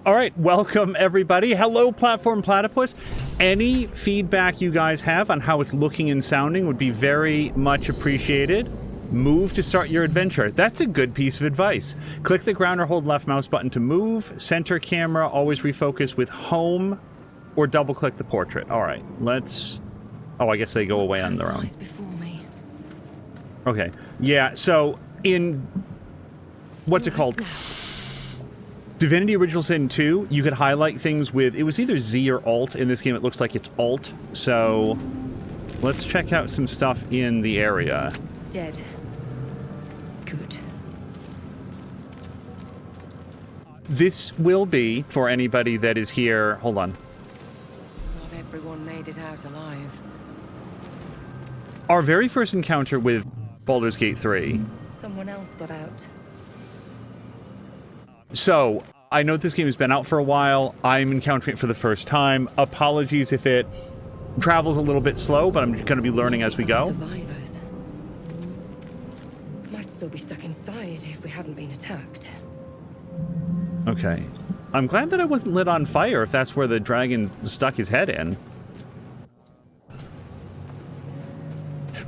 All right, welcome everybody. Hello, Platform Platypus. Any feedback you guys have on how it's looking and sounding would be very much appreciated. Move to start your adventure. That's a good piece of advice. Click the ground or hold left mouse button to move. Center camera, always refocus with home, or double click the portrait. All right, let's... Oh, I guess they go away on their own. Okay, yeah, so in... What's it called? Divinity Original Sin 2, you could highlight things with... It was either Z or Alt. In this game, it looks like it's Alt. So, let's check out some stuff in the area. Dead. Good. This will be, for anybody that is here... Hold on. Not everyone made it out alive. Our very first encounter with Baldur's Gate 3... Someone else got out. So, I know this game has been out for a while. I'm encountering it for the first time. Apologies if it travels a little bit slow, but I'm going to be learning as we go. Survivors. Might still be stuck inside if we hadn't been attacked. Okay. I'm glad that I wasn't lit on fire if that's where the dragon stuck his head in.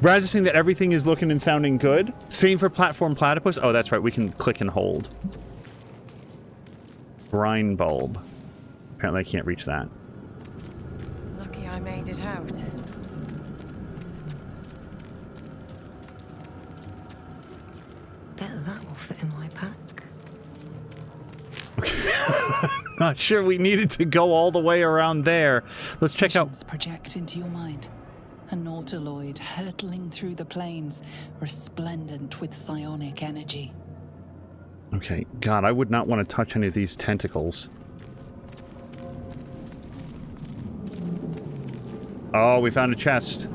Raz is saying that everything is looking and sounding good. Same for Platform Platypus. Oh, that's right. We can click and hold. Brine bulb. Apparently I can't reach that. Lucky I made it out. Bet that will fit in my pack. Okay. Not sure we needed to go all the way around there. Let's check out... Project into your mind. An Nautiloid hurtling through the plains, resplendent with psionic energy. Okay, God, I would not want to touch any of these tentacles. Oh, we found a chest.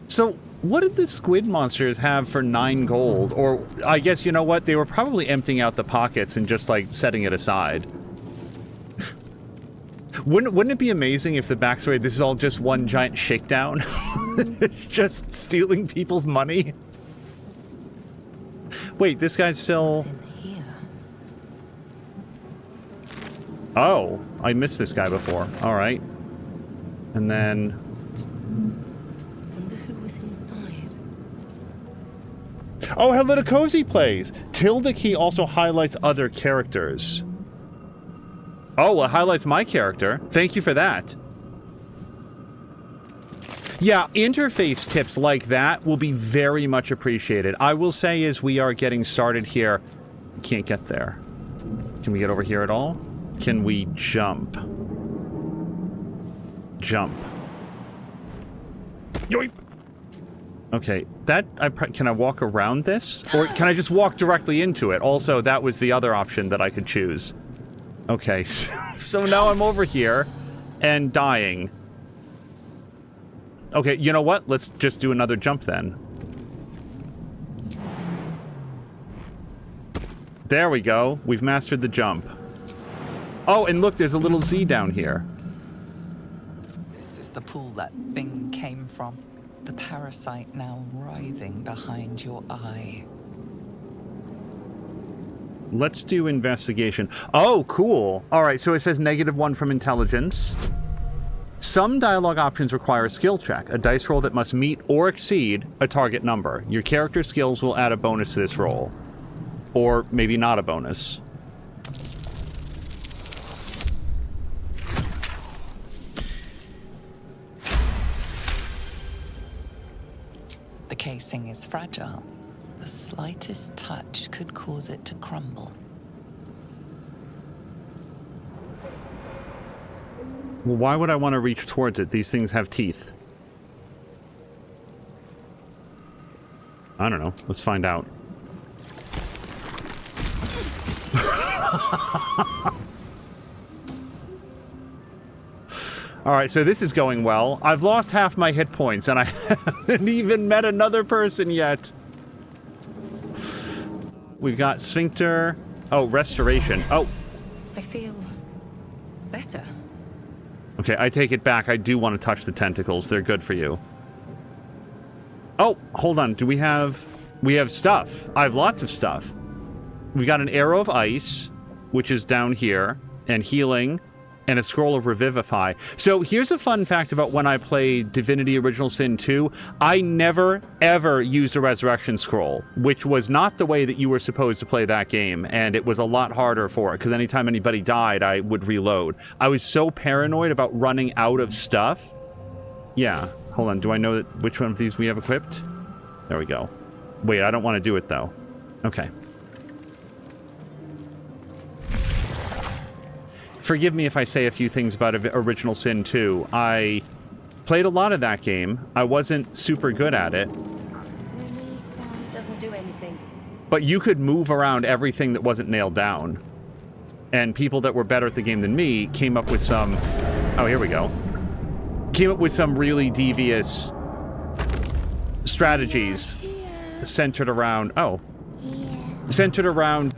So, what did the squid monsters have for 9 gold? Or, I guess, you know what? They were probably emptying out the pockets and just, like, setting it aside. Wouldn't it be amazing if the backstory, this is all just one giant shakedown? Just stealing people's money? Wait, this guy's still... What's in here? Oh, I missed this guy before. Alright. And then... Wonder who was inside. Oh, hello to Cozy Plays! Tilde key also highlights other characters. Oh, well, it highlights my character. Thank you for that. Yeah, interface tips like that will be very much appreciated. I will say as we are getting started here, can't get there. Can we get over here at all? Can we jump? Jump. Yoip! Okay, that... can I walk around this? Or can I just walk directly into it? Also, that was the other option that I could choose. Okay, so now I'm over here and dying. Okay, you know what? Let's just do another jump then. There we go. We've mastered the jump. Oh, and look, there's a little Z down here. This is the pool that thing came from. The parasite now writhing behind your eye. Let's do investigation. Oh, cool. All right, so it says -1 from intelligence. Some dialogue options require a skill check, a dice roll that must meet or exceed a target number. Your character skills will add a bonus to this roll. Or maybe not a bonus. The casing is fragile. The slightest touch could cause it to crumble. Well, why would I want to reach towards it? These things have teeth. I don't know. Let's find out. Alright, so this is going well. I've lost half my hit points, and I haven't even met another person yet. We've got sphincter. Oh, restoration. Oh. I feel better. Okay, I take it back. I do want to touch the tentacles. They're good for you. Oh, hold on. Do we have... We have stuff. I have lots of stuff. We got an arrow of ice, which is down here, and healing, and a scroll of revivify. So here's a fun fact about when I played Divinity Original Sin 2. I never, ever used a resurrection scroll, which was not the way that you were supposed to play that game, and it was a lot harder for it, because anytime anybody died, I would reload. I was so paranoid about running out of stuff. Yeah, hold on, do I know which one of these we have equipped? There we go. Wait, I don't want to do it, though. Okay. Forgive me if I say a few things about Original Sin 2. I played a lot of that game. I wasn't super good at it. Doesn't do anything. But you could move around everything that wasn't nailed down. And people that were better at the game than me came up with some... Oh, here we go. Came up with some really devious strategies centered around... Oh. Centered around...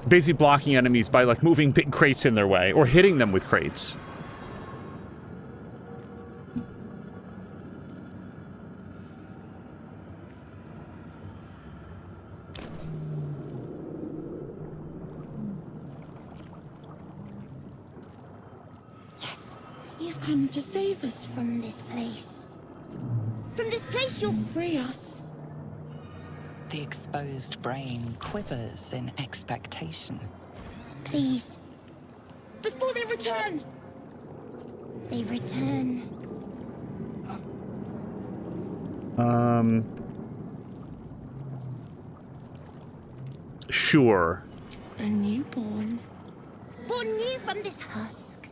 basically blocking enemies by, like, moving big crates in their way, or hitting them with crates. Yes, you've come to save us from this place. From this place you'll free us. The exposed brain quivers in expectation. Please. Before they return! They return. Sure. A newborn. Born new from this husk.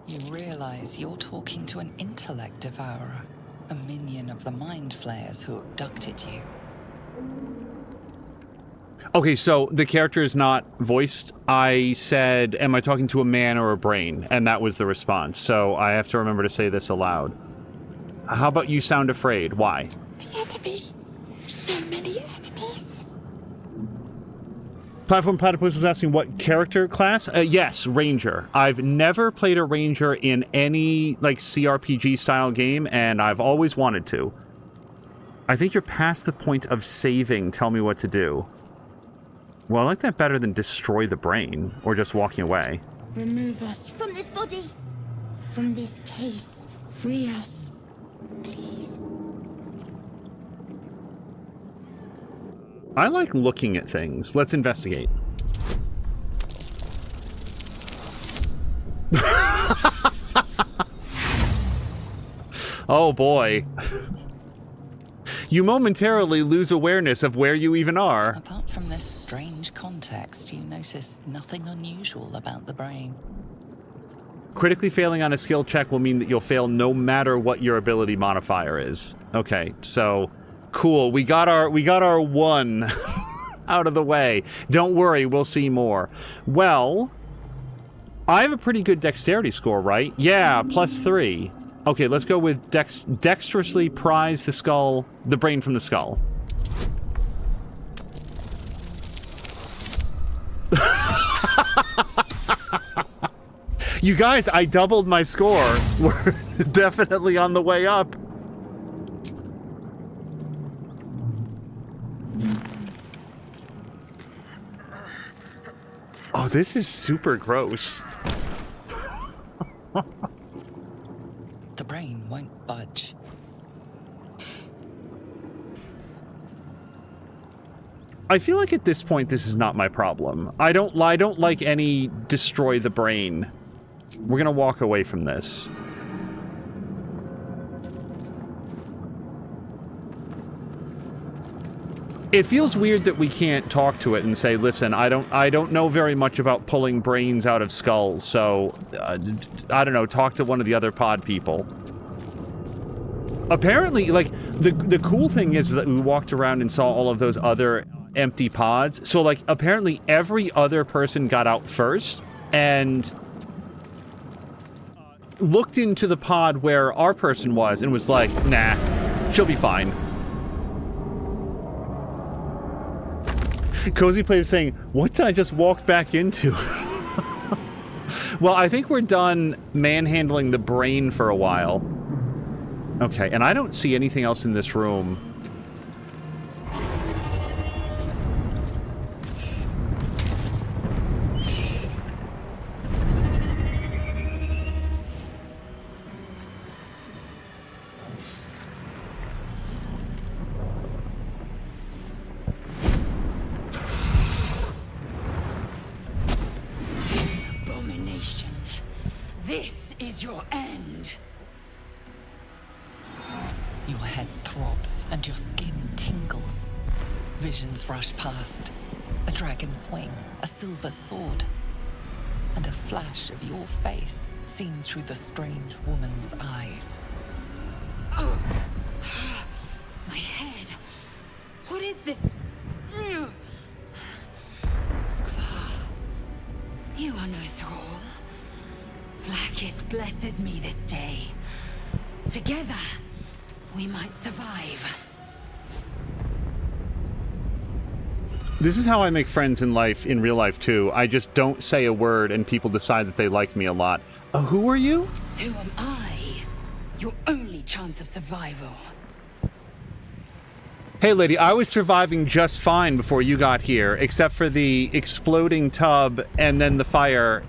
You realize you're talking to an intellect devourer, a minion of the mind flayers who abducted you. Okay, so the character is not voiced. I said, am I talking to a man or a brain? And that was the response. So I have to remember to say this aloud. How about you sound afraid? Why? The enemy. So many enemies. Platform Platypus was asking what character class? Yes, Ranger. I've never played a Ranger in any, like, CRPG style game, and I've always wanted to. I think you're past the point of saving. Tell me what to do. Well, I like that better than destroy the brain, or just walking away. Remove us from this body. From this case. Free us. Please. I like looking at things. Let's investigate. Oh boy. You momentarily lose awareness of where you even are. Apart from this strange context, you notice nothing unusual about the brain. Critically failing on a skill check will mean that you'll fail no matter what your ability modifier is. Okay, so cool. We got our one out of the way. Don't worry, we'll see more. Well, I have a pretty good dexterity score, right? Yeah, +3. Okay, let's go with dexterously prise the skull, the brain from the skull. You guys, I doubled my score. We're definitely on the way up. Oh, this is super gross. The brain won't budge. I feel like at this point this is not my problem. I don't like any destroy the brain. We're gonna walk away from this. It feels weird that we can't talk to it and say, listen, I don't know very much about pulling brains out of skulls, so I don't know, talk to one of the other pod people. Apparently, like, the cool thing is that we walked around and saw all of those other empty pods. So, like, apparently every other person got out first and looked into the pod where our person was and was like, nah, she'll be fine. Cozy Play is saying, what did I just walk back into? Well, I think we're done manhandling the brain for a while. Okay, and I don't see anything else in this room. your end. Your head throbs and your skin tingles. Visions rush past. A dragon's wing, a silver sword, and a flash of your face seen through the strange woman's eyes. Oh, my head. What is this? Skvar, you are no thrall. Vlaakith blesses me this day. Together, we might survive. This is how I make friends in life, in real life too. I just don't say a word and people decide that they like me a lot. Who are you? Who am I? Your only chance of survival. Hey lady, I was surviving just fine before you got here, except for the exploding tub and then the fire.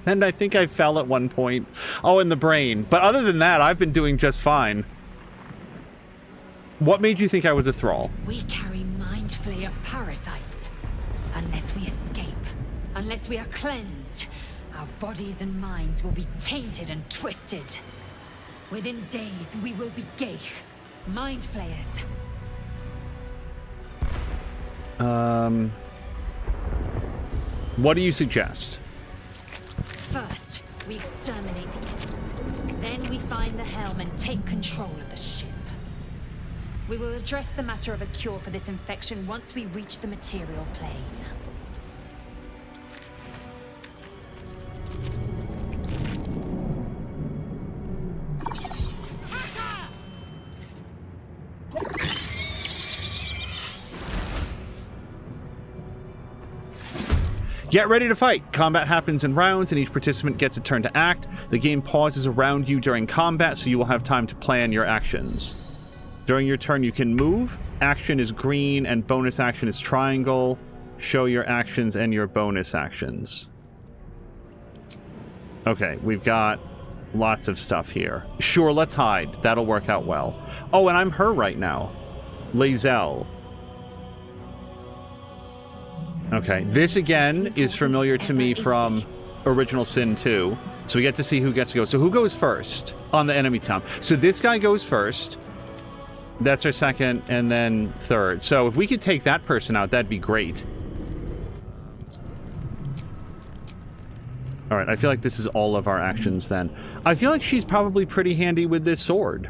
And I think I fell at one point. Oh, in the brain. But other than that, I've been doing just fine. What made you think I was a thrall? We carry mind flayer parasites. Unless we escape, unless we are cleansed, our bodies and minds will be tainted and twisted. Within days, we will be Gale, mind flayers. What do you suggest? First, we exterminate the imps. Then we find the helm and take control of the ship. We will address the matter of a cure for this infection once we reach the material plane. Get ready to fight! Combat happens in rounds and each participant gets a turn to act. The game pauses around you during combat, so you will have time to plan your actions. During your turn, you can move. Action is green and bonus action is triangle. Show your actions and your bonus actions. Okay, we've got lots of stuff here. Sure, let's hide. That'll work out well. Oh, and I'm her right now. Lae'zel. Okay, this again is familiar to me from Original Sin 2. So we get to see who gets to go. So who goes first on the enemy town? So this guy goes first. That's our second, and then third. So if we could take that person out, that'd be great. All right, I feel like this is all of our actions then. I feel like she's probably pretty handy with this sword.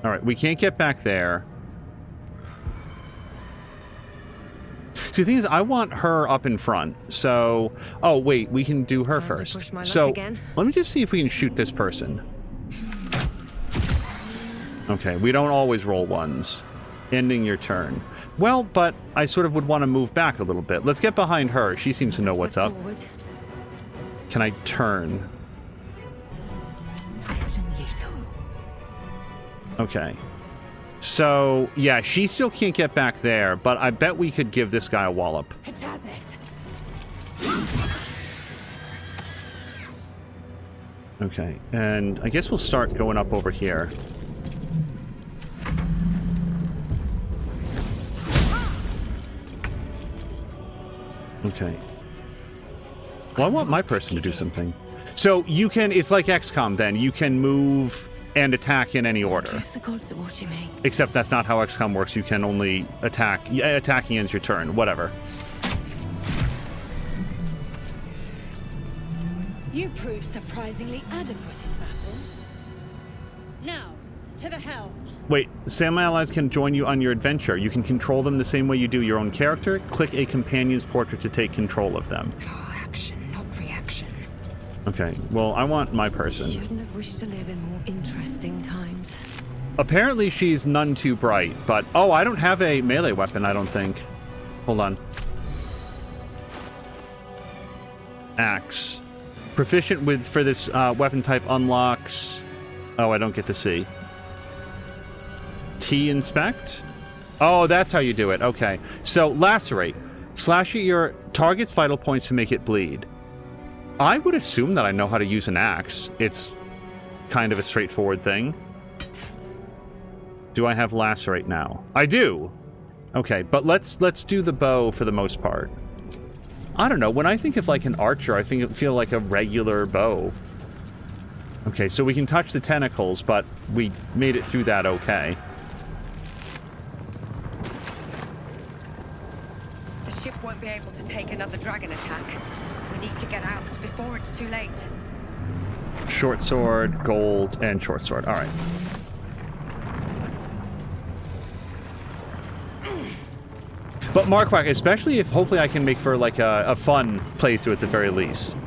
All right, we can't get back there. See, the thing is, I want her up in front. So, oh wait, we can do her first. So, let me just see if we can shoot this person. Okay, we don't always roll ones. Ending your turn. Well, but I sort of would want to move back a little bit. Let's get behind her. She seems to know what's up. Can I turn? Swift and lethal. Okay. So, yeah, she still can't get back there, but I bet we could give this guy a wallop. Okay, and I guess we'll start going up over here. Okay. Well, I want my person to do something. So you can, it's like XCOM then, you can move and attack in any order. If the gods are watching me. Except that's not how XCOM works. You can only attack. Yeah, attacking ends your turn. Whatever. You proved surprisingly adequate in battle. Now, to the helm. Wait, semi-allies can join you on your adventure. You can control them the same way you do your own character. Click a companion's portrait to take control of them. Oh, action, not reaction. Okay, well, I want my person. Shouldn't have wished to live in more interesting times. Apparently she's none too bright, but... Oh, I don't have a melee weapon, I don't think. Hold on. Axe. Proficient with for this weapon type unlocks... Oh, I don't get to see. T inspect? Oh, that's how you do it. Okay. So, lacerate. Slash at your target's vital points to make it bleed. I would assume that I know how to use an axe. It's kind of a straightforward thing. Do I have lacerate now? I do! Okay, but let's do the bow for the most part. I don't know. When I think of like an archer, I feel like a regular bow. Okay, so we can touch the tentacles, but we made it through that okay. The ship won't be able to take another dragon attack. We need to get out before it's too late. Short sword, gold, and short sword. All right. But Markwak, especially if hopefully I can make for like a fun playthrough at the very least.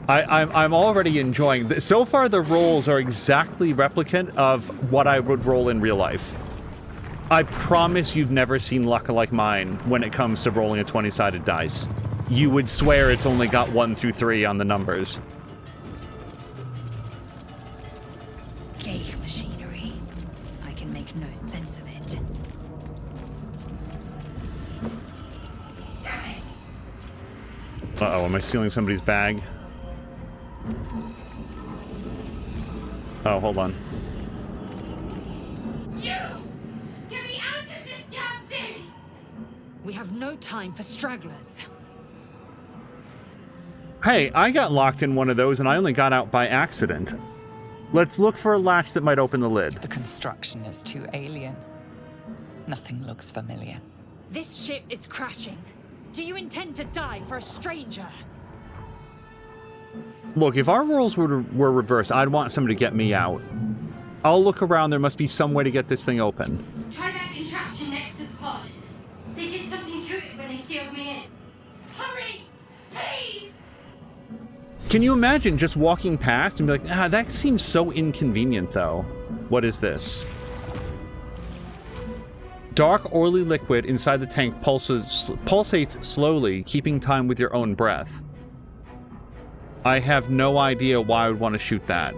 I'm already enjoying this. So far the rolls are exactly replicant of what I would roll in real life. I promise you've never seen luck like mine when it comes to rolling a 20-sided dice. You would swear it's only got 1 through 3 on the numbers. Gale machinery. I can make no sense of it. Damn it! Uh-oh, am I stealing somebody's bag? Oh, hold on. You! Get me out of this damn thing! We have no time for stragglers. Hey, I got locked in one of those and I only got out by accident. Let's look for a latch that might open the lid. The construction is too alien. Nothing looks familiar. This ship is crashing. Do you intend to die for a stranger? Look, if our roles were reversed, I'd want somebody to get me out. I'll look around. There must be some way to get this thing open. Try that contraption next to the pod. They did something to it when they sealed me in. Hurry! Please! Can you imagine just walking past and be like, that seems so inconvenient, though. What is this? Dark, oily liquid inside the tank pulsates slowly, keeping time with your own breath. I have no idea why I would want to shoot that.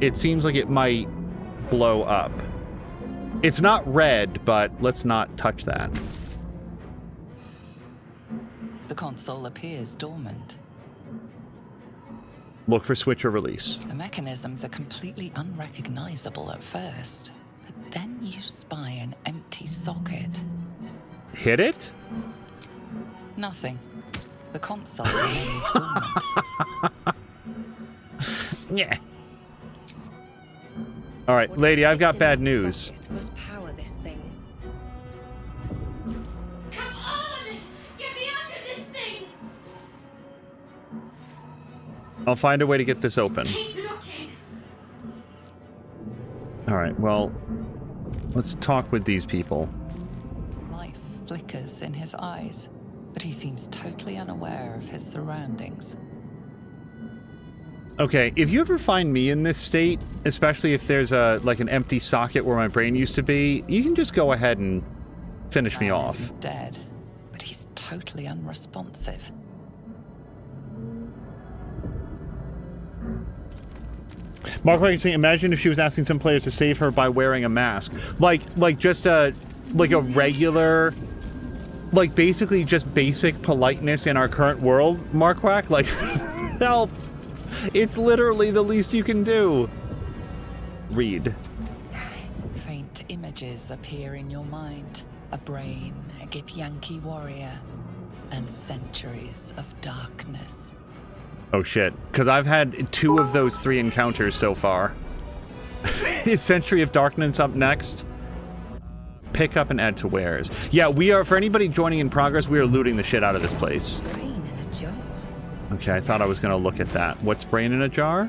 It seems like it might blow up. It's not red, but let's not touch that. The console appears dormant. Look for switch or release. The mechanisms are completely unrecognizable at first, but then you spy an empty socket. Hit it? Nothing. The console remains dormant. Yeah. All right, lady, I've got bad news. It must power this thing. Come on! Get me out of this thing! I'll find a way to get this open. Keep looking! All right, well, let's talk with these people. Life flickers in his eyes, but he seems totally unaware of his surroundings. Okay, if you ever find me in this state, especially if there's like an empty socket where my brain used to be, you can just go ahead and finish me Man off. isn't dead, but he's totally unresponsive. Mark Wright is saying, imagine if she was asking some players to save her by wearing a mask. Like just a regular, like basically just basic politeness in our current world, Mark Wack. Like, help. It's literally the least you can do. Read. Faint images appear in your mind. A brain, a Githyanki warrior, and centuries of darkness. Oh shit, because I've had 2 of those 3 encounters so far. Is Century of Darkness up next? Pick up and add to wares. Yeah, we are, for anybody joining in progress, we are looting the shit out of this place. Brain in a jar. Okay, I thought I was going to look at that. What's brain in a jar?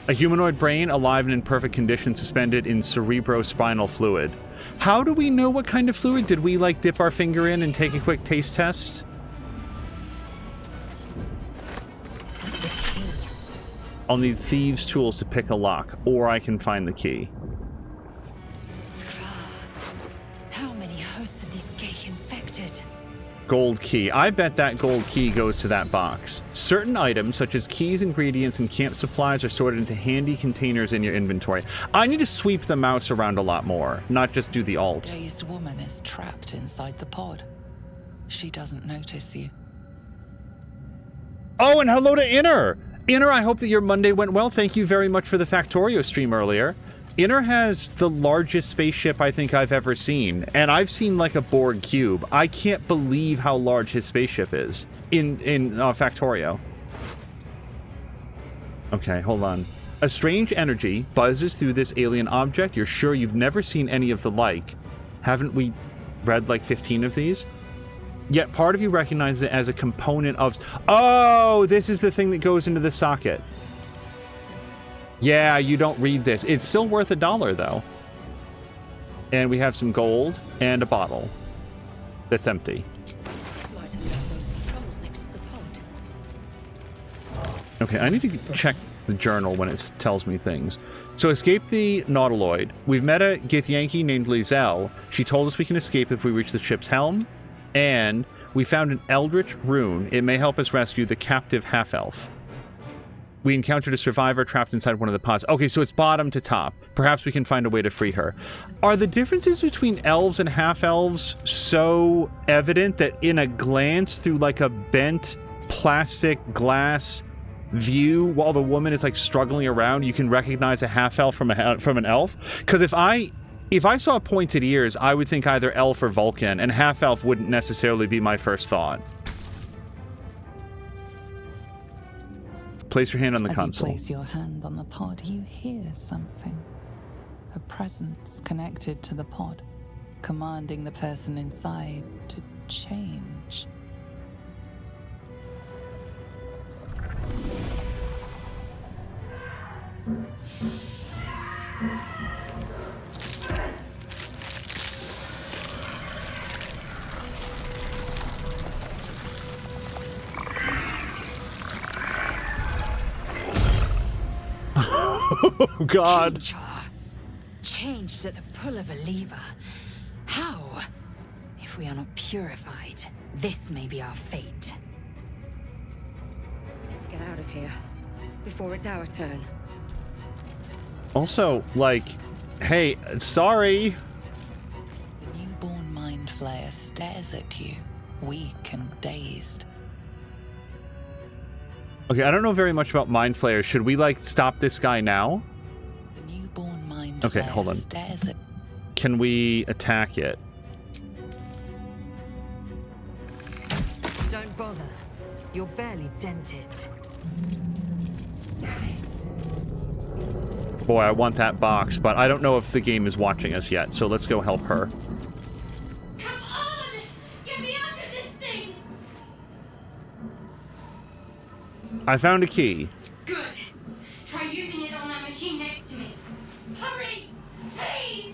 A humanoid brain, alive and in perfect condition, suspended in cerebrospinal fluid. How do we know what kind of fluid? Did we, like, dip our finger in and take a quick taste test? That's a key. I'll need thieves' tools to pick a lock, or I can find the key. How many hosts of these gay infected? Gold key. I bet that gold key goes to that box. Certain items, such as keys, ingredients, and camp supplies, are sorted into handy containers in your inventory. I need to sweep the mouse around a lot more, not just do the alt. Dazed woman is trapped inside the pod. She doesn't notice you. Oh, and hello to Inner! Inner, I hope that your Monday went well. Thank you very much for the Factorio stream earlier. Inner has the largest spaceship I think I've ever seen, and I've seen like a Borg cube. I can't believe how large his spaceship is in Factorio. Okay, hold on. A strange energy buzzes through this alien object. You're sure you've never seen any of the like. Haven't we read like 15 of these? Yet part of you recognizes it as a component of... Oh, this is the thing that goes into the socket. Yeah, you don't read this. It's still worth $1, though. And we have some gold and a bottle that's empty. Might have left those controls next to the pod. Okay, I need to check the journal when it tells me things. So escape the Nautiloid. We've met a Githyanki named Lae'zel. She told us we can escape if we reach the ship's helm. And we found an Eldritch rune. It may help us rescue the captive half-elf. We encountered a survivor trapped inside one of the pods. Okay, so it's bottom to top. Perhaps we can find a way to free her. Are the differences between elves and half-elves so evident that in a glance through like a bent plastic glass view while the woman is like struggling around, you can recognize a half-elf from an elf? Because if I saw pointed ears, I would think either elf or Vulcan, and half-elf wouldn't necessarily be my first thought. Place your hand on the console. As you place your hand on the pod, you hear something. A presence connected to the pod, commanding the person inside to change. Oh, God. Creature changed at the pull of a lever. How? If we are not purified, this may be our fate. We need to get out of here before it's our turn. Also, like, hey, sorry. The newborn mind flayer stares at you, weak and dazed. Okay, I don't know very much about mind flayers. Should we, like, stop this guy now? The newborn mind Okay, flayer hold on. stares at... Can we attack it? Don't bother. You're barely dented. Boy, I want that box, but I don't know if the game is watching us yet, so let's go help her. Come on! Get me out of this thing! I found a key. Good. Try using it on that machine next to me. Hurry! Please!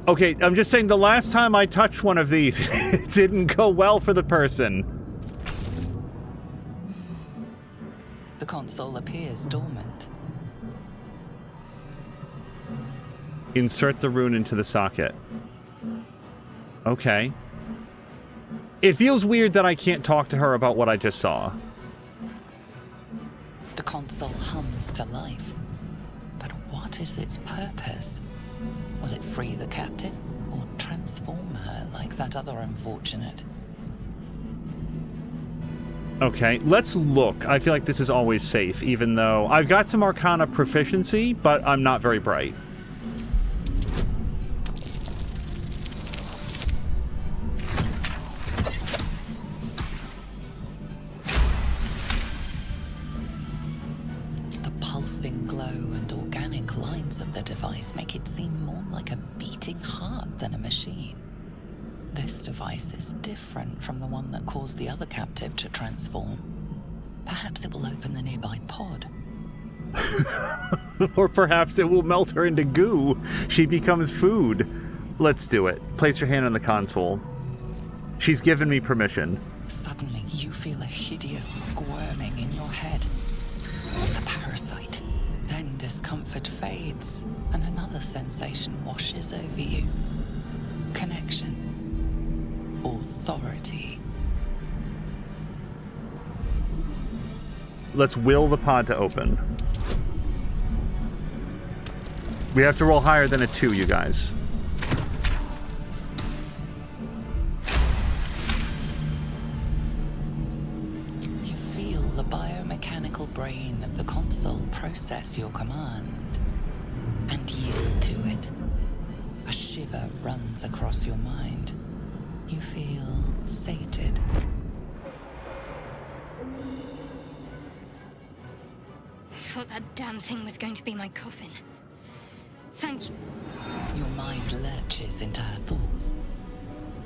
Okay, I'm just saying the last time I touched one of these, it didn't go well for the person. The console appears dormant. Insert the rune into the socket. Okay. It feels weird that I can't talk to her about what I just saw. The console hums to life. But what is its purpose? Will it free the captive or transform her like that other unfortunate? Okay, let's look. I feel like this is always safe, even though I've got some Arcana proficiency, but I'm not very bright. The pulsing glow and organic lines of the device make it seem more like a beating heart than a machine. This device is different from the one that caused the other captive to transform. Perhaps it will open the nearby pod. Or perhaps it will melt her into goo. She becomes food. Let's do it. Place your hand on the console. She's given me permission. Suddenly, you feel a hideous squirming in your head. The parasite. Then discomfort fades, and another sensation washes over you. Connection. Authority. Let's will the pod to open. We have to roll higher than a 2, you guys. You feel the biomechanical brain of the console process sense your command and yield to it. A shiver runs across your mind. You feel sated. I thought that damn thing was going to be my coffin. Thank you. Your mind lurches into her thoughts.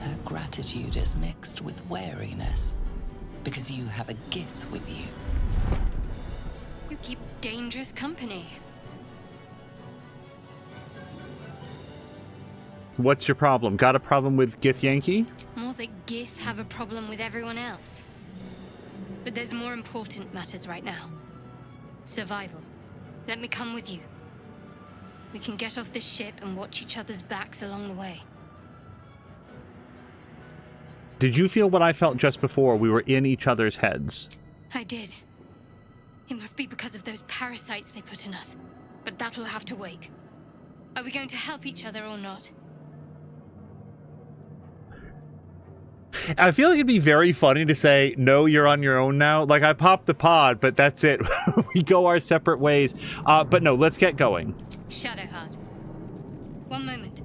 Her gratitude is mixed with wariness, because you have a gift with you. You keep dangerous company. What's your problem? Got a problem with Gith Yankee? More that Gith have a problem with everyone else. But there's more important matters right now. Survival. Let me come with you. We can get off this ship and watch each other's backs along the way. Did you feel what I felt just before? We were in each other's heads. I did. It must be because of those parasites they put in us. But that'll have to wait. Are we going to help each other or not? I feel like it'd be very funny to say, no, you're on your own now. Like, I popped the pod, but that's it. We go our separate ways. But no, let's get going. Shadowheart. One moment.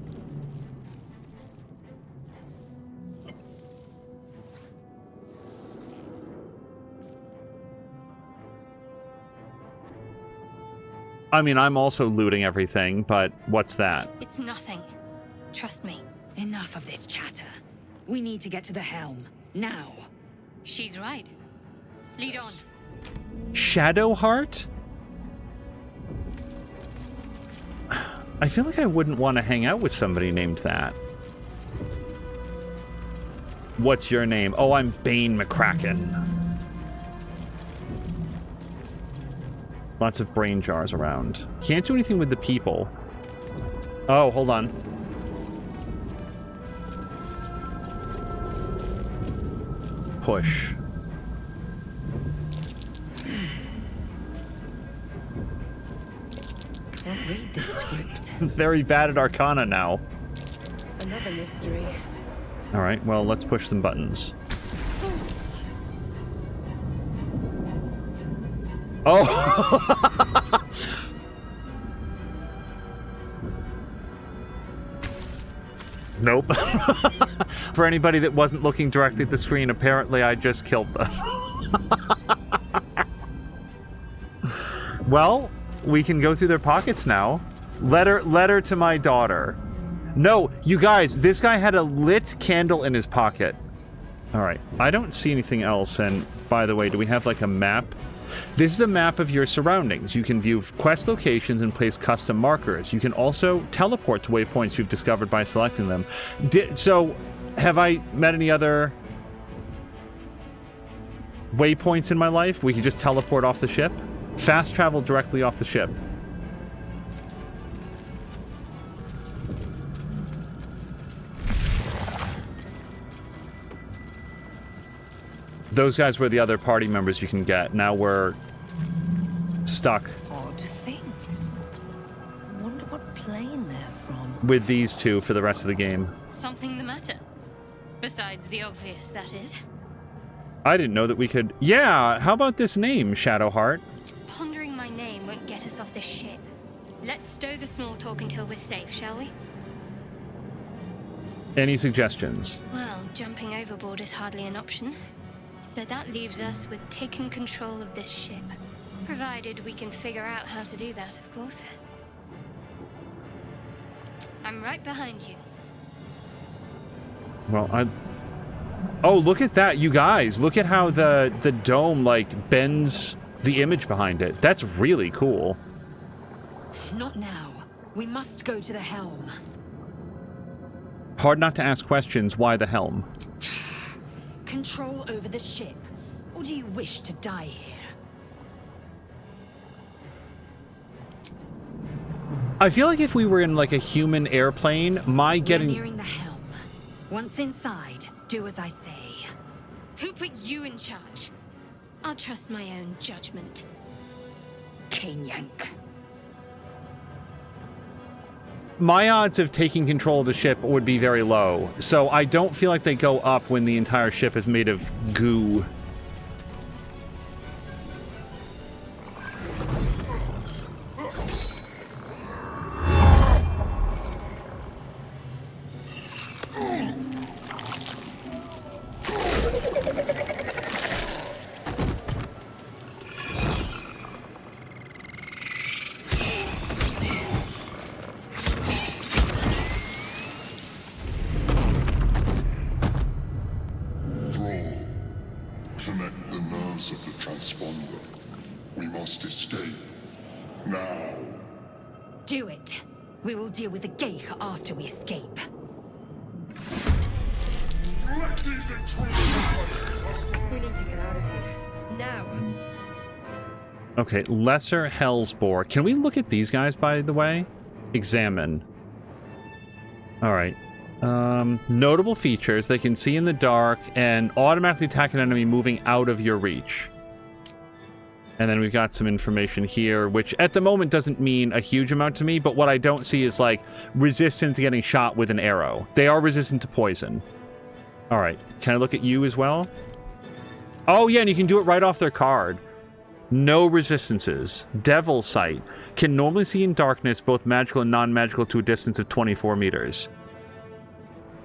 I mean, I'm also looting everything, but what's that? It's nothing. Trust me. Enough of this chatter. We need to get to the helm. Now. She's right. Lead on. Shadowheart? I feel like I wouldn't want to hang out with somebody named that. What's your name? Oh, I'm Bane McCracken. Lots of brain jars around. Can't do anything with the people. Oh, hold on. Push. Can't read this script. Very bad at Arcana now. Another mystery. All right, well, let's push some buttons. Oh! Nope. For anybody that wasn't looking directly at the screen, apparently I just killed them. Well, we can go through their pockets now. Letter to my daughter. No, you guys, this guy had a lit candle in his pocket. All right, I don't see anything else. And by the way, do we have like a map? This is a map of your surroundings. You can view quest locations and place custom markers. You can also teleport to waypoints you've discovered by selecting them. So, have I met any other waypoints in my life? We can just teleport off the ship? Fast travel directly off the ship. Those guys were the other party members you can get. Now we're stuck. Odd things. Wonder what plane they're from. With these two for the rest of the game. Something the matter? Besides the obvious, that is. I didn't know that we could... Yeah, how about this name, Shadowheart? Pondering my name won't get us off this ship. Let's stow the small talk until we're safe, shall we? Any suggestions? Well, jumping overboard is hardly an option. So that leaves us with taking control of this ship. Provided we can figure out how to do that, of course. I'm right behind you. Well, Oh, look at that, you guys. Look at how the dome, like, bends the image behind it. That's really cool. Not now. We must go to the helm. Hard not to ask questions. Why the helm? Control over the ship. Or do you wish to die here? I feel like if we were in, like, a human airplane, my We're getting... nearing the helm. Once inside, do as I say. Who put you in charge? I'll trust my own judgment. Yank. My odds of taking control of the ship would be very low, so I don't feel like they go up when the entire ship is made of goo. must escape. Now. Do it. We will deal with the Gale after we escape. We need to get out of here. Now. Okay, Lesser Hellsboar. Can we look at these guys, by the way? Examine. Alright. Notable features. They can see in the dark and automatically attack an enemy moving out of your reach. And then we've got some information here, which at the moment doesn't mean a huge amount to me, but what I don't see is, like, resistant to getting shot with an arrow. They are resistant to poison. Alright, can I look at you as well? Oh yeah, and you can do it right off their card. No resistances. Devil Sight. Can normally see in darkness, both magical and non-magical, to a distance of 24 meters.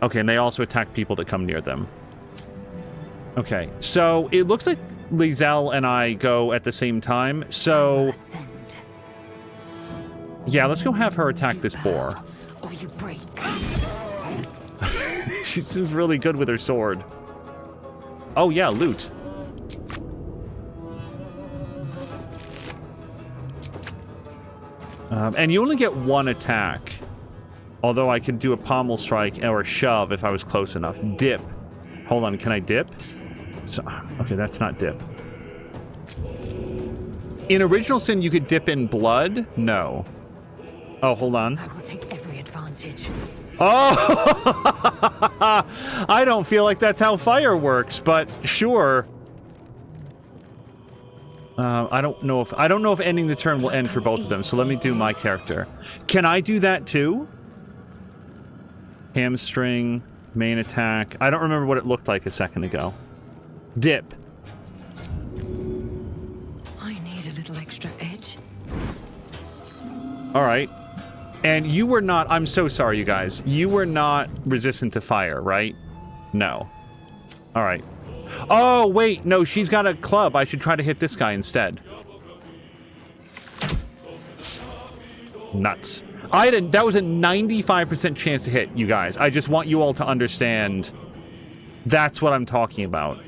Okay, and they also attack people that come near them. Okay, so it looks like Lae'zel and I go at the same time, so... yeah, let's go have her attack this boar. Or you break. She seems really good with her sword. Oh yeah, loot. And you only get one attack. Although I could do a pommel strike or a shove if I was close enough. Dip. Hold on, can I dip? So, okay, that's not dip. In Original Sin, you could dip in blood? No. Oh, hold on. I will take every advantage. Oh! I don't feel like that's how fire works, but sure. I don't know if ending the turn will end for both of them, so let me do my character. Can I do that too? Hamstring, main attack. I don't remember what it looked like a second ago. Dip. I need a little extra edge. Alright. And you were not... I'm so sorry, you guys. You were not resistant to fire, right? No. Alright. Oh, wait. No, she's got a club. I should try to hit this guy instead. Nuts. That was a 95% chance to hit, you guys. I just want you all to understand that's what I'm talking about.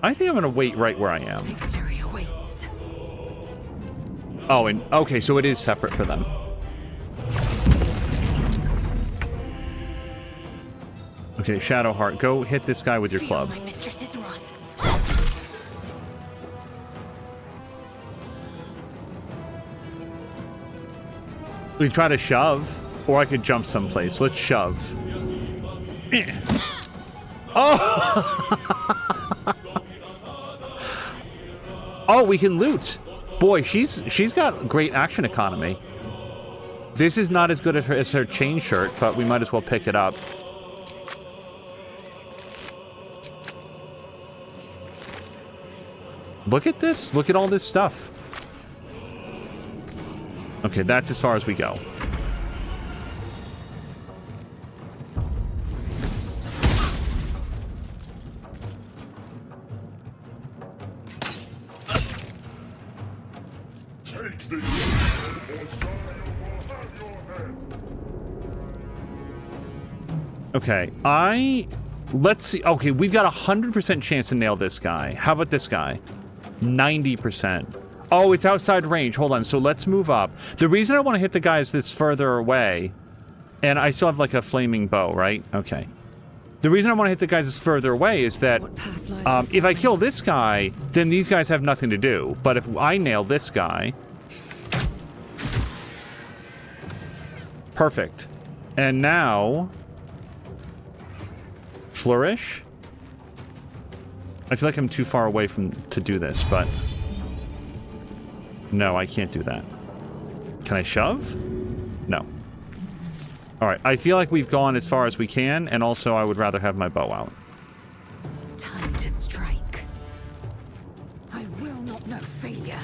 I think I'm going to wait right where I am. Victory awaits. Oh, and okay, so it is separate for them. Okay, Shadowheart, go hit this guy with your club. My mistress's wrath. We try to shove, or I could jump someplace. Let's shove. Oh! Oh, we can loot. Boy, she's got great action economy. This is not as good as her chain shirt, but we might as well pick it up. Look at this. Look at all this stuff. Okay, that's as far as we go. Take the Okay, let's see. Okay, we've got 100% chance to nail this guy. How about this guy? 90%. Oh, it's outside range. Hold on. So let's move up. The reason I want to hit the guys that's further away, and I still have like a flaming bow, right? Okay. The reason I want to hit the guys that's further away is that if I kill this guy, then these guys have nothing to do. But if I nail this guy... Perfect. And now... Flourish? I feel like I'm too far away to do this, but... No, I can't do that. Can I shove? No. Alright, I feel like we've gone as far as we can, and also I would rather have my bow out. Time to strike. I will not know failure.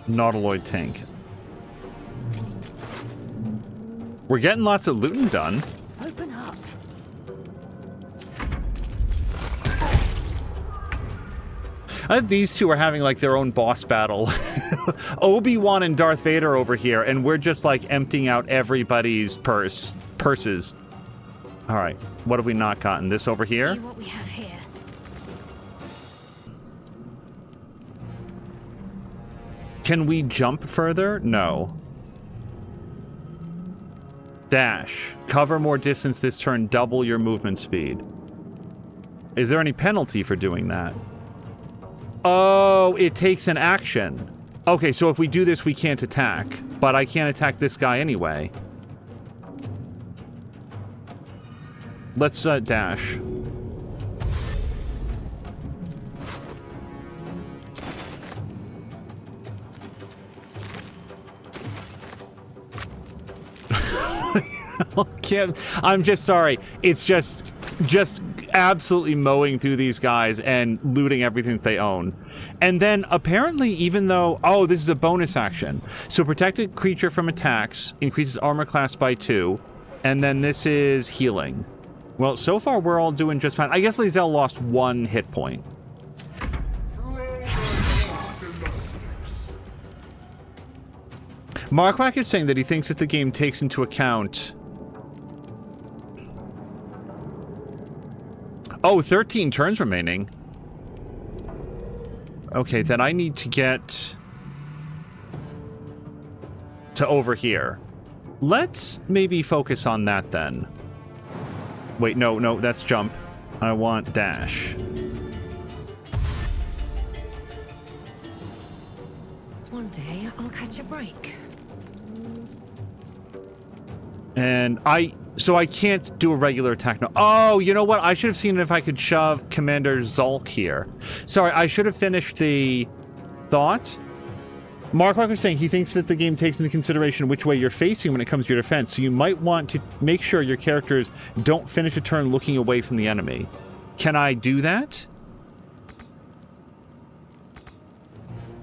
Nautiloid tank. We're getting lots of looting done. Open up. I think these two are having like their own boss battle. Obi-Wan and Darth Vader over here, and we're just like emptying out everybody's purses. All right, what have we not gotten? This over here? See what we have here. Can we jump further? No. Dash. Cover more distance this turn, double your movement speed. Is there any penalty for doing that? Oh, it takes an action. Okay, so if we do this, we can't attack. But I can't attack this guy anyway. Let's dash. I'm just sorry. It's just absolutely mowing through these guys and looting everything that they own. And then apparently, even though... Oh, this is a bonus action. So protected creature from attacks increases armor class by 2. And then this is healing. Well, so far we're all doing just fine. I guess Lae'zel lost 1 hit point. Markwak is saying that he thinks that the game takes into account... Oh, 13 turns remaining. Okay, then I need to get to over here. Let's maybe focus on that then. Wait, no, that's jump. I want dash. One day I'll catch a break. And so I can't do a regular attack now. Oh, you know what? I should have seen if I could shove Commander Zulk here. Sorry, I should have finished the thought. Mark was saying he thinks that the game takes into consideration which way you're facing when it comes to your defense, so you might want to make sure your characters don't finish a turn looking away from the enemy. Can I do that?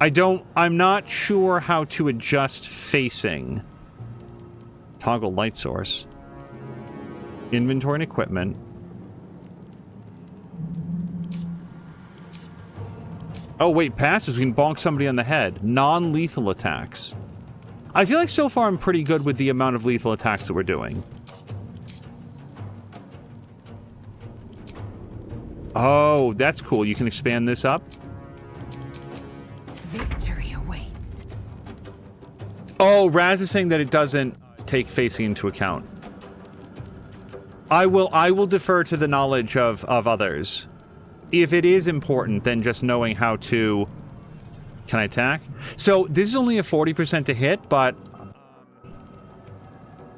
I'm not sure how to adjust facing. Toggle light source. Inventory and equipment. Oh, wait, passives. We can bonk somebody on the head. Non-lethal attacks. I feel like so far I'm pretty good with the amount of lethal attacks that we're doing. Oh, that's cool. You can expand this up. Victory awaits. Oh, Raz is saying that it doesn't take facing into account. I will defer to the knowledge of others. If it is important, then just knowing how to... Can I attack? So, this is only a 40% to hit, but...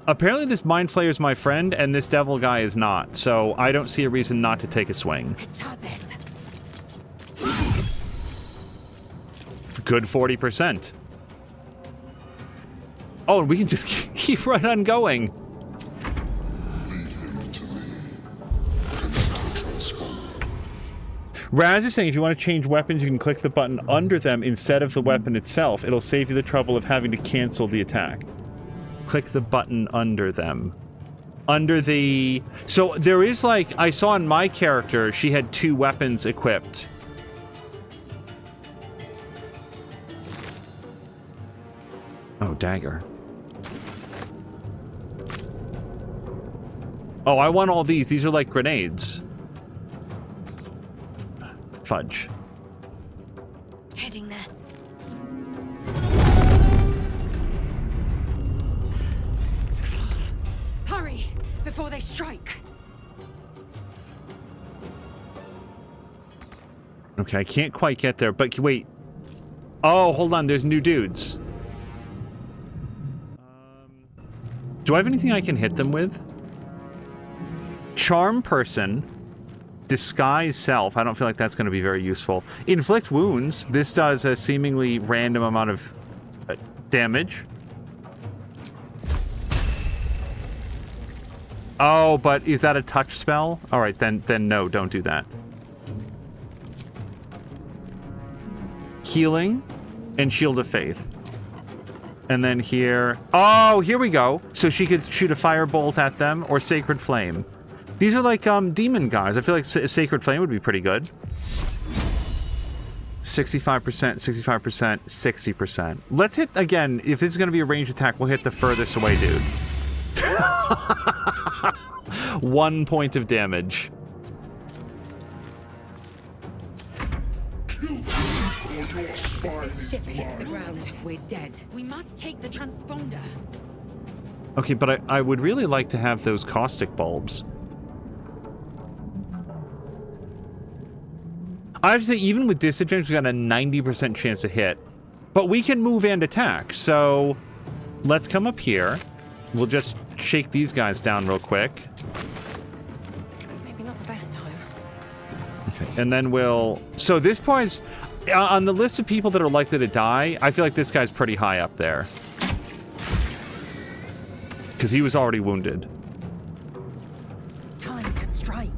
Apparently this Mind Flayer is my friend, and this Devil guy is not, so I don't see a reason not to take a swing. Good 40%. Oh, and we can just keep right on going. Raz is saying if you want to change weapons, you can click the button under them instead of the weapon itself. It'll save you the trouble of having to cancel the attack. Click the button under them. Under the... So there is like... I saw in my character, she had 2 weapons equipped. Oh, dagger. Oh, I want all these. These are like grenades. Fudge. Heading there. Hurry, before they strike. Okay, I can't quite get there, but wait. Oh, hold on. There's new dudes. Do I have anything I can hit them with? Charm person. Disguise self. I don't feel like that's going to be very useful. Inflict wounds. This does a seemingly random amount of damage. Oh, but is that a touch spell? All right, then no, don't do that. Healing and Shield of Faith. And then here... Oh, here we go. So she could shoot a firebolt at them or Sacred Flame. These are like demon guys. I feel like Sacred Flame would be pretty good. 65%, 65%, 60%. Let's hit, again, if this is going to be a ranged attack, we'll hit the furthest away dude. 1 point of damage. Ship hit the ground. We're dead. We must take the transponder. Okay, but I would really like to have those caustic bulbs. I have to say, even with disadvantage, we got a 90% chance to hit. But we can move and attack, so let's come up here. We'll just shake these guys down real quick. Maybe not the best time. Okay, and then we'll... So this point's... on the list of people that are likely to die, I feel like this guy's pretty high up there. Because he was already wounded. Time to strike.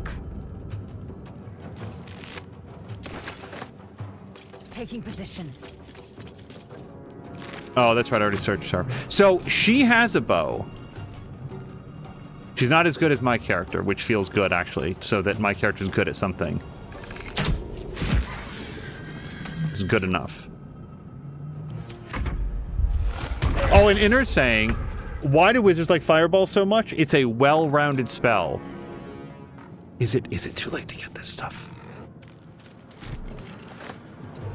Taking position. Oh, that's right, I already searched her. So, she has a bow. She's not as good as my character, which feels good, actually, so that my character's good at something. It's good enough. Oh, and Inner's saying, why do wizards like Fireball so much? It's a well-rounded spell. Is it too late to get this stuff?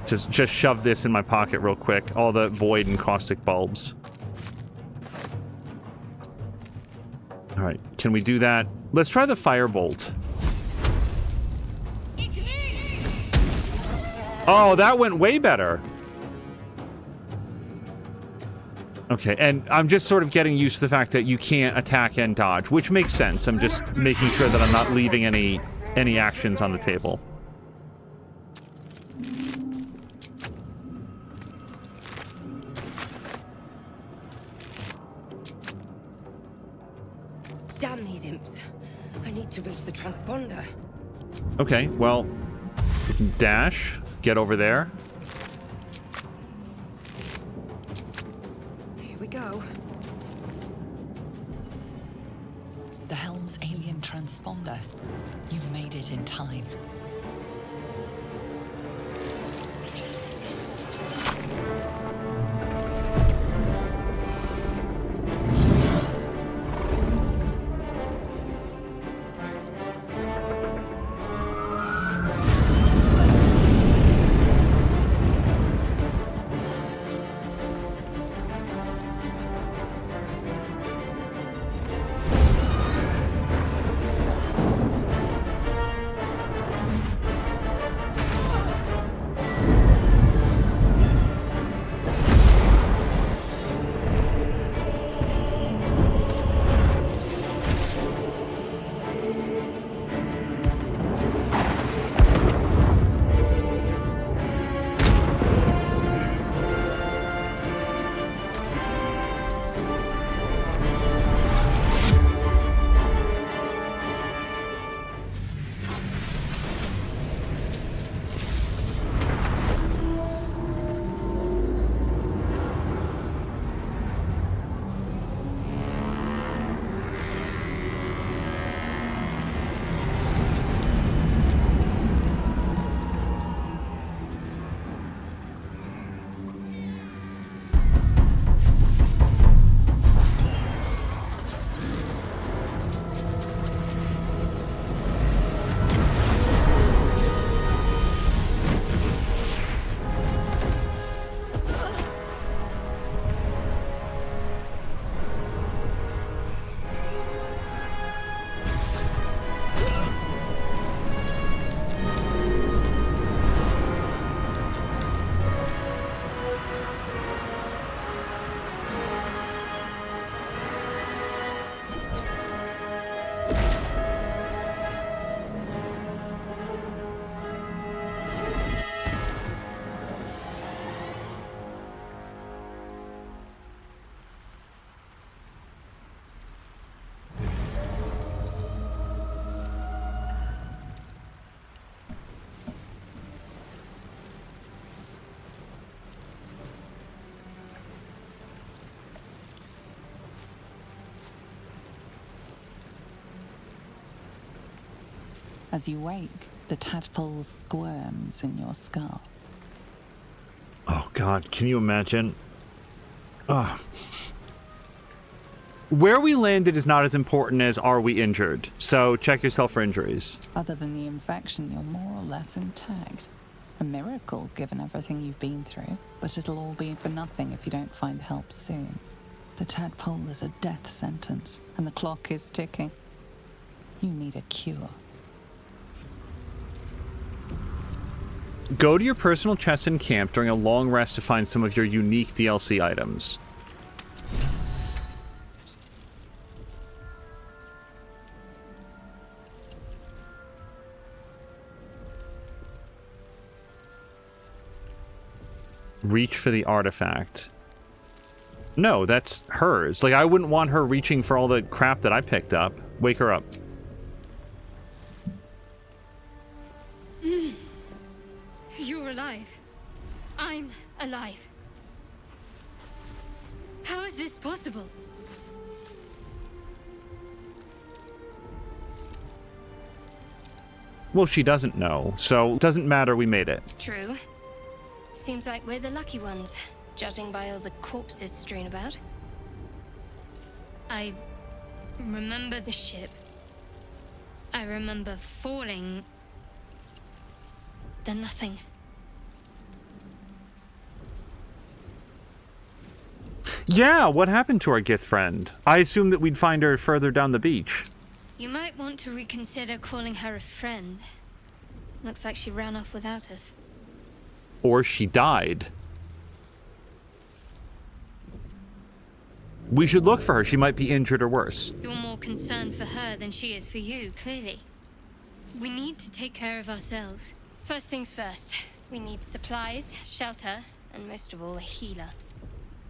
Just shove this in my pocket real quick. All the void and caustic bulbs. Alright, can we do that? Let's try the firebolt. Oh, that went way better. Okay, and I'm just sort of getting used to the fact that you can't attack and dodge, which makes sense. I'm just making sure that I'm not leaving any actions on the table. Damn these imps. I need to reach the transponder. Okay, well, we can dash, get over there. Here we go. The helm's alien transponder. You've made it in time. As you wake, the tadpole squirms in your skull. Oh, God. Can you imagine? Ugh. Where we landed is not as important as are we injured. So check yourself for injuries. Other than the infection, you're more or less intact. A miracle, given everything you've been through. But it'll all be for nothing if you don't find help soon. The tadpole is a death sentence, and the clock is ticking. You need a cure. Go to your personal chest in camp during a long rest to find some of your unique DLC items. Reach for the artifact. No, that's hers. Like, I wouldn't want her reaching for all the crap that I picked up. Wake her up. You're alive. I'm alive. How is this possible? Well, she doesn't know, so it doesn't matter, we made it. True. Seems like we're the lucky ones, judging by all the corpses strewn about. I remember the ship. I remember falling. Then nothing. Yeah, what happened to our gift friend? I assumed that we'd find her further down the beach. You might want to reconsider calling her a friend. Looks like she ran off without us. Or she died. We should look for her. She might be injured or worse. You're more concerned for her than she is for you, clearly. We need to take care of ourselves. First things first, we need supplies, shelter, and most of all, a healer.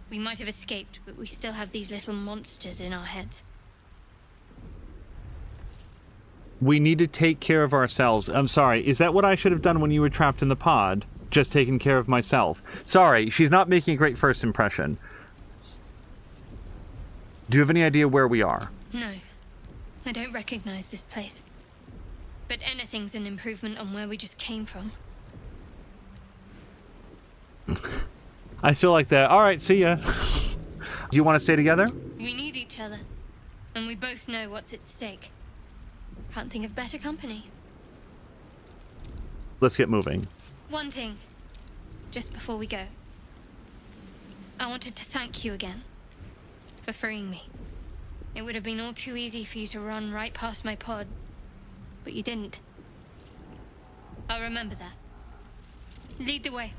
We might have escaped, but we still have these little monsters in our heads. We need to take care of ourselves. I'm sorry, is that what I should have done when you were trapped in the pod? Just taking care of myself. Sorry, she's not making a great first impression. Do you have any idea where we are? No, I don't recognize this place. But anything's an improvement on where we just came from. I still like that. All right, see ya. You want to stay together? We need each other, and we both know what's at stake. Can't think of better company. Let's get moving. One thing, just before we go. I wanted to thank you again for freeing me. It would have been all too easy for you to run right past my pod, but you didn't. I'll remember that. Lead the way.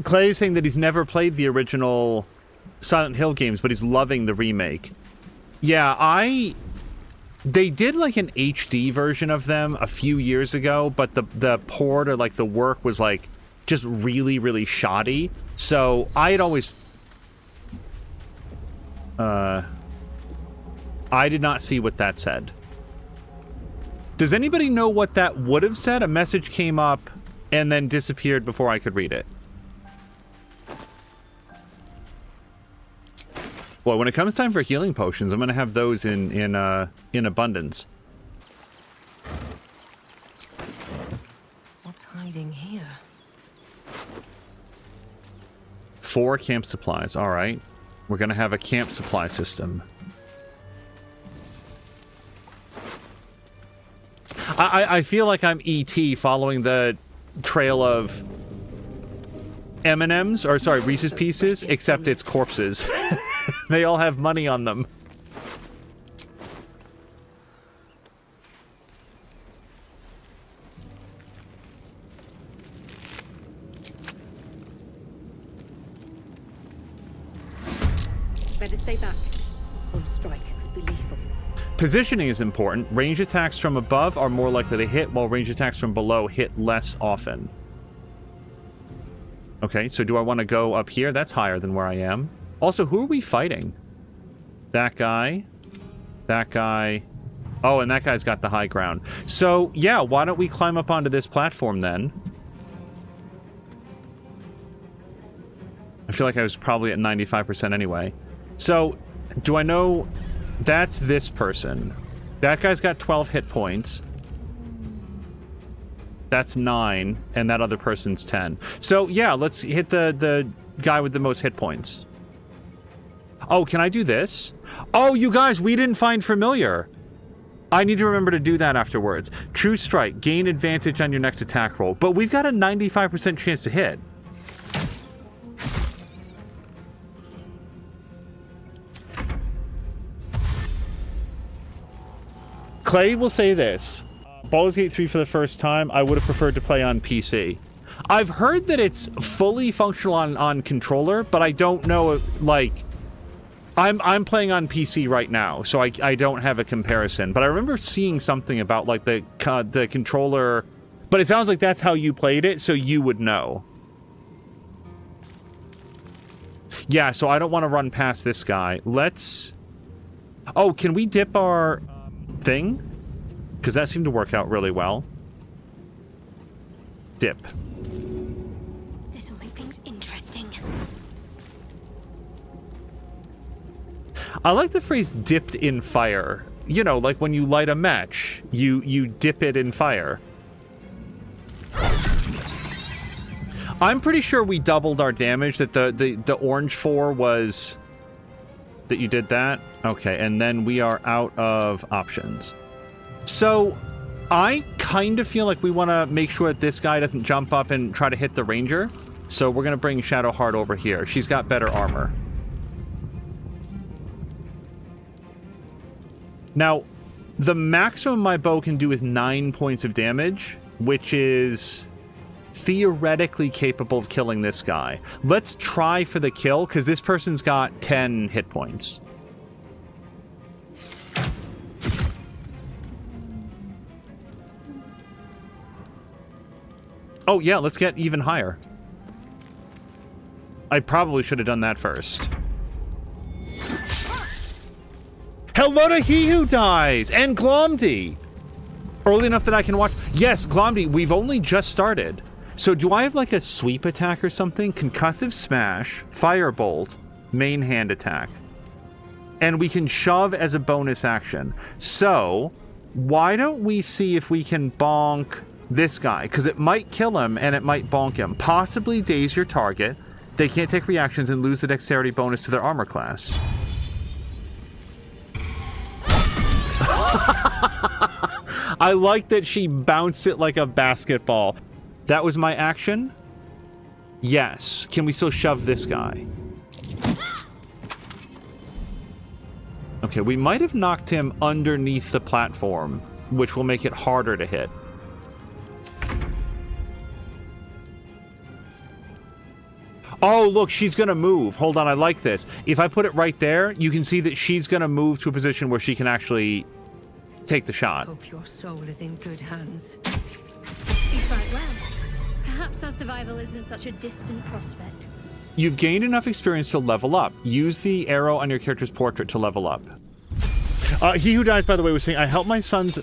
Clay is saying that he's never played the original Silent Hill games, but he's loving the remake. Yeah, they did like an HD version of them a few years ago, but the port or like the work was like just really, really shoddy. So I had always... I did not see what that said. Does anybody know what that would have said? A message came up and then disappeared before I could read it. Well, when it comes time for healing potions, I'm going to have those in abundance. What's hiding here? 4 camp supplies. All right. We're going to have a camp supply system. I feel like I'm E.T. following the trail of M&Ms, or sorry, Reese's Pieces, except it's corpses. They all have money on them. Better stay back. On strike could be lethal. Positioning is important. Range attacks from above are more likely to hit, while range attacks from below hit less often. Okay, so do I want to go up here? That's higher than where I am. Also, who are we fighting? That guy. That guy. Oh, and that guy's got the high ground. So, yeah, why don't we climb up onto this platform then? I feel like I was probably at 95% anyway. So, do I know... That's this person. That guy's got 12 hit points. That's 9, and that other person's 10. So, yeah, let's hit the guy with the most hit points. Oh, can I do this? Oh, you guys, we didn't find familiar. I need to remember to do that afterwards. True strike. Gain advantage on your next attack roll. But we've got a 95% chance to hit. Clay will say this. Baldur's Gate 3 for the first time, I would have preferred to play on PC. I've heard that it's fully functional on controller, but I don't know, like... I'm playing on PC right now, so I don't have a comparison. But I remember seeing something about, like, the controller... But it sounds like that's how you played it, so you would know. Yeah, so I don't want to run past this guy. Let's... Oh, can we dip our thing? Because that seemed to work out really well. Dip. This will make things interesting. I like the phrase dipped in fire. You know, like when you light a match, you dip it in fire. I'm pretty sure we doubled our damage, that the orange 4 was... That you did that? Okay, and then we are out of options. So, I kind of feel like we want to make sure that this guy doesn't jump up and try to hit the ranger. So we're going to bring Shadowheart over here. She's got better armor. Now, the maximum my bow can do is 9 points of damage, which is theoretically capable of killing this guy. Let's try for the kill, because this person's got 10 hit points. Oh, yeah, let's get even higher. I probably should have done that first. Hello to he who dies! And Glomdy! Early enough that I can watch... Yes, Glomdy, we've only just started. So do I have like a sweep attack or something? Concussive smash, firebolt, main hand attack. And we can shove as a bonus action. So, why don't we see if we can bonk this guy? Because it might kill him and it might bonk him. Possibly daze your target. They can't take reactions and lose the dexterity bonus to their armor class. I like that she bounced it like a basketball. That was my action? Yes. Can we still shove this guy? Okay, we might have knocked him underneath the platform, which will make it harder to hit. Oh, look, she's going to move. Hold on, I like this. If I put it right there, you can see that she's going to move to a position where she can actually take the shot. Hope your soul is in good hands. You fight well. Perhaps our survival isn't such a distant prospect. You've gained enough experience to level up. Use the arrow on your character's portrait to level up. He Who Dies, by the way, was saying, I helped my son's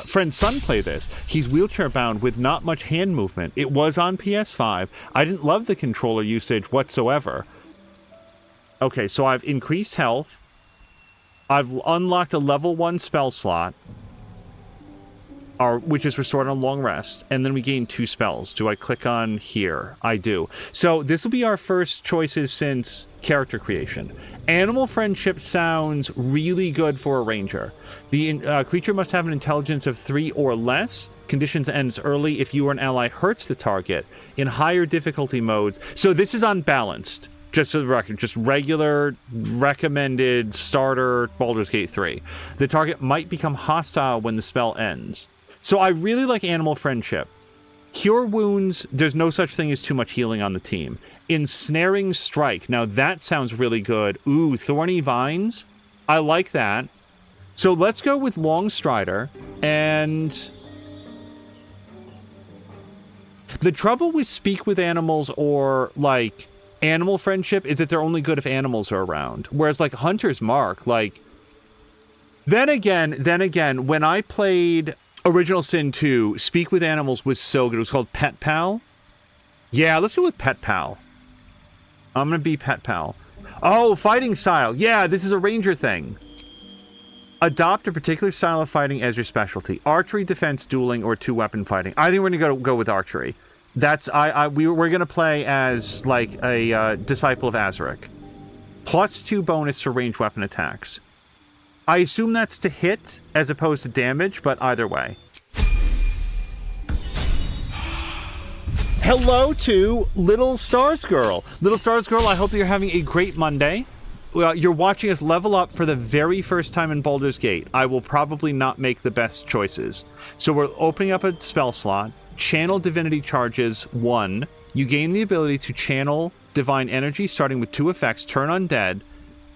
friend's son play this. He's wheelchair-bound with not much hand movement. It was on PS5. I didn't love the controller usage whatsoever. Okay, so I've increased health. I've unlocked a level 1 spell slot, which is restored on long rest, and then we gain 2 spells. Do I click on here? I do. So this will be our first choices since character creation. Animal friendship sounds really good for a ranger. The creature must have an intelligence of 3 or less. Conditions ends early if you or an ally hurts the target in higher difficulty modes. So this is unbalanced. Just for the record, just regular, recommended starter Baldur's Gate 3. The target might become hostile when the spell ends. So I really like animal friendship. Cure wounds, there's no such thing as too much healing on the team. Ensnaring strike, now that sounds really good. Ooh, thorny vines, I like that. So let's go with long strider. And the trouble with speak with animals or like animal friendship is that they're only good if animals are around. Whereas like hunter's mark, like then again, when I played Original Sin 2, Speak with Animals was so good. It was called Pet Pal. Yeah, let's go with Pet Pal. I'm going to be Pet Pal. Oh, fighting style. Yeah, this is a ranger thing. Adopt a particular style of fighting as your specialty. Archery, defense, dueling, or two-weapon fighting. I think we're going to go with archery. That's we're going to play as like a disciple of Azaric. +2 bonus for ranged weapon attacks. I assume that's to hit as opposed to damage, but either way. Hello to Little Stars Girl. Little Stars Girl, I hope that you're having a great Monday. You're watching us level up for the very first time in Baldur's Gate. I will probably not make the best choices. So we're opening up a spell slot. Channel Divinity charges 1. You gain the ability to channel divine energy starting with 2 effects, Turn Undead,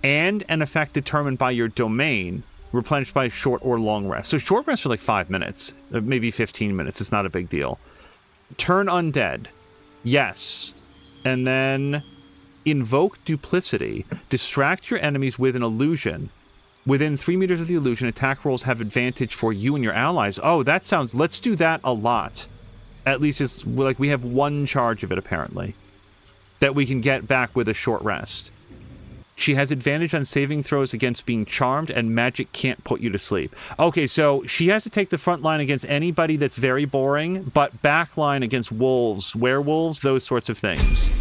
and an effect determined by your domain, replenished by short or long rest. So short rest for like 5 minutes, maybe 15 minutes. It's not a big deal. Turn Undead. Yes. And then Invoke Duplicity. Distract your enemies with an illusion. Within 3 meters of the illusion, attack rolls have advantage for you and your allies. Oh, that sounds... Let's do that a lot. At least it's like we have 1 charge of it, apparently, that we can get back with a short rest. She has advantage on saving throws against being charmed, and magic can't put you to sleep. Okay, so she has to take the front line against anybody that's very boring, but back line against wolves, werewolves, those sorts of things.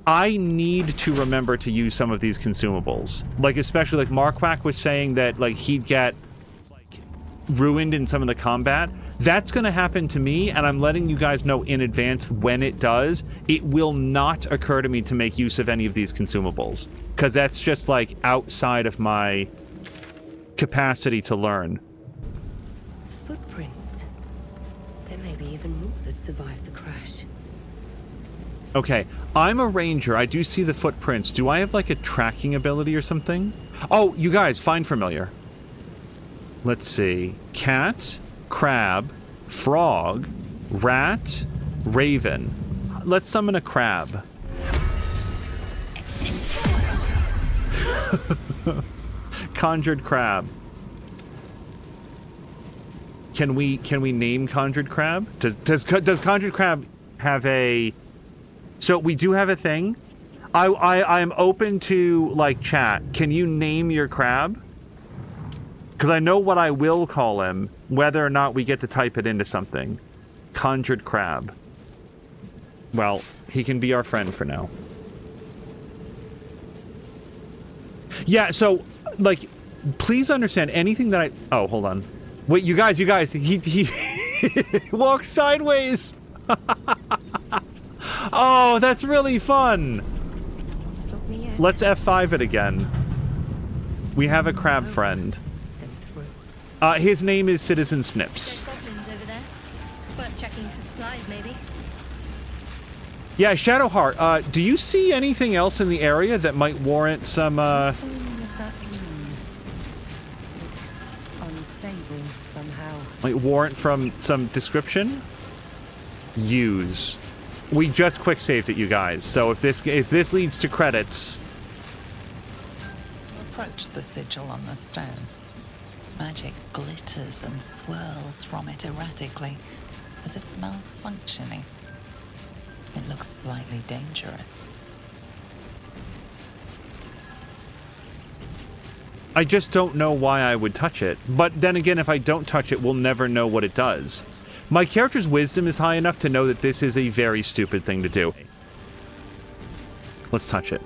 I need to remember to use some of these consumables. Like, especially, like, Marquak was saying that, like, he'd get, like, ruined in some of the combat. That's going to happen to me, and I'm letting you guys know in advance when it does. It will not occur to me to make use of any of these consumables, because that's just, like, outside of my capacity to learn. Footprints. There may be even more that survived the crash. Okay, I'm a ranger. I do see the footprints. Do I have, like, a tracking ability or something? Oh, you guys, find familiar. Let's see. Cat, crab, frog, rat, raven. Let's summon a crab. Conjured crab. Can we name conjured crab? Does conjured crab have a... So we do have a thing. I'm open to, like, chat. Can you name your crab? Because I know what I will call him, whether or not we get to type it into something. Conjured crab. Well, he can be our friend for now. Yeah, so, like, please understand anything that I... Oh, hold on. Wait, you guys, he walks sideways. Oh, that's really fun. Don't stop me yet. Let's F5 it again. We have a crab friend. His name is Citizen Snips. There's goblins over there. Worth checking for supplies, maybe. Yeah, Shadowheart, do you see anything else in the area that might warrant some, What's going on with that moon? Looks unstable somehow. might warrant from some description? Use. We just quick saved it, you guys. So if this leads to credits... Approach the sigil on the stone. Magic glitters and swirls from it erratically, as if malfunctioning. It looks slightly dangerous. I just don't know why I would touch it. But then again, if I don't touch it, we'll never know what it does. My character's wisdom is high enough to know that this is a very stupid thing to do. Let's touch it.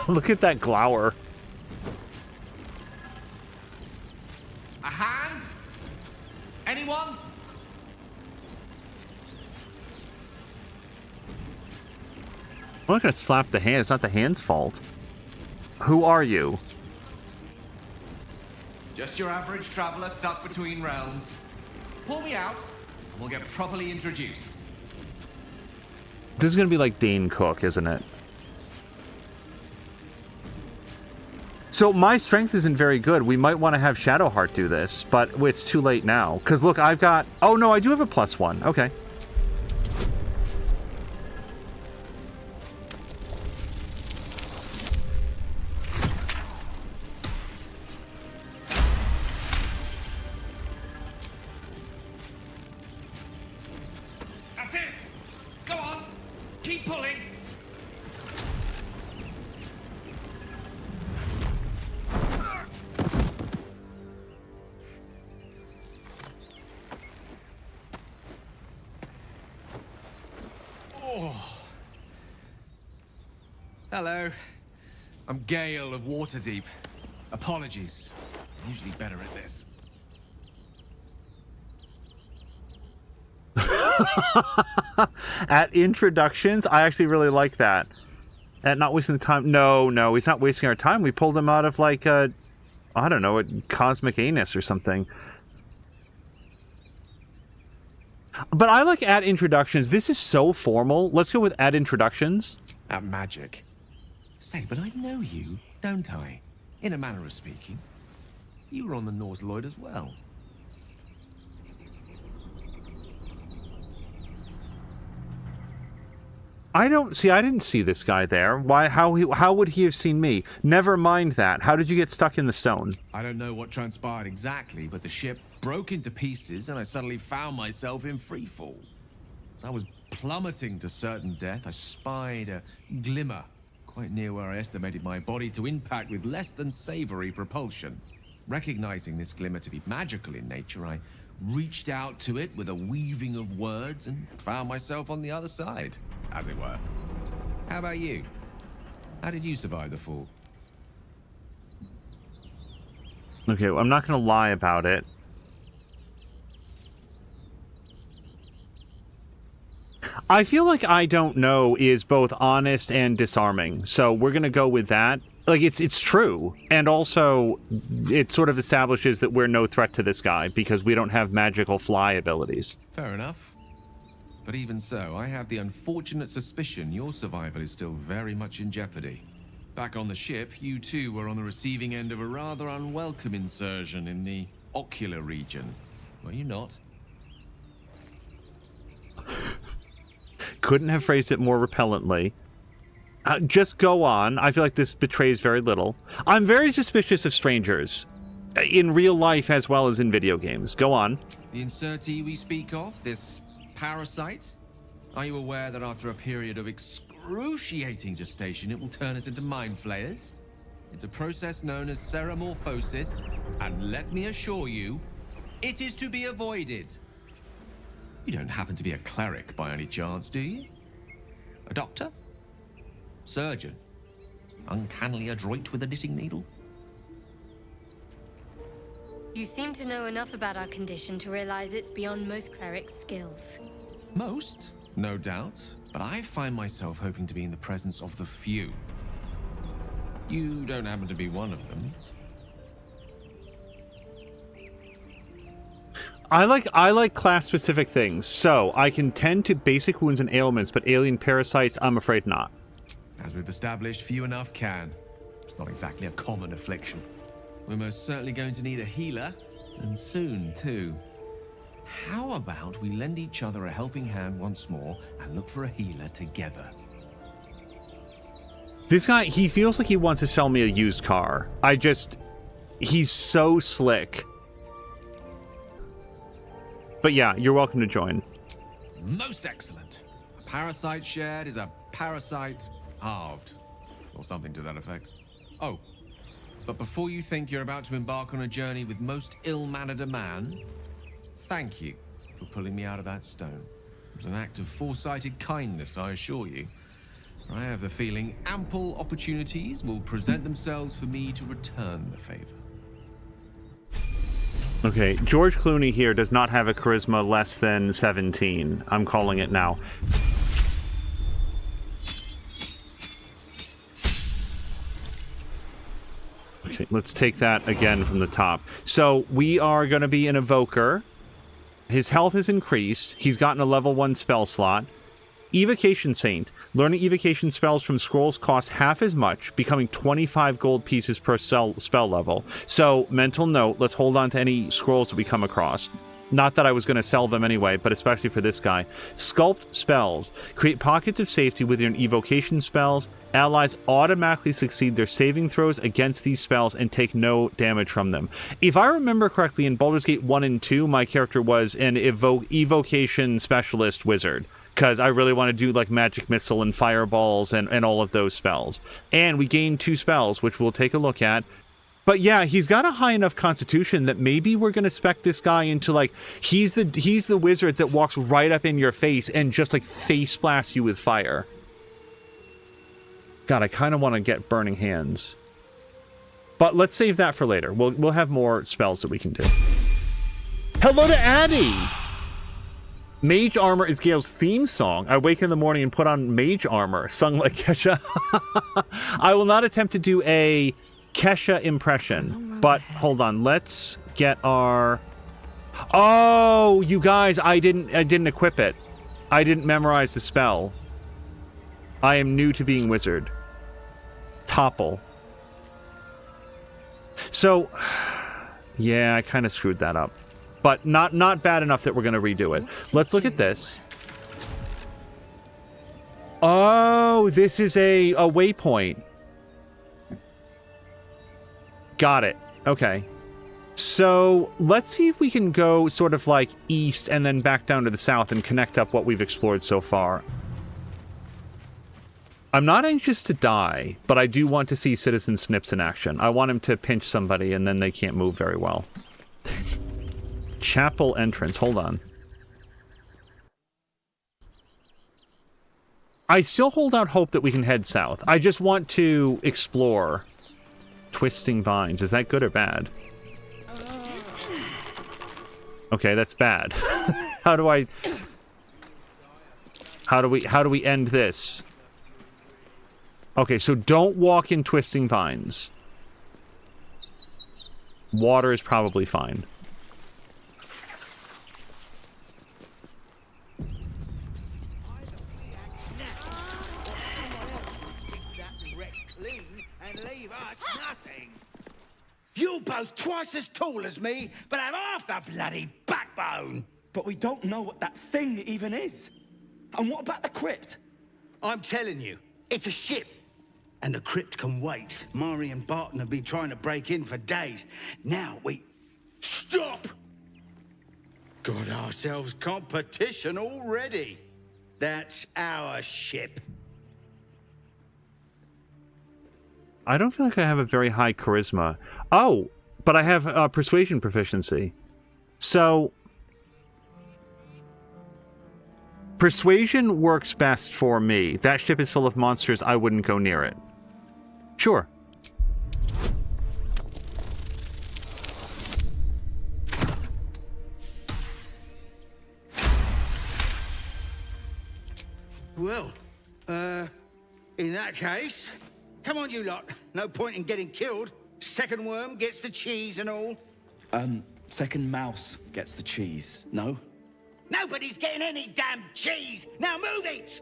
Look at that glower. A hand? Anyone? I'm not gonna slap the hand. It's not the hand's fault. Who are you? Just your average traveler stuck between realms. Pull me out, and we'll get properly introduced. This is gonna be like Dane Cook, isn't it? So my strength isn't very good. We might want to have Shadowheart do this, but it's too late now. Because look, I've got... Oh no, I do have a +1. Okay. Hello. I'm Gale of Waterdeep. Apologies. I'm usually better at this. At introductions, I actually really like that. At not wasting the time. No, he's not wasting our time. We pulled him out of like a, I don't know, a cosmic anus or something. But I like at introductions. This is so formal. Let's go with at introductions. At magic. Say, but I know you, don't I? In a manner of speaking. You were on the Norse Lloyd as well. I didn't see this guy there. Why? How would he have seen me? Never mind that. How did you get stuck in the stone? I don't know what transpired exactly, but the ship broke into pieces and I suddenly found myself in freefall. As I was plummeting to certain death, I spied a glimmer quite near where I estimated my body to impact with less than savory propulsion. Recognizing this glimmer to be magical in nature, I reached out to it with a weaving of words and found myself on the other side, as it were. How about you? How did you survive the fall? Okay, well, I'm not going to lie about it. I feel like I don't know is both honest and disarming, so we're going to go with that. Like, it's true, and also it sort of establishes that we're no threat to this guy because we don't have magical fly abilities. Fair enough. But even so, I have the unfortunate suspicion your survival is still very much in jeopardy. Back on the ship, you too were on the receiving end of a rather unwelcome insertion in the ocular region. Were you not? Couldn't have phrased it more repellently. Just go on. I feel like this betrays very little. I'm very suspicious of strangers. In real life as well as in video games. Go on. The insertee we speak of, this parasite? Are you aware that after a period of excruciating gestation, it will turn us into mind flayers? It's a process known as ceramorphosis, and let me assure you, it is to be avoided. You don't happen to be a cleric by any chance, do you? A doctor? Surgeon? Uncannily adroit with a knitting needle? You seem to know enough about our condition to realize it's beyond most clerics' skills. Most, no doubt, but I find myself hoping to be in the presence of the few. You don't happen to be one of them. I like class-specific things, so I can tend to basic wounds and ailments, but alien parasites, I'm afraid not. As we've established, few enough can. It's not exactly a common affliction. We're most certainly going to need a healer, and soon, too. How about we lend each other a helping hand once more and look for a healer together? This guy, he feels like he wants to sell me a used car. He's so slick. But yeah, you're welcome to join. Most excellent. A parasite shared is a parasite halved. Or something to that effect. Oh, but before you think you're about to embark on a journey with most ill-mannered a man, thank you for pulling me out of that stone. It was an act of foresighted kindness, I assure you. For I have the feeling ample opportunities will present themselves for me to return the favor. Okay, George Clooney here does not have a charisma less than 17. I'm calling it now. Okay, let's take that again from the top. So we are going to be an evoker. His health is increased. He's gotten a level 1 spell slot. Evocation Saint. Learning evocation spells from scrolls costs half as much, becoming 25 gold pieces per spell level. So, mental note, let's hold on to any scrolls that we come across. Not that I was going to sell them anyway, but especially for this guy. Sculpt spells. Create pockets of safety with your evocation spells. Allies automatically succeed their saving throws against these spells and take no damage from them. If I remember correctly, in Baldur's Gate 1 and 2, my character was an evocation specialist wizard, because I really want to do like magic missile and fireballs and all of those spells. And we gained 2 spells, which we'll take a look at. But yeah, he's got a high enough constitution that maybe we're going to spec this guy into like, he's the wizard that walks right up in your face and just like face blasts you with fire. God, I kind of want to get Burning Hands. But let's save that for later. We'll have more spells that we can do. Hello to Addie! Mage Armor is Gale's theme song. I wake in the morning and put on Mage Armor, sung like Kesha. I will not attempt to do a Kesha impression, but hold on. Let's get our... Oh, you guys, I didn't equip it. I didn't memorize the spell. I am new to being wizard. Topple. So, yeah, I kind of screwed that up. But not bad enough that we're going to redo it. Let's look at this. Oh, this is a waypoint. Got it. Okay. So, let's see if we can go sort of like east and then back down to the south and connect up what we've explored so far. I'm not anxious to die, but I do want to see Citizen Snips in action. I want him to pinch somebody and then they can't move very well. Chapel entrance. Hold on. I still hold out hope that we can head south. I just want to explore Twisting Vines. Is that good or bad? Okay, that's bad. How do we end this? Okay, so don't walk in Twisting Vines. Water is probably fine. You're both twice as tall as me, but have half the bloody backbone. But we don't know what that thing even is. And what about the crypt? I'm telling you, it's a ship. And the crypt can wait. Mari and Barton have been trying to break in for days. Now we... Stop! Got ourselves competition already. That's our ship. I don't feel like I have a very high charisma. Oh, but I have persuasion proficiency. So... Persuasion works best for me. That ship is full of monsters. I wouldn't go near it. Sure. Well, in that case, come on you lot. No point in getting killed. Second worm gets the cheese and all. Second mouse gets the cheese, no? Nobody's getting any damn cheese! Now move it!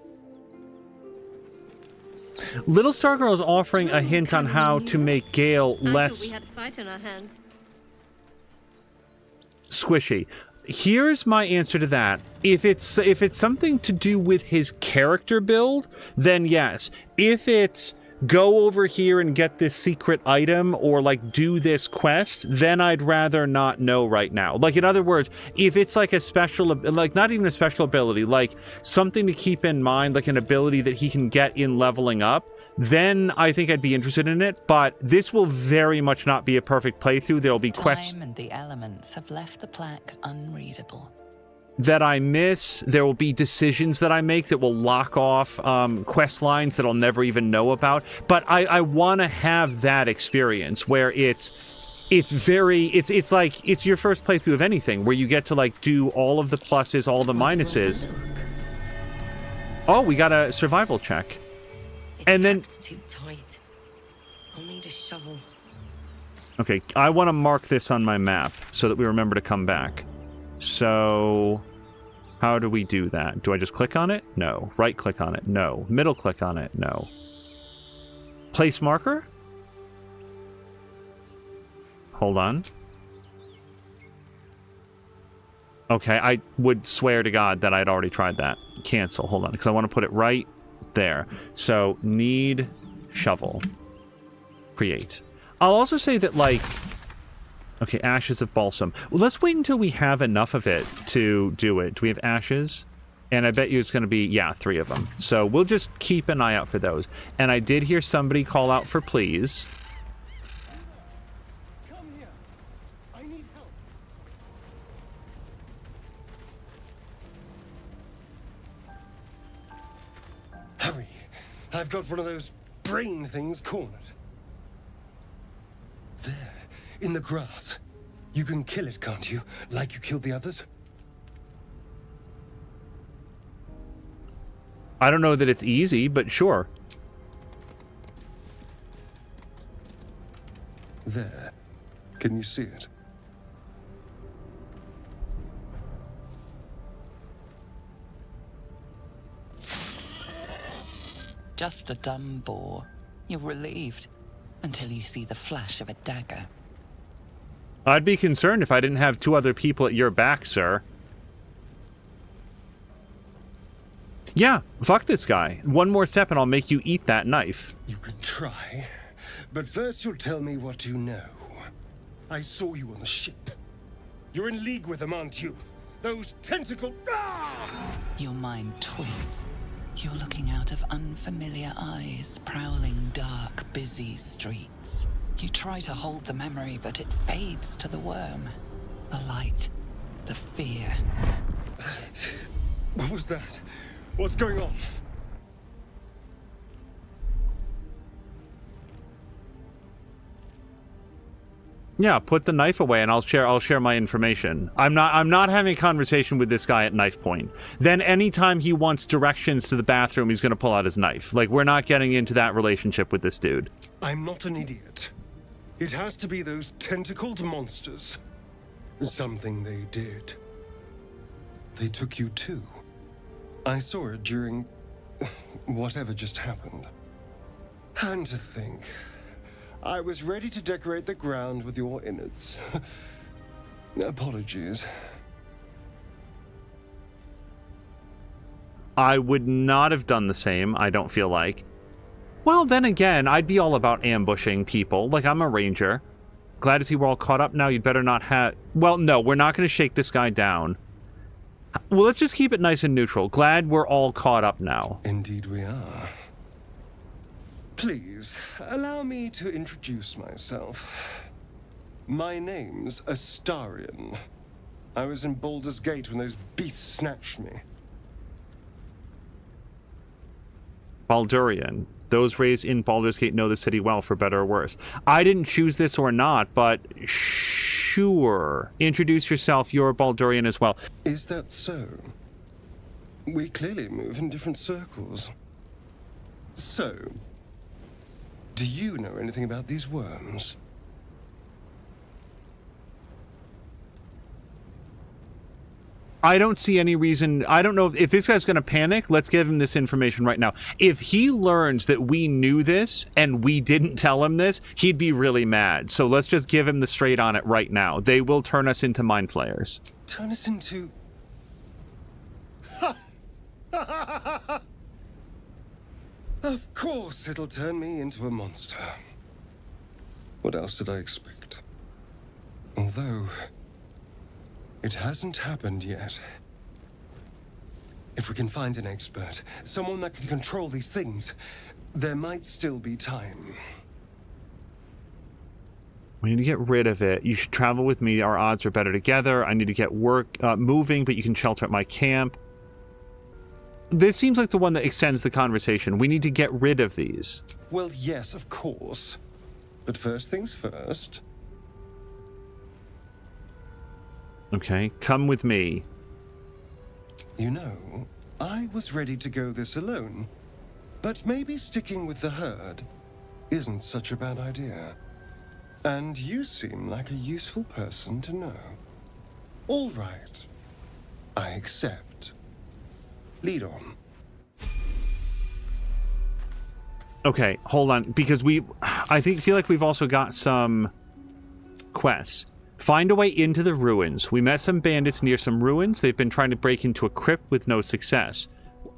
Little Stargirl is offering a hint on how to make Gale less we had a fight on our hands. Squishy. Here's my answer to that. If it's something to do with his character build, then yes. If it's go over here and get this secret item or like do this quest, then I'd rather not know right now. Like, in other words, if it's like a special, like not even a special ability, like something to keep in mind, like an ability that he can get in leveling up, then I think I'd be interested in it. But this will very much not be a perfect playthrough. There'll be quests. Time and the elements have left the plaque unreadable. That I miss. There will be decisions that I make that will lock off quest lines that I'll never even know about. But I want to have that experience where it's like it's your first playthrough of anything, where you get to like do all of the pluses, all the minuses. Oh, we got a survival check. And then too tight. I'll need a shovel. Okay, I want to mark this on my map so that we remember to come back. So, how do we do that? Do I just click on it? No. Right click on it? No. Middle click on it? No. Place marker? Hold on. Okay, I would swear to God that I'd already tried that. Cancel. Hold on, because I want to put it right there. So, need shovel. Create. I'll also say that, like... Okay, ashes of balsam. Well, let's wait until we have enough of it to do it. Do we have ashes? And I bet you it's going to be, yeah, 3 of them. So we'll just keep an eye out for those. And I did hear somebody call out for please. Come here. I need help. Hurry. I've got one of those brain thing's cornered. There, in the grass. You can kill it, can't you? Like you killed the others? I don't know that it's easy, but sure. There. Can you see it? Just a dumb boar. You're relieved until you see the flash of a dagger. I'd be concerned if I didn't have 2 other people at your back, sir. Yeah, fuck this guy. 1 more step and I'll make you eat that knife. You can try, but first you'll tell me what you know. I saw you on the ship. You're in league with them, aren't you? Those tentacle... Ah! Your mind twists. You're looking out of unfamiliar eyes, prowling dark, busy streets. You try to hold the memory, but it fades to the worm. The light, the fear. What was that? What's going on? Yeah, put the knife away and I'll share my information. I'm not having a conversation with this guy at knife point. Then anytime he wants directions to the bathroom, he's going to pull out his knife. Like, we're not getting into that relationship with this dude. I'm not an idiot. It has to be those tentacled monsters. Something they did. They took you too. I saw it during whatever just happened. And to think, I was ready to decorate the ground with your innards. Apologies. I would not have done the same, I don't feel like. Well, then again, I'd be all about ambushing people. Like, I'm a ranger. Glad to see we're all caught up now. You'd better not have... Well, no, we're not going to shake this guy down. Well, let's just keep it nice and neutral. Glad we're all caught up now. Indeed we are. Please, allow me to introduce myself. My name's Astarion. I was in Baldur's Gate when those beasts snatched me. Baldurian. Those raised in Baldur's Gate know the city well, for better or worse. I didn't choose this or not, but sure. Introduce yourself. You're a Baldurian as well. Is that so? We clearly move in different circles. So, do you know anything about these worms? I don't see any reason. I don't know if this guy's going to panic. Let's give him this information right now. If he learns that we knew this and we didn't tell him this, he'd be really mad. So let's just give him the straight on it right now. They will turn us into mind flayers. Turn us into... Of course it'll turn me into a monster. What else did I expect? Although... it hasn't happened yet. If we can find an expert, someone that can control these things, there might still be time. We need to get rid of it. You should travel with me. Our odds are better together. I need to get work moving, but you can shelter at my camp. This seems like the one that extends the conversation. We need to get rid of these. Well, yes, of course. But first things first. Okay, come with me. You know, I was ready to go this alone. But maybe sticking with the herd isn't such a bad idea. And you seem like a useful person to know. All right. I accept. Lead on. Okay, hold on, because I feel like we've also got some quests. Find a way into the ruins. We met some bandits near some ruins. They've been trying to break into a crypt with no success.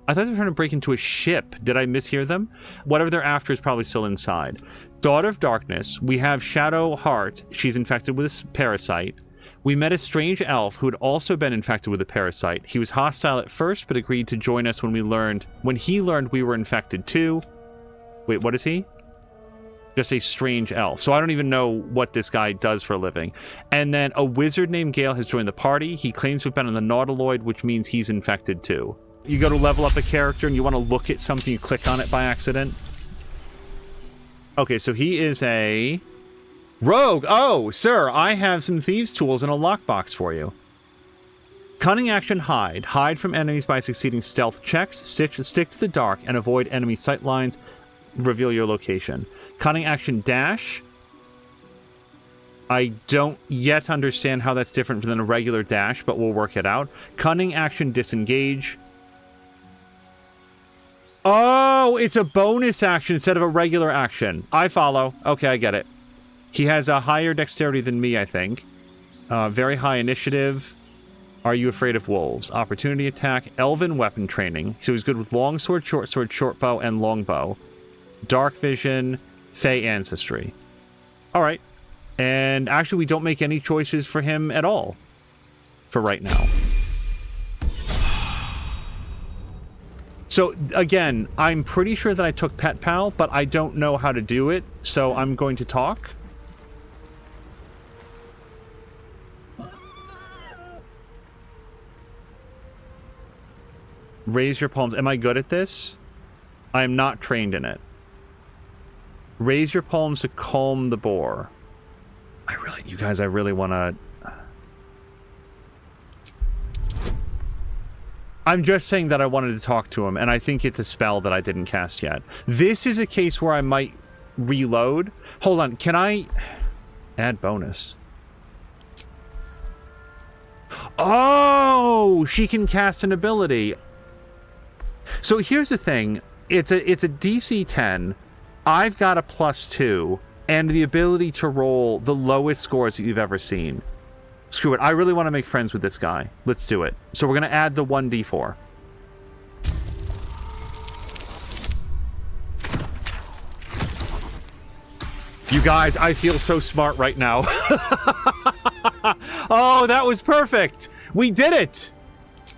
I thought they were trying to break into a ship. Did I mishear them? Whatever they're after is probably still inside. Daughter of Darkness. We have Shadowheart. She's infected with a parasite. We met a strange elf who had also been infected with a parasite. He was hostile at first, but agreed to join us when he learned we were infected too. Wait, what is he? Just a strange elf. So I don't even know what this guy does for a living. And then a wizard named Gale has joined the party. He claims to have been on the Nautiloid, which means he's infected too. You go to level up a character and you want to look at something, you click on it by accident. Okay, so he is a rogue. Oh, sir, I have some thieves' tools in a lockbox for you. Cunning action, hide. Hide from enemies by succeeding stealth checks. Stick to the dark and avoid enemy sight lines. Reveal your location. Cunning action, dash. I don't yet understand how that's different than a regular dash, but we'll work it out. Cunning action, disengage. Oh, it's a bonus action instead of a regular action. I follow. Okay, I get it. He has a higher dexterity than me, I think. Very high initiative. Are you afraid of wolves? Opportunity attack. Elven weapon training. So he's good with longsword, short bow, and longbow. Dark vision. Fey ancestry. All right. And actually, we don't make any choices for him at all. For right now. So, again, I'm pretty sure that I took Pet Pal, but I don't know how to do it. So I'm going to talk. Raise your palms. Am I good at this? I am not trained in it. Raise your palms to calm the boar. You guys, I really want to... I'm just saying that I wanted to talk to him, and I think it's a spell that I didn't cast yet. This is a case where I might reload. Hold on, can I... Add bonus. Oh! She can cast an ability. So here's the thing. It's a DC 10. I've got a +2 and the ability to roll the lowest scores that you've ever seen. Screw it. I really want to make friends with this guy. Let's do it. So we're going to add the 1d4. You guys, I feel so smart right now. Oh, that was perfect. We did it.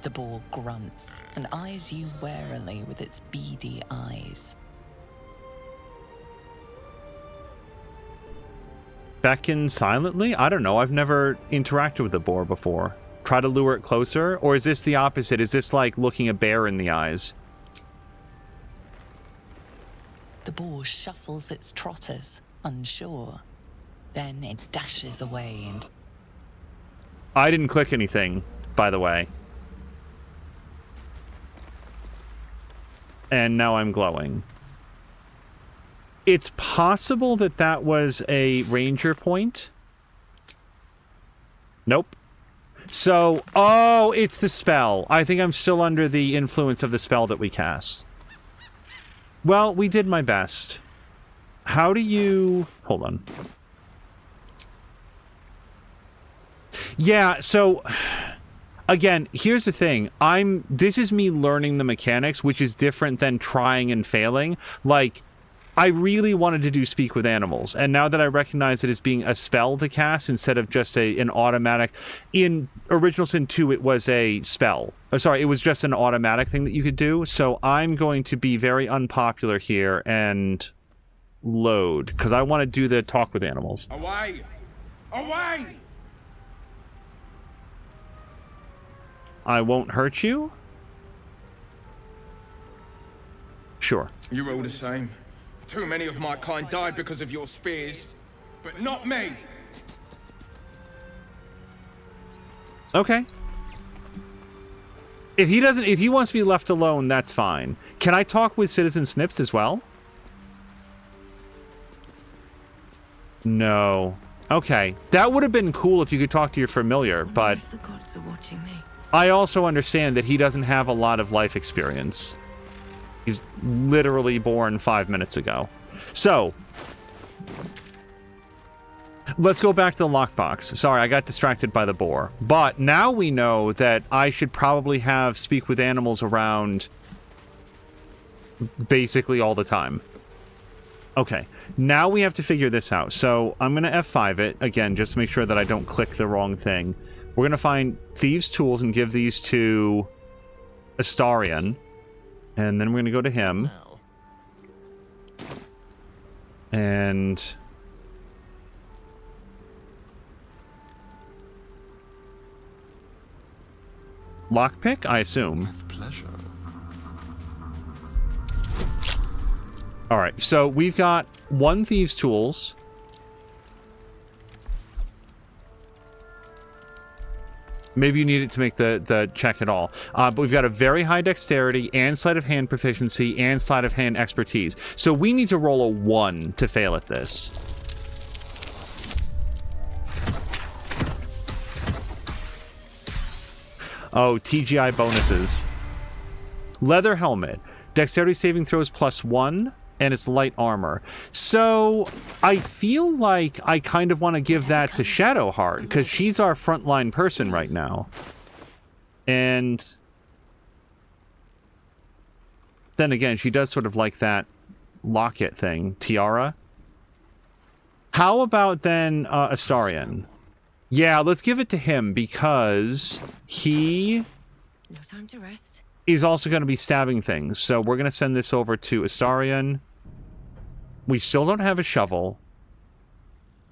The boar grunts and eyes you warily with its beady eyes. Beckon silently? I don't know. I've never interacted with a boar before. Try to lure it closer? Or is this the opposite? Is this like looking a bear in the eyes? The boar shuffles its trotters, unsure. Then it dashes away and... I didn't click anything, by the way. And now I'm glowing. It's possible that that was a ranger point. Nope. So, oh, it's the spell. I think I'm still under the influence of the spell that we cast. Well, we did my best. How do you... Hold on. Yeah, so... Again, here's the thing. This is me learning the mechanics, which is different than trying and failing. Like... I really wanted to do Speak with Animals, and now that I recognize it as being a spell to cast instead of just an automatic... In Original Sin 2, it was a spell. Oh, sorry, it was just an automatic thing that you could do, so I'm going to be very unpopular here and load, because I want to do the Talk with Animals. Away! Away! I won't hurt you? Sure. You're all the same. Too many of my kind died because of your spears, but not me. Okay. If he wants to be left alone, that's fine. Can I talk with Citizen Snips as well? No. Okay. That would have been cool if you could talk to your familiar, but The gods are watching me. I also understand that he doesn't have a lot of life experience. He's literally born 5 minutes ago. So, let's go back to the lockbox. Sorry, I got distracted by the boar. But now we know that I should probably have Speak with Animals around basically all the time. Okay, now we have to figure this out. So, I'm going to F5 it, again, just to make sure that I don't click the wrong thing. We're going to find Thieves' Tools and give these to Astarion. And then we're going to go to him. And... Lockpick, I assume. With pleasure. Alright, so we've got 1 thieves' tools. Maybe you need it to make the check at all. But we've got a very high dexterity and sleight of hand proficiency and sleight of hand expertise. So we need to roll a 1 to fail at this. Oh, TGI bonuses. Leather helmet. Dexterity saving throws +1, and it's light armor. So I feel like I kind of want to give that to Shadowheart, because she's our frontline person right now. And then again, she does sort of like that locket thing, tiara. How about then Astarion? Yeah, let's give it to him, because he No time to rest. is also going to be stabbing things. So we're going to send this over to Astarion. We still don't have a shovel.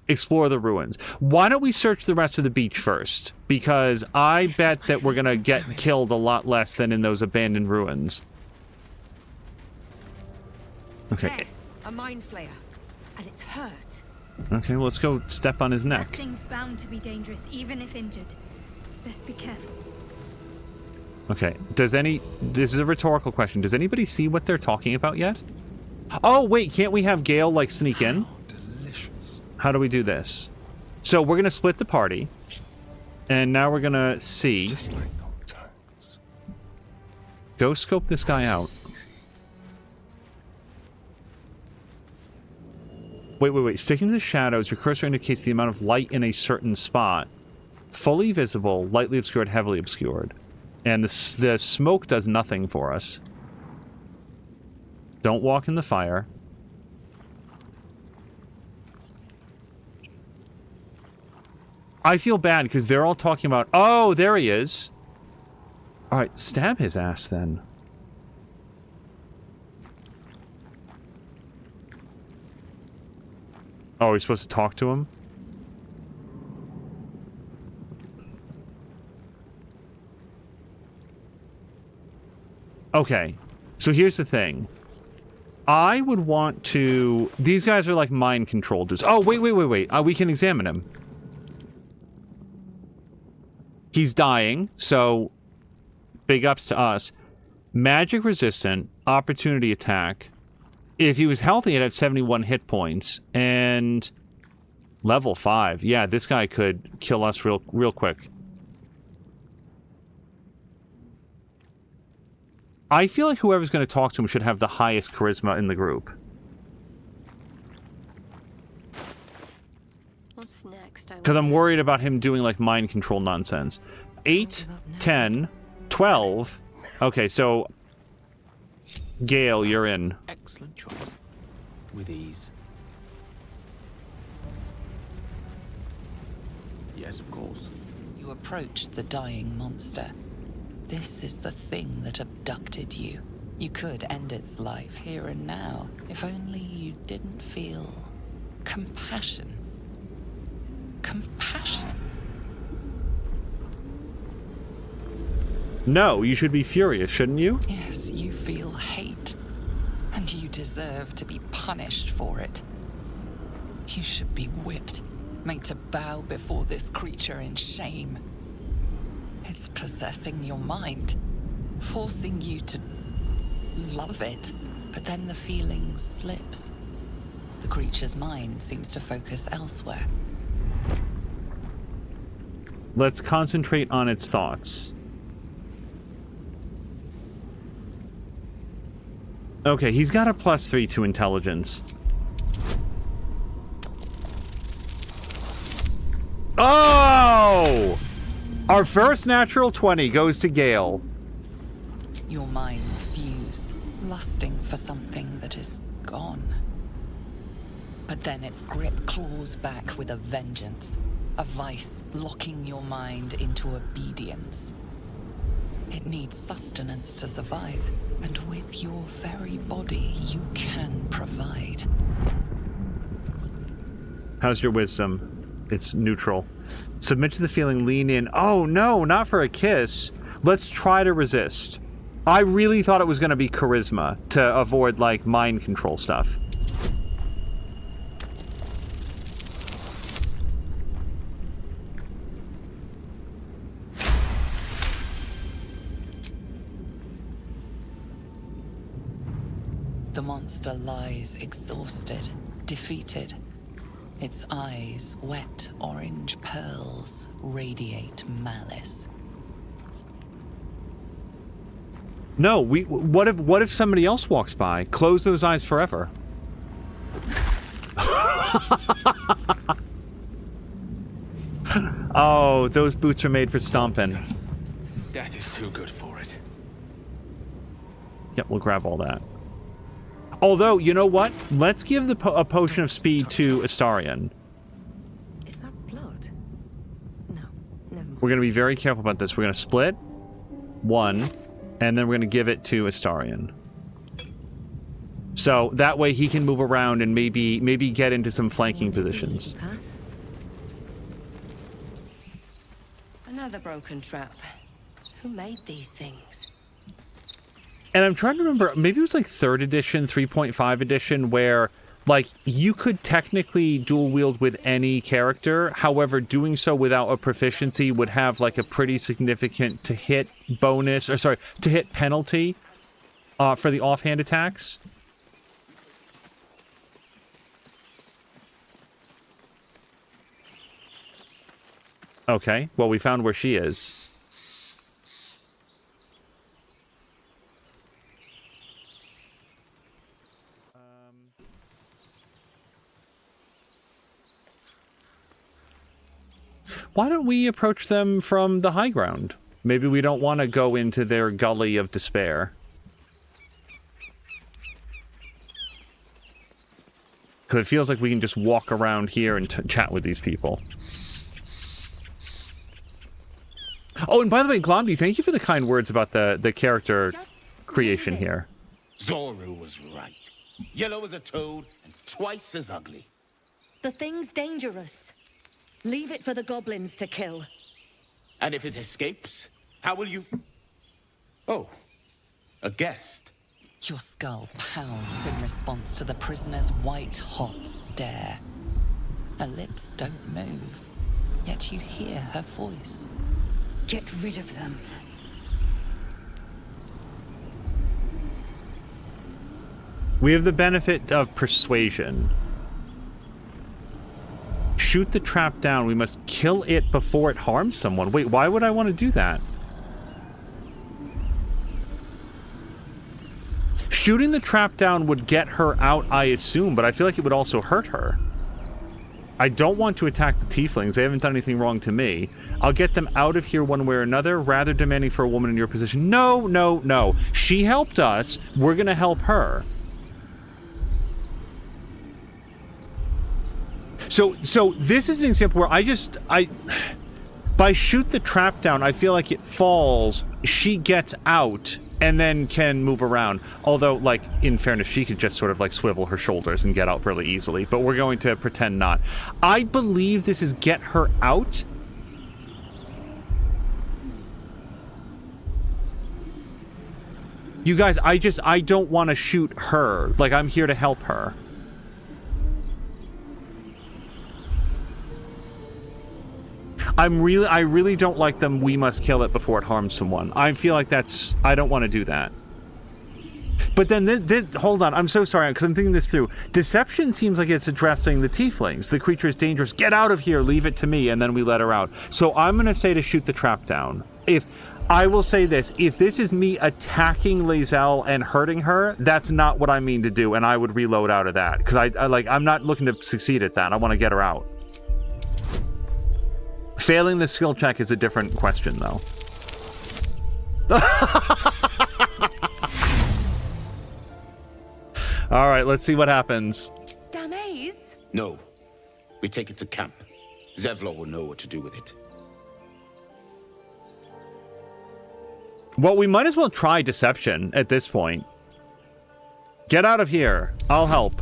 Explore the ruins. Why don't we search the rest of the beach first? Because I bet that we're going to get killed a lot less than in those abandoned ruins. Okay. There, a mind flayer. And it's hurt. Okay, well, let's go step on his That neck. thing's bound to be dangerous, even if injured. Best be careful. Okay, this is a rhetorical question. Does anybody see what they're talking about yet? Oh, wait, can't we have Gale, like, sneak in? Delicious. How do we do this? So we're going to split the party. And now we're going to see. Just like old times. Go scope this guy out. Wait. Sticking to the shadows, your cursor indicates the amount of light in a certain spot. Fully visible, lightly obscured, heavily obscured. And the smoke does nothing for us. Don't walk in the fire. I feel bad because they're all talking about... Oh, there he is. All right, stab his ass then. Oh, are we supposed to talk to him? Okay, so here's the thing. I would want to... These guys are like mind control dudes. Oh, wait. We can examine him. He's dying, so big ups to us. Magic resistant, opportunity attack. If he was healthy, he'd have 71 hit points. And level 5. Yeah, this guy could kill us real quick. I feel like whoever's going to talk to him should have the highest charisma in the group. What's next? Because I'm worried about him doing, like, mind control nonsense. 8, 10, 12. Okay, so... Gale, you're in. Excellent choice. With ease. Yes, of course. You approach the dying monster. This is the thing that abducted you. You could end its life here and now, if only you didn't feel compassion. Compassion? No, you should be furious, shouldn't you? Yes, you feel hate. And you deserve to be punished for it. You should be whipped, made to bow before this creature in shame. It's possessing your mind, forcing you to love it, but then the feeling slips. The creature's mind seems to focus elsewhere. Let's concentrate on its thoughts. Okay, he's got a +3 to intelligence. Oh! Our first natural 20 goes to Gale. Your minds fuse, lusting for something that is gone. But then its grip claws back with a vengeance, a vice locking your mind into obedience. It needs sustenance to survive, and with your very body, you can provide. How's your wisdom? It's neutral. Submit to the feeling, lean in. Oh, no, not for a kiss. Let's try to resist. I really thought it was going to be charisma to avoid, like, mind control stuff. monster lies exhausted, defeated. Its eyes, wet orange pearls, radiate malice. No, what if somebody else walks by? Close those eyes forever. Oh, those boots are made for stomping. Death is too good for it. Yep, we'll grab all that. Although, you know what? Let's give a potion of speed to Astarion. Is that blood? No, never mind. We're going to be very careful about this. We're going to split one, and then we're going to give it to Astarion. So that way he can move around and maybe get into some flanking positions. Another broken trap. Who made these things? And I'm trying to remember, maybe it was like 3rd edition, 3.5 edition, where, like, you could technically dual wield with any character. However, doing so without a proficiency would have, like, a pretty significant to-hit bonus, or sorry, to-hit penalty for the offhand attacks. Okay, well, we found where she is. Why don't we approach them from the high ground? Maybe we don't want to go into their gully of despair. Because it feels like we can just walk around here and chat with these people. Oh, and by the way, Glomdy, thank you for the kind words about the character creation here. Zoru was right. Yellow as a toad and twice as ugly. The thing's dangerous. Leave it for the goblins to kill. And if it escapes, how will you... Oh, a guest. Your skull pounds in response to the prisoner's white-hot stare. Her lips don't move, yet you hear her voice. Get rid of them. We have the benefit of persuasion. Shoot the trap down. We must kill it before it harms someone. Wait, why would I want to do that? Shooting the trap down would get her out, I assume, but I feel like it would also hurt her. I don't want to attack the tieflings. They haven't done anything wrong to me. I'll get them out of here one way or another, rather demanding for a woman in your position. No, no, no. She helped us. We're going to help her. So this is an example where by shoot the trap down, I feel like it falls, she gets out, and then can move around. Although, like, in fairness, she could just sort of, like, swivel her shoulders and get out really easily. But we're going to pretend not. I believe this is get her out. You guys, I don't want to shoot her. Like, I'm here to help her. I really don't like them. We must kill it before it harms someone. I feel like I don't want to do that. But then hold on, I'm so sorry, because I'm thinking this through. Deception seems like it's addressing the tieflings. The creature is dangerous. Get out of here, leave it to me, and then we let her out. So I'm going to say to shoot the trap down. I will say this, if this is me attacking Lae'zel and hurting her, that's not what I mean to do, and I would reload out of that. Because I'm not looking to succeed at that. I want to get her out. Failing the skill check is a different question, though. All right, let's see what happens. Danae's? No. We take it to camp. Zevlor will know what to do with it. Well, we might as well try deception at this point. Get out of here. I'll help.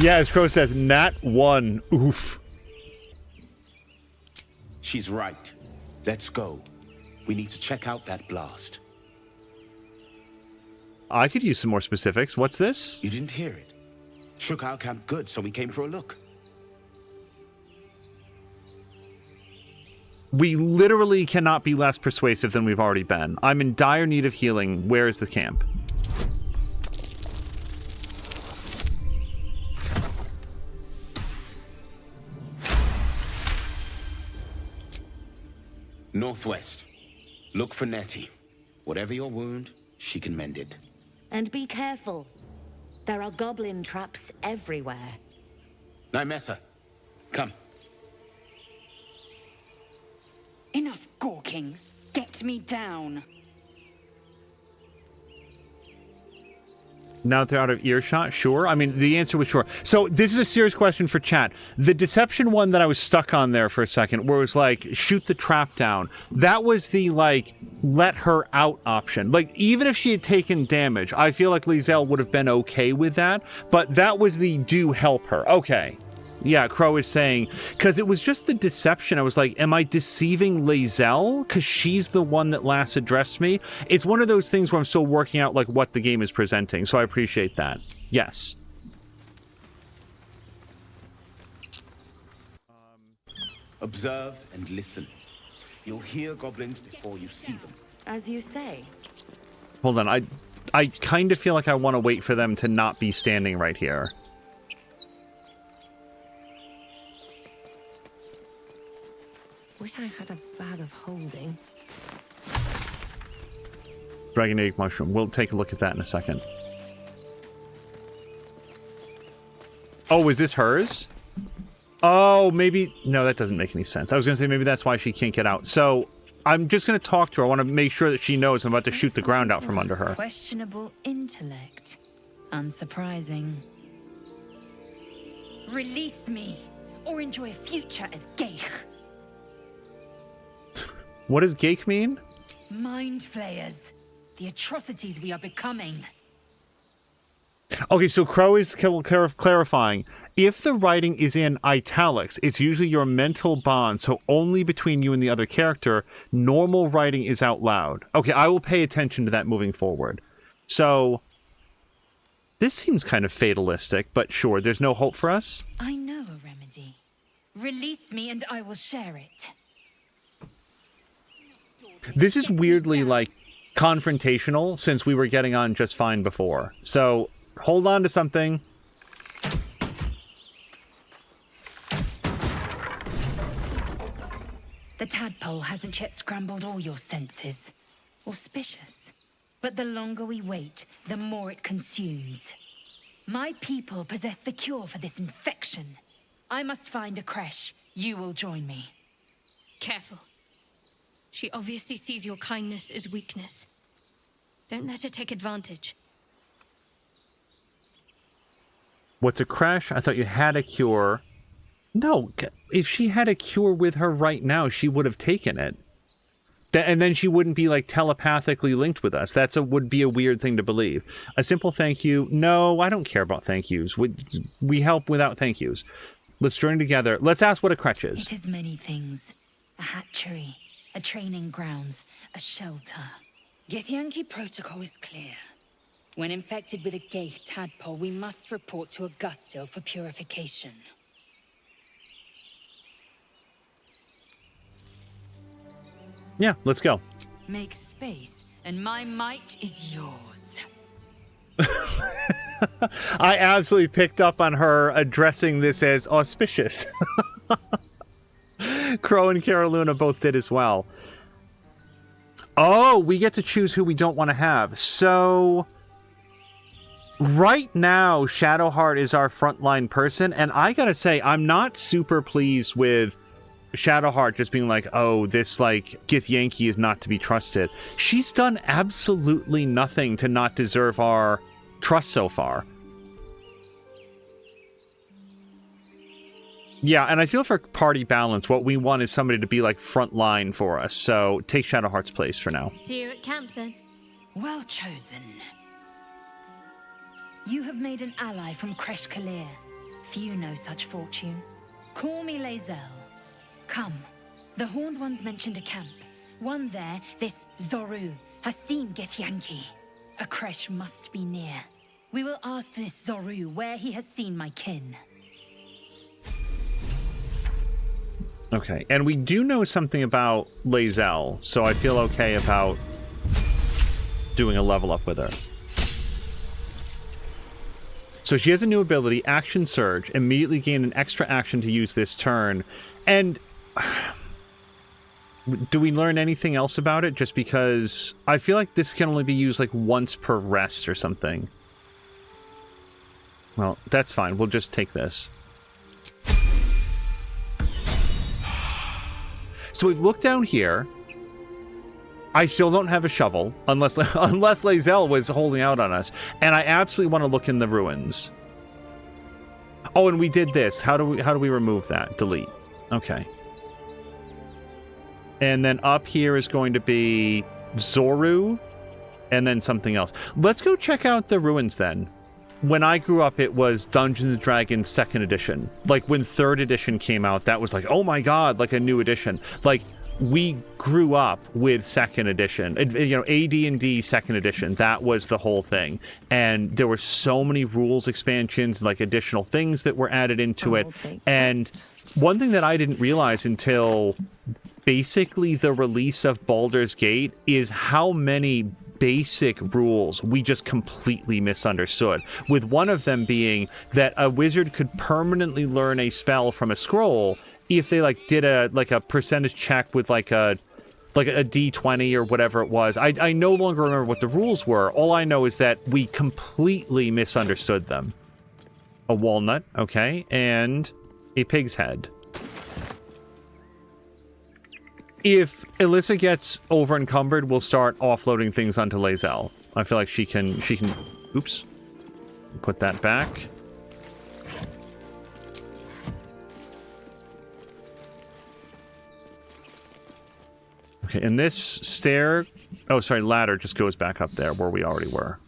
Yeah, as Crow says, Nat 1. Oof. She's right. Let's go. We need to check out that blast. I could use some more specifics. What's this? You didn't hear it. Shook our camp good, so we came for a look. We literally cannot be less persuasive than we've already been. I'm in dire need of healing. Where is the camp? Northwest. Look for Nettie. Whatever your wound, she can mend it. And be careful. There are goblin traps everywhere. Nymessa, come. Enough gawking. Get me down. Now that they're out of earshot, sure. I mean, the answer was sure. So this is a serious question for chat. The deception one that I was stuck on there for a second, where it was like, shoot the trap down. That was the, like, let her out option. Like, even if she had taken damage, I feel like Lae'zel would have been okay with that. But that was the do help her. Okay. Yeah, Crow is saying, because it was just the deception. I was like, am I deceiving Lae'zel? Because she's the one that last addressed me. It's one of those things where I'm still working out like what the game is presenting, so I appreciate that. Yes. Observe and listen. You'll hear goblins before you see them. As you say. Hold on, I kind of feel like I want to wait for them to not be standing right here. Wish I had a bag of holding. Dragon egg mushroom. We'll take a look at that in a second. Oh, is this hers? Oh, maybe... No, that doesn't make any sense. I was going to say maybe that's why she can't get out. So, I'm just going to talk to her. I want to make sure that she knows I'm about to shoot the ground out from under her. Questionable intellect. Unsurprising. Release me, or enjoy a future as Gale. What does Gake mean? Mind flayers. The atrocities we are becoming. Okay, so Crow is clarifying. If the writing is in italics, it's usually your mental bond, so only between you and the other character. Normal writing is out loud. Okay, I will pay attention to that moving forward. So, this seems kind of fatalistic, but sure, there's no hope for us? I know a remedy. Release me and I will share it. This is weirdly, like, confrontational, since we were getting on just fine before. So, hold on to something. The tadpole hasn't yet scrambled all your senses. Auspicious. But the longer we wait, the more it consumes. My people possess the cure for this infection. I must find a creche. You will join me. Careful. She obviously sees your kindness as weakness. Don't let her take advantage. What's a crash? I thought you had a cure. No, if she had a cure with her right now, she would have taken it. And then she wouldn't be, like, telepathically linked with us. Would be a weird thing to believe. A simple thank you. No, I don't care about thank yous. We help without thank yous. Let's join together. Let's ask what a crutch is. It is many things. A hatchery, a training grounds, a shelter. Githyanki protocol is clear. When infected with a Gaith tadpole, we must report to Augustil for purification. Yeah, let's go. Make space, and my might is yours. I absolutely picked up on her addressing this as auspicious. Crow and Caroluna both did as well. Oh, we get to choose who we don't want to have. So, right now, Shadowheart is our frontline person, and I gotta say, I'm not super pleased with Shadowheart just being like, oh, this, like, Githyanki is not to be trusted. She's done absolutely nothing to not deserve our trust so far. Yeah, and I feel for party balance, what we want is somebody to be, like, frontline for us. So, take Shadowheart's place for now. See you at camp, then. Well chosen. You have made an ally from Kresh Kalir. Few know such fortune. Call me Lae'zel. Come. The Horned Ones mentioned a camp. One there, this Zoru, has seen Githyanki. A Kresh must be near. We will ask this Zoru where he has seen my kin. Okay, and we do know something about Lae'zel, so I feel okay about doing a level up with her. So she has a new ability, Action Surge. Immediately gain an extra action to use this turn. And do we learn anything else about it? Just because I feel like this can only be used like once per rest or something. Well, that's fine. We'll just take this. So we've looked down here. I still don't have a shovel, unless Lae'zel was holding out on us. And I absolutely want to look in the ruins. Oh, and we did this. How do we remove that? Delete. Okay. And then up here is going to be Zoru, and then something else. Let's go check out the ruins then. When I grew up, it was Dungeons & Dragons 2nd edition. Like, when 3rd edition came out, that was like, oh my god, like a new edition. Like, we grew up with 2nd edition. You know, AD&D 2nd edition. That was the whole thing. And there were so many rules expansions, like additional things that were added into it. And one thing that I didn't realize until basically the release of Baldur's Gate is how many basic rules we just completely misunderstood, with one of them being that a wizard could permanently learn a spell from a scroll if they like did a percentage check with like a d20 or whatever it was. I no longer remember what the rules were. All I know is that we completely misunderstood them. A walnut, okay, and a pig's head. If Alyssa gets over encumbered, we'll start offloading things onto Lae'zel. I feel like she can oops. Put that back. Okay, and this ladder just goes back up there where we already were.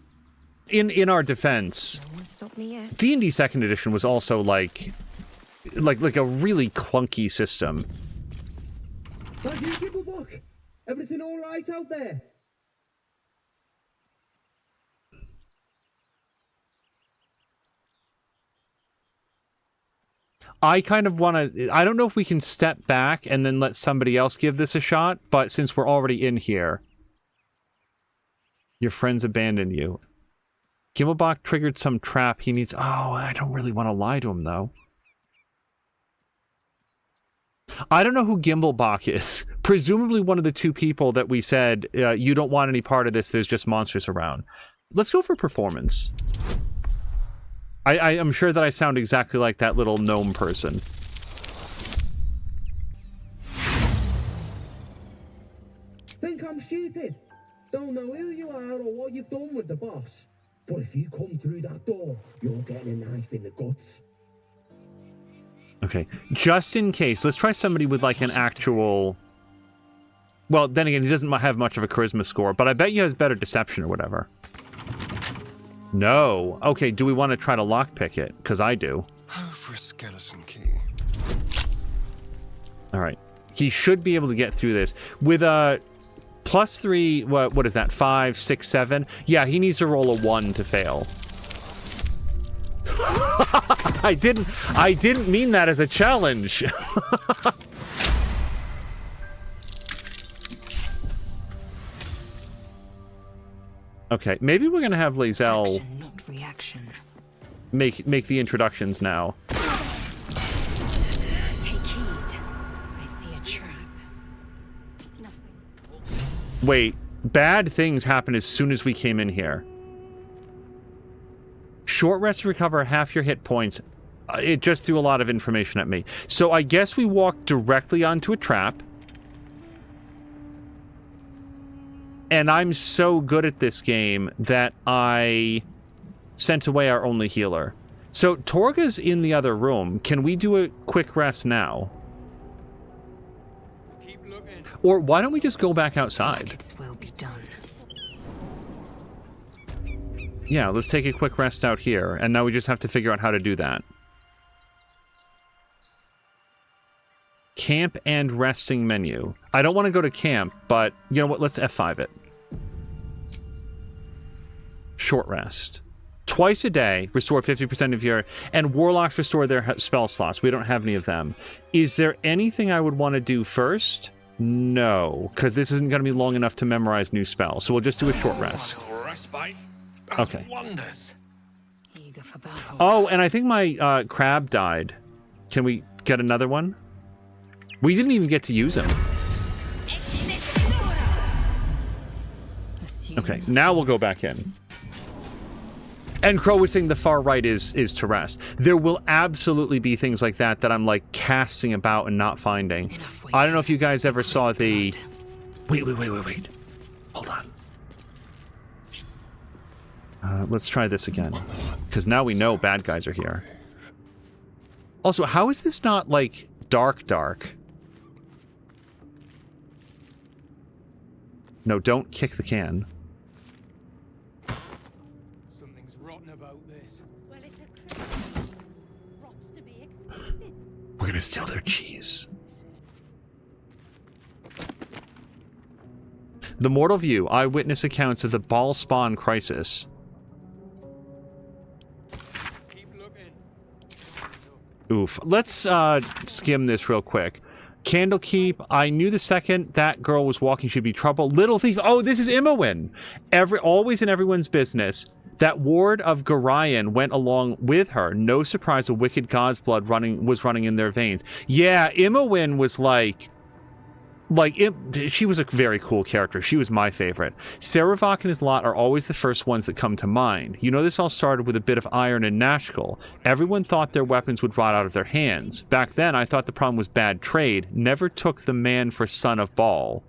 In our defense, D&D 2nd edition was also like a really clunky system. Everything all right out there? I kind of want to... I don't know if we can step back and then let somebody else give this a shot, but since we're already in here... Your friends abandoned you. Gimmelbach triggered some trap. He needs... Oh, I don't really want to lie to him, though. I don't know who Gimmelbach is. Presumably one of the two people that we said, you don't want any part of this, there's just monsters around. Let's go for performance. I am sure that I sound exactly like that little gnome person. Think I'm stupid? Don't know who you are or what you've done with the boss. But if you come through that door, you're getting a knife in the guts. Okay, just in case, let's try somebody with like an actual... Well, then again, he doesn't have much of a charisma score, but I bet he has better deception or whatever. No. Okay, do we want to try to lockpick it? Because I do. Oh, for a skeleton key. Alright. He should be able to get through this. With a +3, what is that, 5, 6, 7? Yeah, he needs to roll a 1 to fail. I didn't mean that as a challenge. Okay, maybe we're gonna have Lae'zel Action, not reaction. make the introductions now. Take heed. I see a trap. Wait, bad things happen as soon as we came in here. Short rest to recover half your hit points. It just threw a lot of information at me. So I guess we walked directly onto a trap. And I'm so good at this game that I sent away our only healer. So Torga's in the other room. Can we do a quick rest now? Keep looking. Or why don't we just go back outside? It will be done. Yeah, let's take a quick rest out here, and now we just have to figure out how to do that. Camp and resting menu. I don't want to go to camp, but you know what? Let's F5 it. Short rest. Twice a day, restore 50% of your... And warlocks restore their spell slots. We don't have any of them. Is there anything I would want to do first? No, because this isn't going to be long enough to memorize new spells. So we'll just do a short rest. Respite. Okay. Wonders. Oh, and I think my crab died. Can we get another one? We didn't even get to use him. Okay, now we'll go back in. And Crow was saying the far right is to rest. There will absolutely be things like that that I'm like casting about and not finding. I don't know if you guys ever saw the... Wait. Hold on. Let's try this again. Because now we know bad guys are here. Also, how is this not like dark? No, don't kick the can. Something's rotten about this. Well, it's a crypt. Rots to be expected. We're gonna steal their cheese. The Mortal View. Eyewitness accounts of the Ball Spawn crisis. Oof. Let's skim this real quick. Candlekeep. I knew the second that girl was walking should be trouble. Little Thief. Oh, this is Imowen. Always in everyone's business. That ward of Gorion went along with her. No surprise a wicked god's blood was running in their veins. Yeah, Imowen was she was a very cool character. She was my favorite. Saravok and his lot are always the first ones that come to mind. You know, this all started with a bit of iron and Nashkel. Everyone thought their weapons would rot out of their hands. Back then, I thought the problem was bad trade. Never took the man for son of Baal.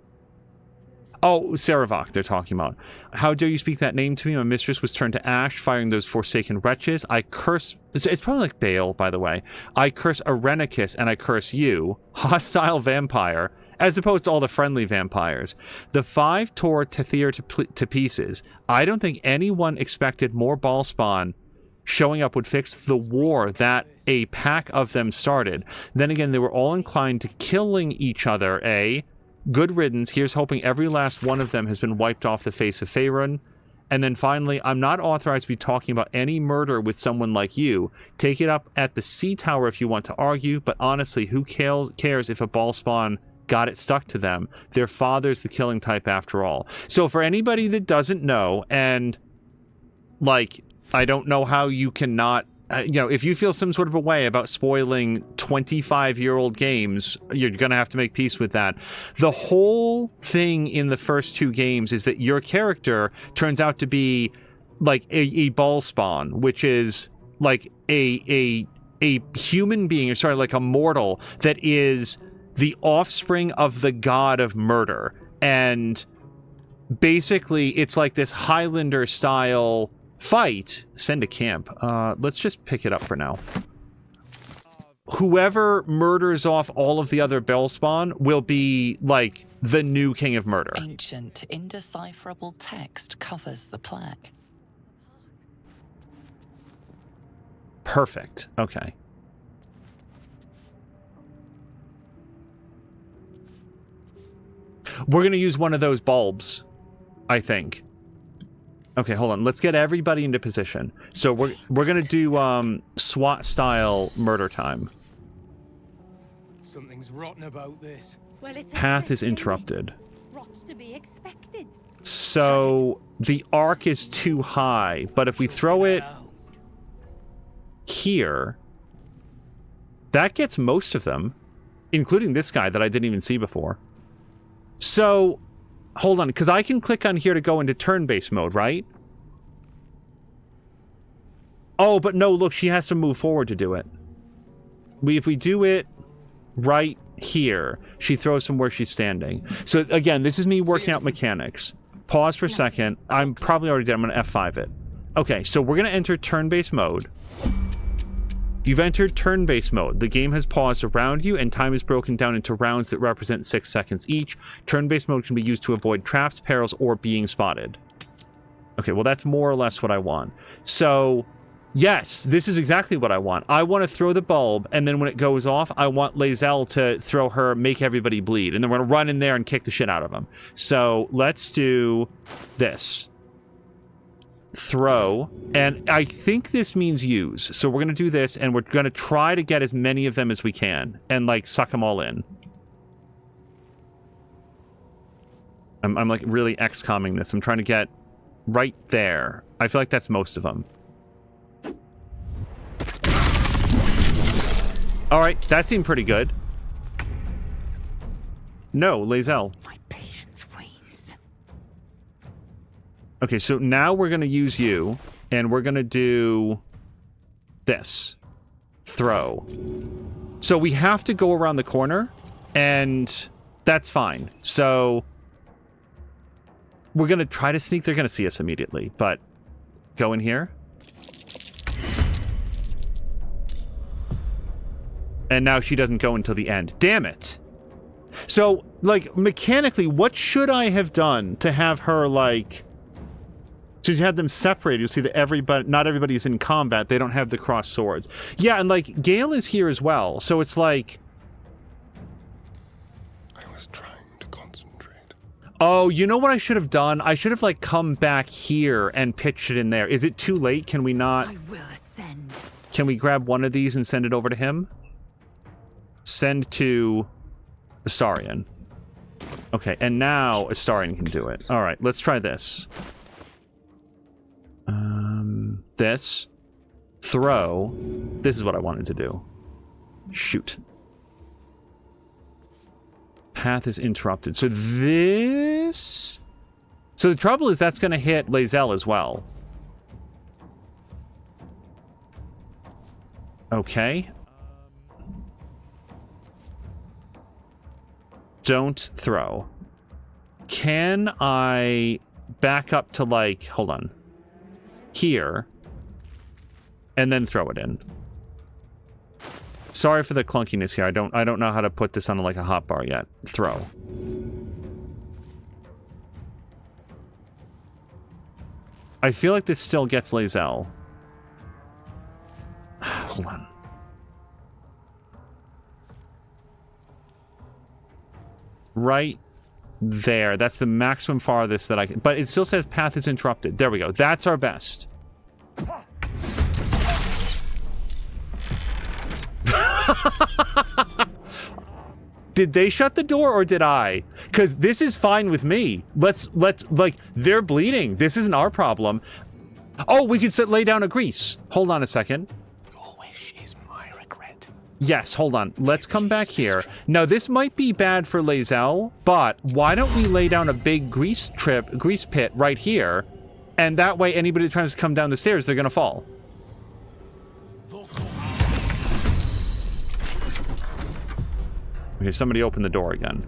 Oh, Saravok, they're talking about. How dare you speak that name to me? My mistress was turned to ash, firing those forsaken wretches. I curse... It's probably like Bale, by the way. I curse Arenicus, and I curse you. Hostile vampire. As opposed to all the friendly vampires. The 5 tore Tathir to pieces. I don't think anyone expected more ball spawn showing up would fix the war that a pack of them started. Then again, they were all inclined to killing each other, eh? Good riddance. Here's hoping every last one of them has been wiped off the face of Faerun. And then finally, I'm not authorized to be talking about any murder with someone like you. Take it up at the Sea Tower if you want to argue, but honestly, who cares if a ball spawn got it stuck to them? Their father's the killing type after all. So for anybody that doesn't know, and like, I don't know how you cannot, if you feel some sort of a way about spoiling 25-year-old games, you're gonna have to make peace with that. The whole thing in the first 2 games is that your character turns out to be like a ball spawn, which is like a human being, or sorry, like a mortal that is the offspring of the god of murder. And basically it's like this Highlander style fight. Send a camp. Let's just pick it up for now. Whoever murders off all of the other Bellspawn will be like the new king of murder. Ancient indecipherable text covers the plaque. Perfect. Okay. We're going to use one of those bulbs, I think. Okay, hold on. Let's get everybody into position. So we're going to do SWAT style murder time. Something's rotten about this. Well, it's Path is interrupted. Rots to be expected. So the arc is too high, but if we throw it here, that gets most of them, including this guy that I didn't even see before. So, hold on, because I can click on here to go into turn-based mode, right? Oh, but no, look, she has to move forward to do it. If we do it right here, she throws from where she's standing. So, again, this is me working out mechanics. Pause for a second. I'm probably already dead. I'm going to F5 it. Okay, so we're going to enter turn-based mode. You've entered turn-based mode. The game has paused around you, and time is broken down into rounds that represent 6 seconds each. Turn-based mode can be used to avoid traps, perils, or being spotted. Okay, well, that's more or less what I want. So, yes, this is exactly what I want. I want to throw the bulb, and then when it goes off, I want Lae'zel to throw her, make everybody bleed, and then we're going to run in there and kick the shit out of them. So, let's do this. throw, and I think this means use. So we're going to do this, and we're going to try to get as many of them as we can, and, like, suck them all in. I'm like, really XCOMing this. I'm trying to get right there. I feel like that's most of them. All right, that seemed pretty good. No, Lae'zel. My patience wanes. Okay, so now we're going to use you, and we're going to do this. Throw. So we have to go around the corner, and that's fine. So we're going to try to sneak. They're going to see us immediately, but go in here. And now she doesn't go until the end. Damn it. So, like, mechanically, what should I have done to have her, like... So you had them separated. You'll see that not everybody's in combat. They don't have the crossed swords. Yeah, and, like, Gale is here as well. So it's like... I was trying to concentrate. Oh, you know what I should have done? I should have, like, come back here and pitched it in there. Is it too late? Can we not... I will ascend. Can we grab one of these and send it over to him? Send to Astarion. Okay, and now Astarion can do it. All right, let's try this. This. Throw. This is what I wanted to do. Shoot. Path is interrupted. So this... So the trouble is that's going to hit Lae'zel as well. Okay. Don't throw. Can I back up to, like, hold on, here, and then throw it in? Sorry for the clunkiness here. I don't know how to put this on, like, a hotbar yet. Throw. I feel like this still gets Lae'zel. Hold on. Right there. That's the maximum farthest that I can... But it still says path is interrupted. There we go. That's our best. Did they shut the door or did I? Because this is fine with me. Let's like, they're bleeding. This isn't our problem. Oh, we could lay down a grease. Hold on a second. Yes, hold on. Let's come back here. Now, this might be bad for Lae'zel, but why don't we lay down a big grease pit right here, and that way anybody that tries to come down the stairs, they're going to fall. Okay, somebody opened the door again.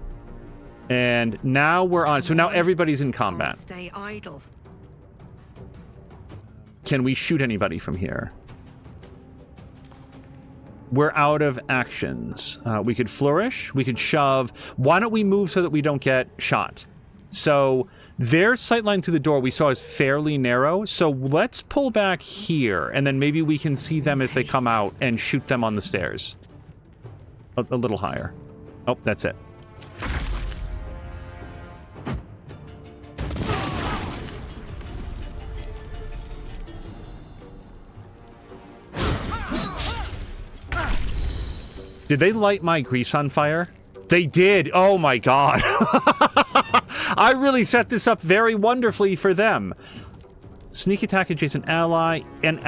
And now we're on. So now everybody's in combat. Stay idle. Can we shoot anybody from here? We're out of actions. We could flourish. We could shove. Why don't we move so that we don't get shot? So their sightline through the door we saw is fairly narrow. So let's pull back here, and then maybe we can see them as they come out and shoot them on the stairs. A little higher. Oh, that's it. Did they light my grease on fire? They did. Oh my god. I really set this up very wonderfully for them. Sneak attack adjacent ally and...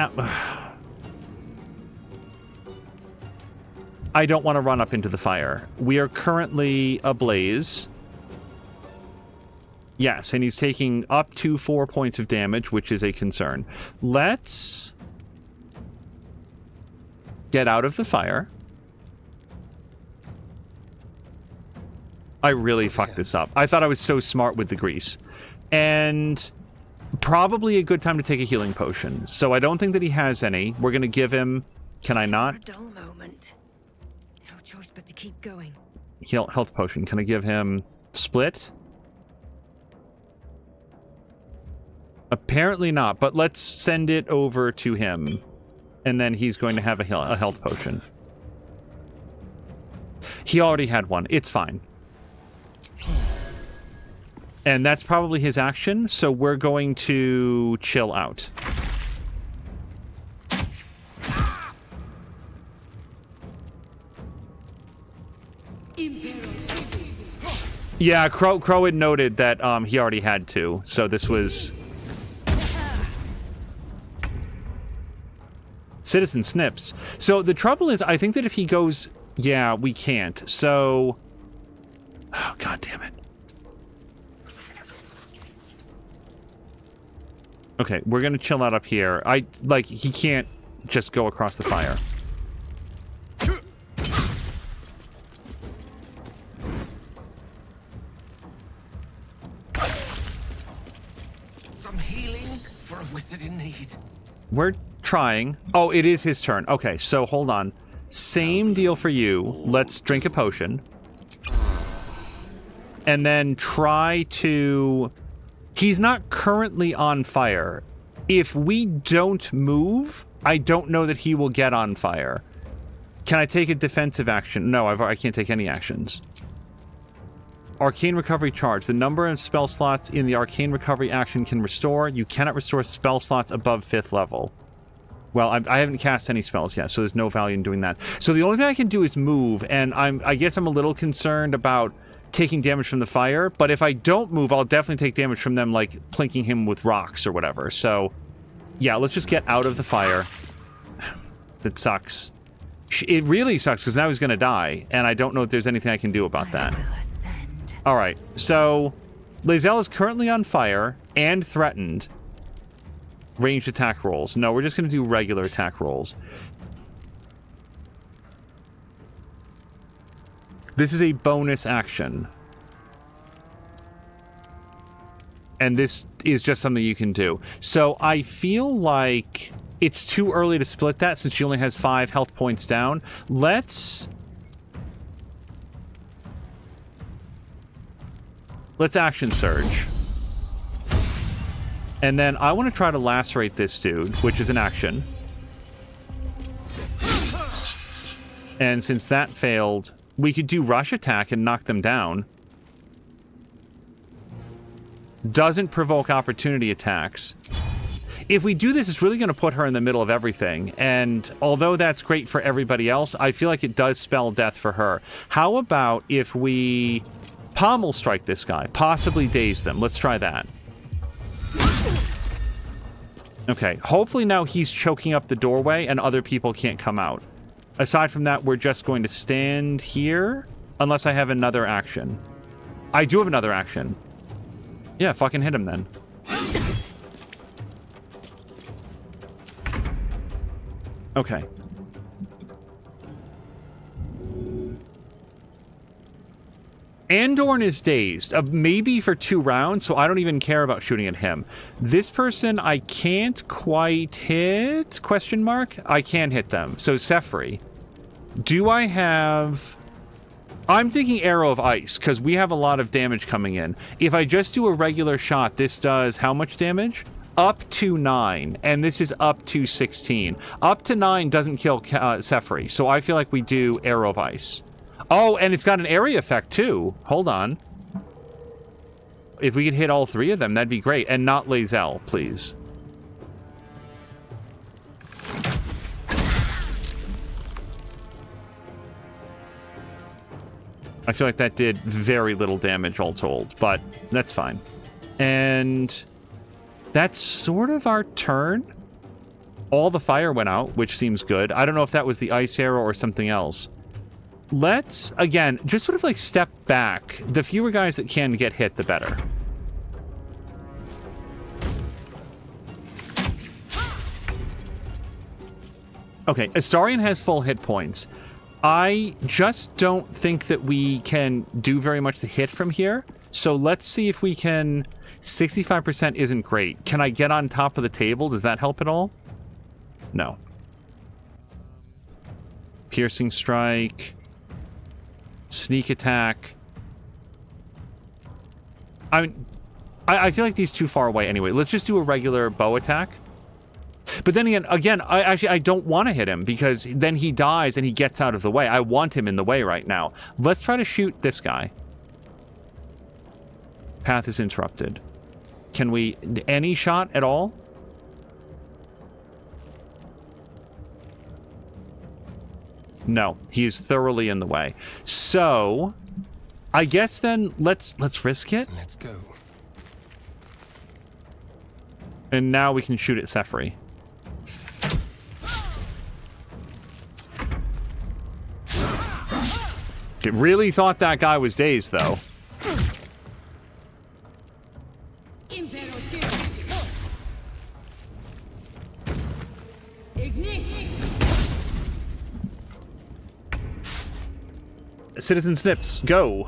I don't want to run up into the fire. We are currently ablaze. Yes, and he's taking up to 4 points of damage, which is a concern. Let's get out of the fire. I really fucked this up. I thought I was so smart with the grease. And probably a good time to take a healing potion. So I don't think that he has any. We're going to give him... Can I not? A dull moment. No choice but to keep going. Health potion. Can I give him split? Apparently not, but let's send it over to him. And then he's going to have a health potion. He already had one. It's fine. And that's probably his action, so we're going to chill out. Yeah, Crow had noted that he already had two, so this was... Citizen Snips. So the trouble is, I think that if he goes... Yeah, we can't. So... Oh, God damn it. Okay, we're gonna chill out up here. He can't just go across the fire. Some healing for a wizard in need. We're trying. Oh, it is his turn. Okay, so hold on. Same deal for you. Let's drink a potion. And then try to... He's not currently on fire. If we don't move, I don't know that he will get on fire. Can I take a defensive action? No, I can't take any actions. Arcane Recovery Charge. The number of spell slots in the Arcane Recovery action can restore. You cannot restore spell slots above 5th level. Well, I haven't cast any spells yet, so there's no value in doing that. So the only thing I can do is move, and I guess I'm a little concerned about taking damage from the fire, but if I don't move, I'll definitely take damage from them, like plinking him with rocks or whatever. So, yeah, let's just get out of the fire. That sucks. It really sucks, because now he's going to die, and I don't know if there's anything I can do about that. Alright, so Lae'zel is currently on fire and threatened. Ranged attack rolls. No, we're just going to do regular attack rolls. This is a bonus action. And this is just something you can do. So I feel like it's too early to split that since she only has 5 health points down. Let's action surge. And then I want to try to lacerate this dude, which is an action. And since that failed, we could do rush attack and knock them down. Doesn't provoke opportunity attacks. If we do this, it's really going to put her in the middle of everything. And although that's great for everybody else, I feel like it does spell death for her. How about if we pommel strike this guy? Possibly daze them. Let's try that. Okay, hopefully now he's choking up the doorway and other people can't come out. Aside from that, we're just going to stand here, unless I have another action. I do have another action. Yeah, fucking hit him then. Okay. Andorn is dazed, maybe for 2 rounds, so I don't even care about shooting at him. This person I can't quite hit? Question mark? I can hit them. So Sefri. Do I have... I'm thinking Arrow of Ice, because we have a lot of damage coming in. If I just do a regular shot, this does how much damage? Up to 9, and this is up to 16. Up to 9 doesn't kill Sefri, so I feel like we do Arrow of Ice. Oh, and it's got an area effect, too. Hold on. If we could hit all 3 of them, that'd be great. And not Lae'zel, please. I feel like that did very little damage all told, but that's fine. And that's sort of our turn. All the fire went out, which seems good. I don't know if that was the ice arrow or something else. Let's, again, just sort of like step back. The fewer guys that can get hit, the better. Okay, Astarion has full hit points. I just don't think that we can do very much to hit from here. So let's see if we can... 65% isn't great. Can I get on top of the table? Does that help at all? No. Piercing strike. Sneak attack. I mean, I feel like these too far away anyway. Let's just do a regular bow attack. But then again, I don't want to hit him because then he dies and he gets out of the way. I want him in the way right now. Let's try to shoot this guy. Path is interrupted. Can we... Any shot at all? No, he is thoroughly in the way. So, I guess then let's risk it. Let's go. And now we can shoot at Sefri. It really thought that guy was dazed, though. Citizen Snips, go.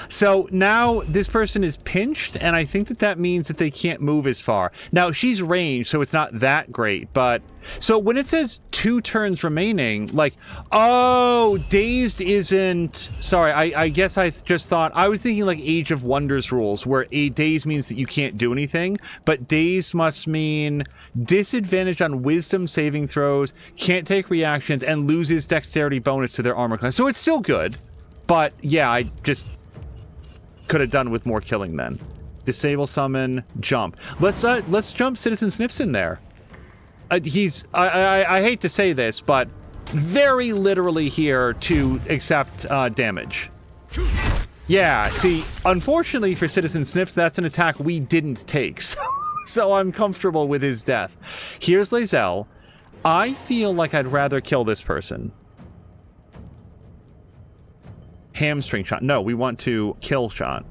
So now this person is pinched, and I think that means that they can't move as far. Now, she's ranged, so it's not that great, but... So when it says 2 turns remaining, like, oh, dazed isn't... Sorry, I guess I just thought... I was thinking like Age of Wonders rules, where a dazed means that you can't do anything, but dazed must mean disadvantage on wisdom saving throws, can't take reactions, and loses dexterity bonus to their armor class. So it's still good, but yeah, I just... could have done with more killing then. Disable summon, jump. Let's jump Citizen Snips in there. He's I hate to say this, but very literally here to accept damage. Yeah, see, unfortunately for Citizen Snips, that's an attack we didn't take, so I'm comfortable with his death. Here's Lae'zel. I feel like I'd rather kill this person. Hamstring shot. No, we want to kill shot.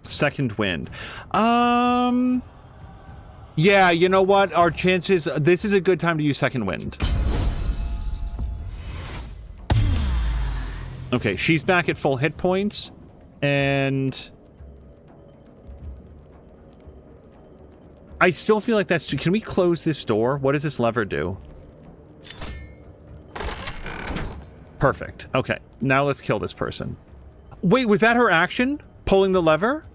Second wind. Yeah, you know what? Our chances... This is a good time to use second wind. Okay, she's back at full hit points. And... I still feel like that's... Can we close this door? What does this lever do? Perfect. Okay, now let's kill this person. Wait, was that her action? Pulling the lever?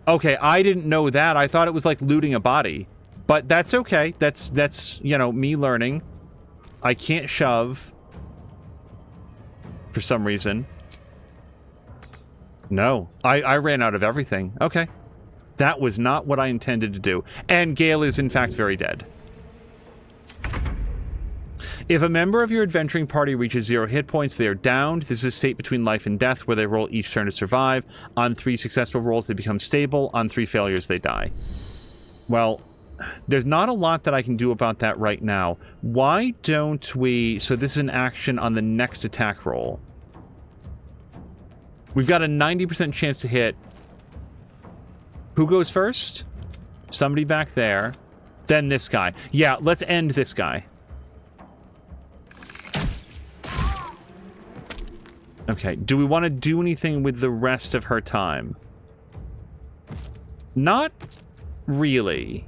Okay, I didn't know that. I thought it was like looting a body. But that's okay. That's you know, me learning. I can't shove. For some reason. No, I ran out of everything. Okay. That was not what I intended to do. And Gale is in fact very dead. If a member of your adventuring party reaches 0 hit points, they are downed. This is a state between life and death where they roll each turn to survive. On 3 successful rolls, they become stable. On 3 failures, they die. Well, there's not a lot that I can do about that right now. Why don't we... So this is an action on the next attack roll. We've got a 90% chance to hit. Who goes first? Somebody back there. Then this guy. Yeah, let's end this guy. Okay, do we want to do anything with the rest of her time? Not really.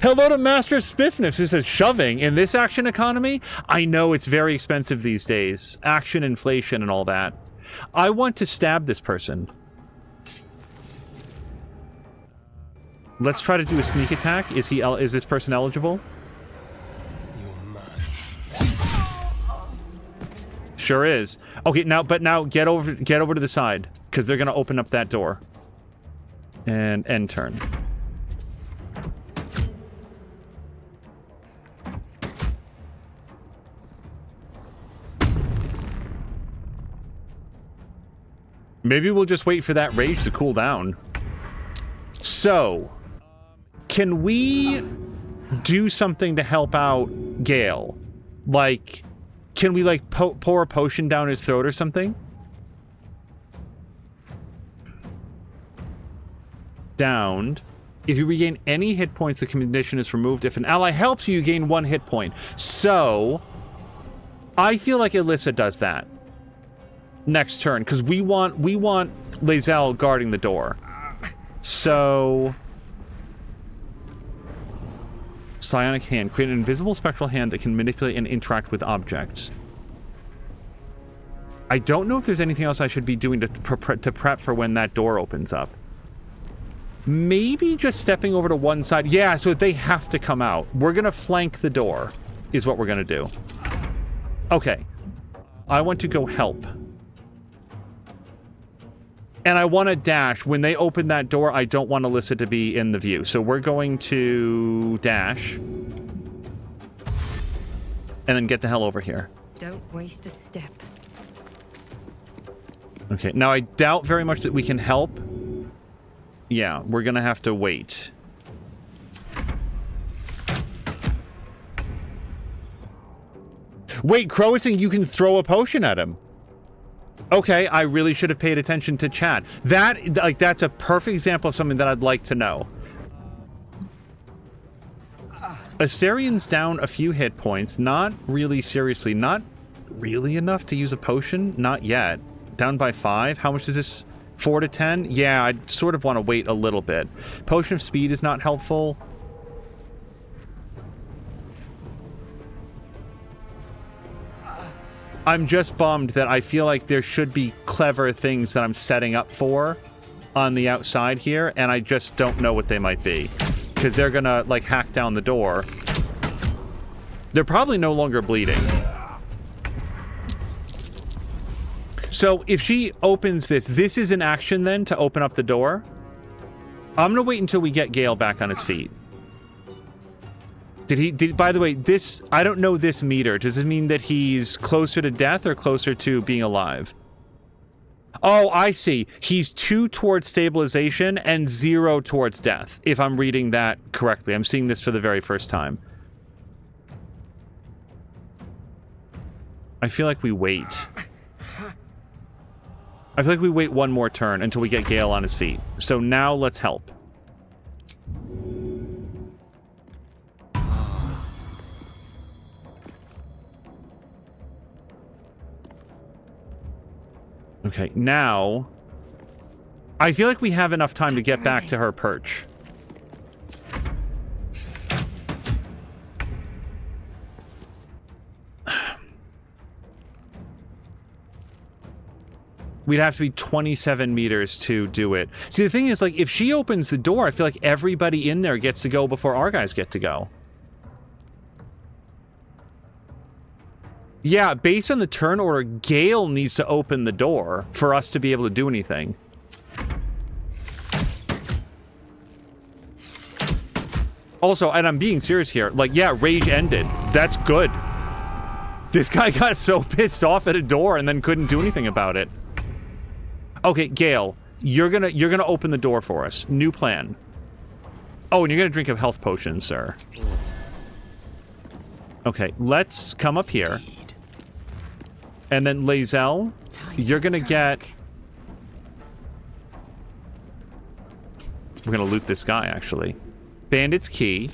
Hello to Master Spiffness, who says shoving in this action economy? I know it's very expensive these days. Action inflation and all that. I want to stab this person. Let's try to do a sneak attack. Is this person eligible? Sure is. Okay, now get over to the side, because they're gonna open up that door. And end turn. Maybe we'll just wait for that rage to cool down. So, can we do something to help out Gale? Like, can we, like, pour a potion down his throat or something? Downed. If you regain any hit points, the condition is removed. If an ally helps you, you gain 1 hit point. So, I feel like Alyssa does that next turn, because we want Lae'zel guarding the door. So, psionic hand. Create an invisible spectral hand that can manipulate and interact with objects. I don't know if there's anything else I should be doing to prep for when that door opens up. Maybe just stepping over to one side. Yeah, so they have to come out. We're going to flank the door, is what we're going to do. Okay. I want to go help. And I want to dash. When they open that door, I don't want Alyssa to be in the view. So we're going to dash. And then get the hell over here. Don't waste a step. Okay, now I doubt very much that we can help. Yeah, we're gonna have to wait. Wait, Crow is saying you can throw a potion at him. Okay, I really should have paid attention to chat. That's a perfect example of something that I'd like to know. Astarion's down a few hit points. Not really seriously. Not really enough to use a potion. Not yet. Down by 5. How much is this? 4 to 10? Yeah, I sort of want to wait a little bit. Potion of speed is not helpful. I'm just bummed that I feel like there should be clever things that I'm setting up for on the outside here, and I just don't know what they might be. Because they're gonna, like, hack down the door. They're probably no longer bleeding. So if she opens this is an action then to open up the door. I'm gonna wait until we get Gale back on his feet. By the way, I don't know this meter. Does this mean that he's closer to death or closer to being alive? Oh, I see. He's 2 towards stabilization and 0 towards death, if I'm reading that correctly. I'm seeing this for the very first time. I feel like we wait. I feel like we wait one more turn until we get Gale on his feet. So now let's help. Okay, now I feel like we have enough time to get back to her perch. We'd have to be 27 meters to do it. See, the thing is, like, if she opens the door, I feel like everybody in there gets to go before our guys get to go. Yeah, based on the turn order, Gale needs to open the door for us to be able to do anything. Also, and I'm being serious here, like, yeah, rage ended. That's good. This guy got so pissed off at a door and then couldn't do anything about it. Okay, Gale, you're gonna open the door for us. New plan. Oh, and you're gonna drink a health potion, sir. Okay, let's come up here. And then Lae'zel, you're gonna get... We're gonna loot this guy, actually. Bandit's key,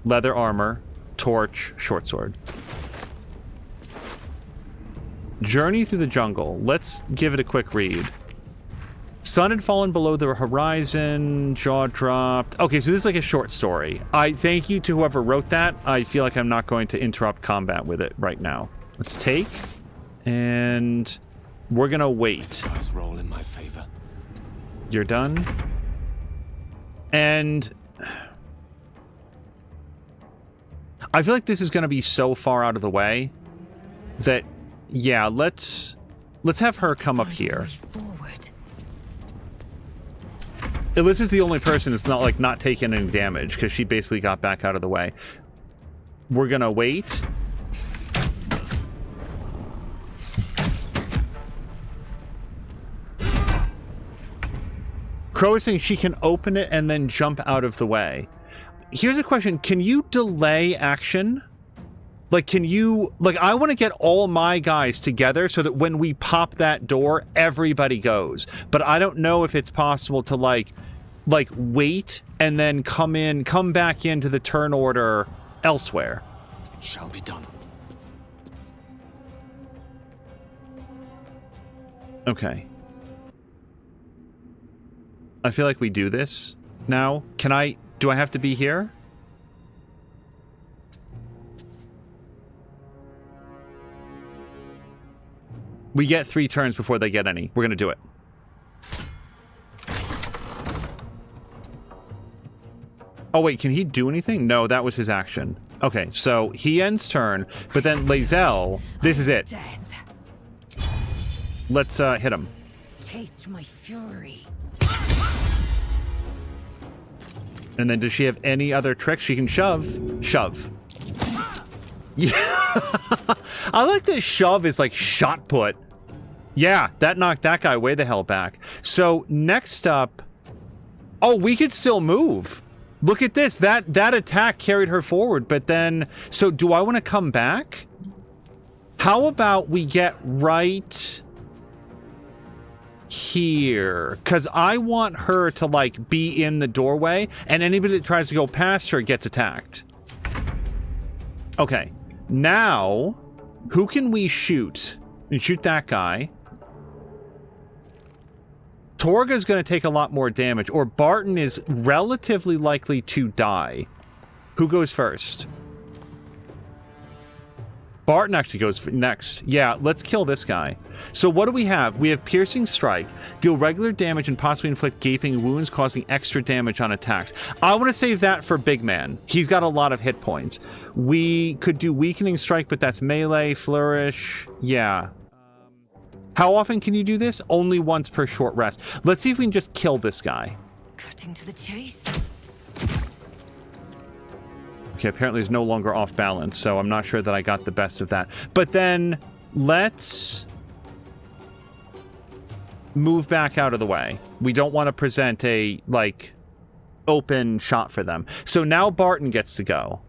leather armor, torch, short sword. Journey through the jungle. Let's give it a quick read. Sun had fallen below the horizon, jaw dropped. Okay, so this is like a short story. I thank you to whoever wrote that. I feel like I'm not going to interrupt combat with it right now. Let's take, and we're gonna wait. Dice roll in my favor. You're done. And I feel like this is gonna be so far out of the way that, yeah, let's have her come up here. Alyssa's the only person that's not taking any damage because she basically got back out of the way. We're gonna wait. Crow is saying she can open it and then jump out of the way. Here's a question. Can you delay action? Like, can you... Like, I want to get all my guys together so that when we pop that door, everybody goes. But I don't know if it's possible to, like wait and then come back into the turn order elsewhere. It shall be done. Okay. I feel like we do this now. Do I have to be here? We get 3 turns before they get any. We're going to do it. Oh, wait, can he do anything? No, that was his action. Okay, so he ends turn, but then Lae'zel, this is it. Let's hit him. Taste my fury. And then does she have any other tricks? She can shove. Shove. Yeah. I like that shove is like shot put. Yeah, that knocked that guy way the hell back. So next up... Oh, we could still move. Look at this. That attack carried her forward, but then... So do I want to come back? How about we get right here? Because I want her to, like, be in the doorway, and anybody that tries to go past her gets attacked. Okay. Now, who can we shoot? And shoot that guy. Torga's going to take a lot more damage, or Barton is relatively likely to die. Who goes first? Barton actually goes next. Yeah, let's kill this guy. So what do we have? We have Piercing Strike. Deal regular damage and possibly inflict gaping wounds, causing extra damage on attacks. I want to save that for Big Man. He's got a lot of hit points. We could do Weakening Strike, but that's melee, Flourish. Yeah. How often can you do this? Only once per short rest. Let's see if we can just kill this guy. Cutting to the chase. Okay, apparently he's no longer off balance, so I'm not sure that I got the best of that. But then let's move back out of the way. We don't want to present a, like, open shot for them. So now Barton gets to go.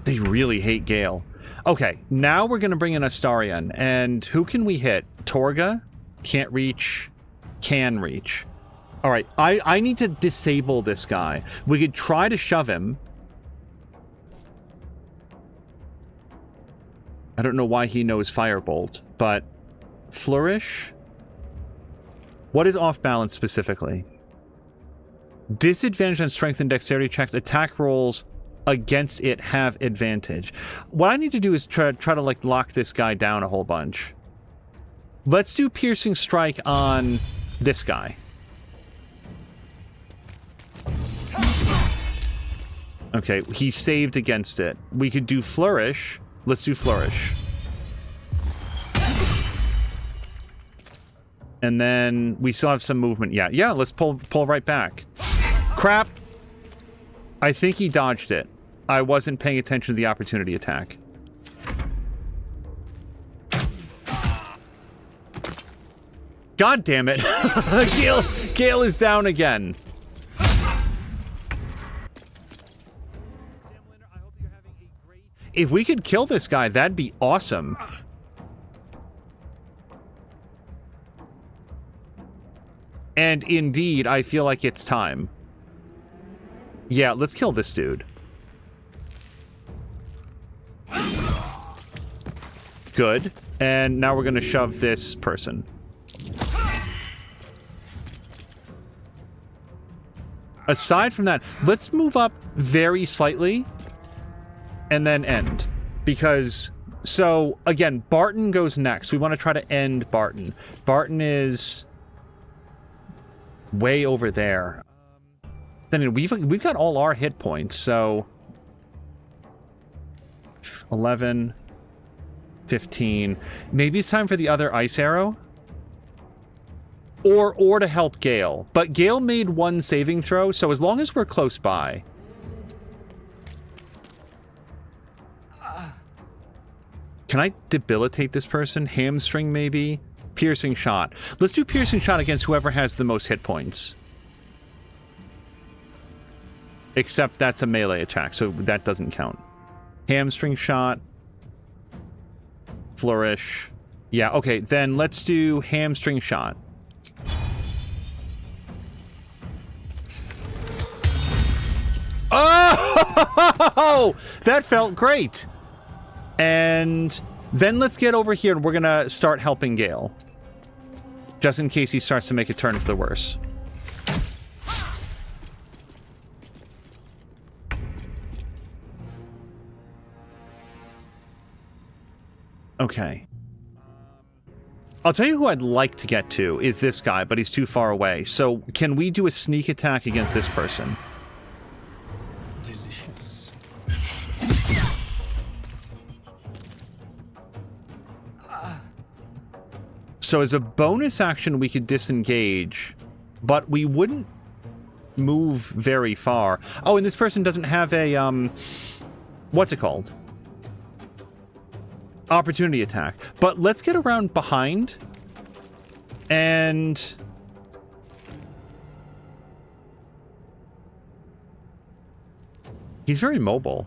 They really hate Gale. Okay, now we're going to bring in Astarion. And who can we hit? Torga? Can't reach. Can reach. All right, I need to disable this guy. We could try to shove him. I don't know why he knows Firebolt, but Flourish? What is off balance specifically? Disadvantage on strength and dexterity checks. Attack rolls against it have advantage. What I need to do is try to like lock this guy down a whole bunch. Let's do Piercing Strike on this guy. Okay, he saved against it. We could do Flourish. Let's do Flourish. And then we still have some movement. Yeah, let's pull right back. Crap! I think he dodged it. I wasn't paying attention to the opportunity attack. God damn it! Gale is down again. If we could kill this guy, that'd be awesome. And indeed, I feel like it's time. Yeah, let's kill this dude. Good. And now we're going to shove this person. Aside from that, let's move up very slightly and then end. Because, so, again, Barton goes next. We want to try to end Barton. Barton is way over there. Then we've got all our hit points, so 11, 15. Maybe it's time for the other ice arrow? Or to help Gale. But Gale made one saving throw, so as long as we're close by. Can I debilitate this person? Hamstring, maybe? Piercing shot. Let's do piercing shot against whoever has the most hit points. Except that's a melee attack, so that doesn't count. Hamstring shot. Flourish. Yeah, okay, then let's do hamstring shot. Oh! That felt great! And then let's get over here and we're gonna start helping Gale. Just in case he starts to make a turn for the worse. Okay. I'll tell you who I'd like to get to is this guy, but he's too far away. So can we do a sneak attack against this person? Delicious. So as a bonus action, we could disengage, but we wouldn't move very far. Oh, and this person doesn't have a, what's it called? Opportunity attack. But let's get around behind and he's very mobile.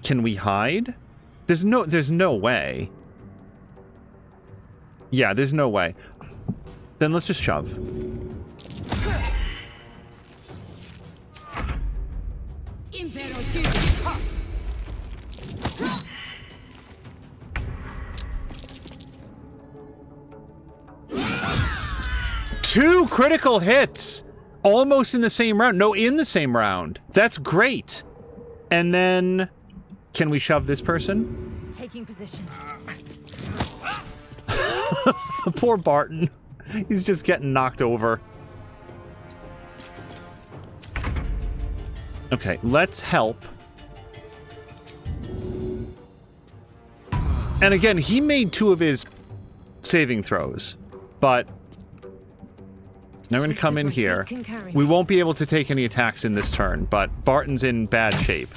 Can we hide? There's no way. Yeah, there's no way. Then let's just shove. Two critical hits! Almost in the same round. No, in the same round. That's great. And then... Can we shove this person? Taking position. Poor Barton. He's just getting knocked over. Okay, let's help. And again, he made 2 of his saving throws, but now we're going to come in here. We won't be able to take any attacks in this turn, but Barton's in bad shape.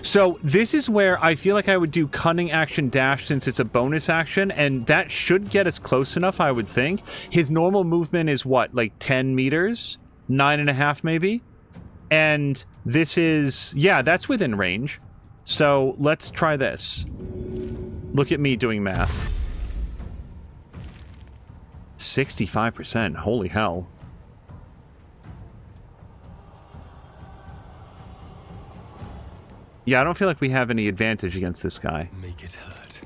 So this is where I feel like I would do cunning action dash since it's a bonus action, and that should get us close enough, I would think. His normal movement is what, like 10 meters? 9.5 maybe? And this is, yeah, that's within range. So let's try this. Look at me doing math. 65%, holy hell. Yeah, I don't feel like we have any advantage against this guy. Make it hurt.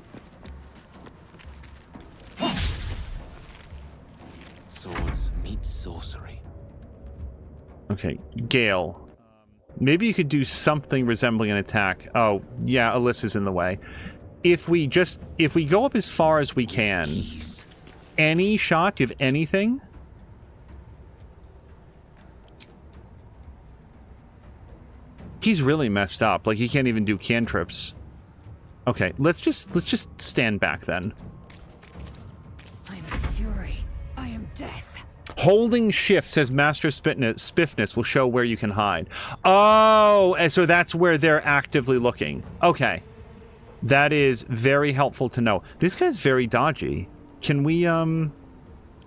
Swords meet sorcery. Okay, Gale. Maybe you could do something resembling an attack. Oh, yeah, Alyssa's in the way. If we go up as far as we can, any shot, do you have anything? He's really messed up. Like, he can't even do cantrips. Okay, let's just stand back then. I am fury. I am death. Holding shift, says Master Spiffness, will show where you can hide. Oh, and so that's where they're actively looking. Okay. That is very helpful to know. This guy's very dodgy. Can we,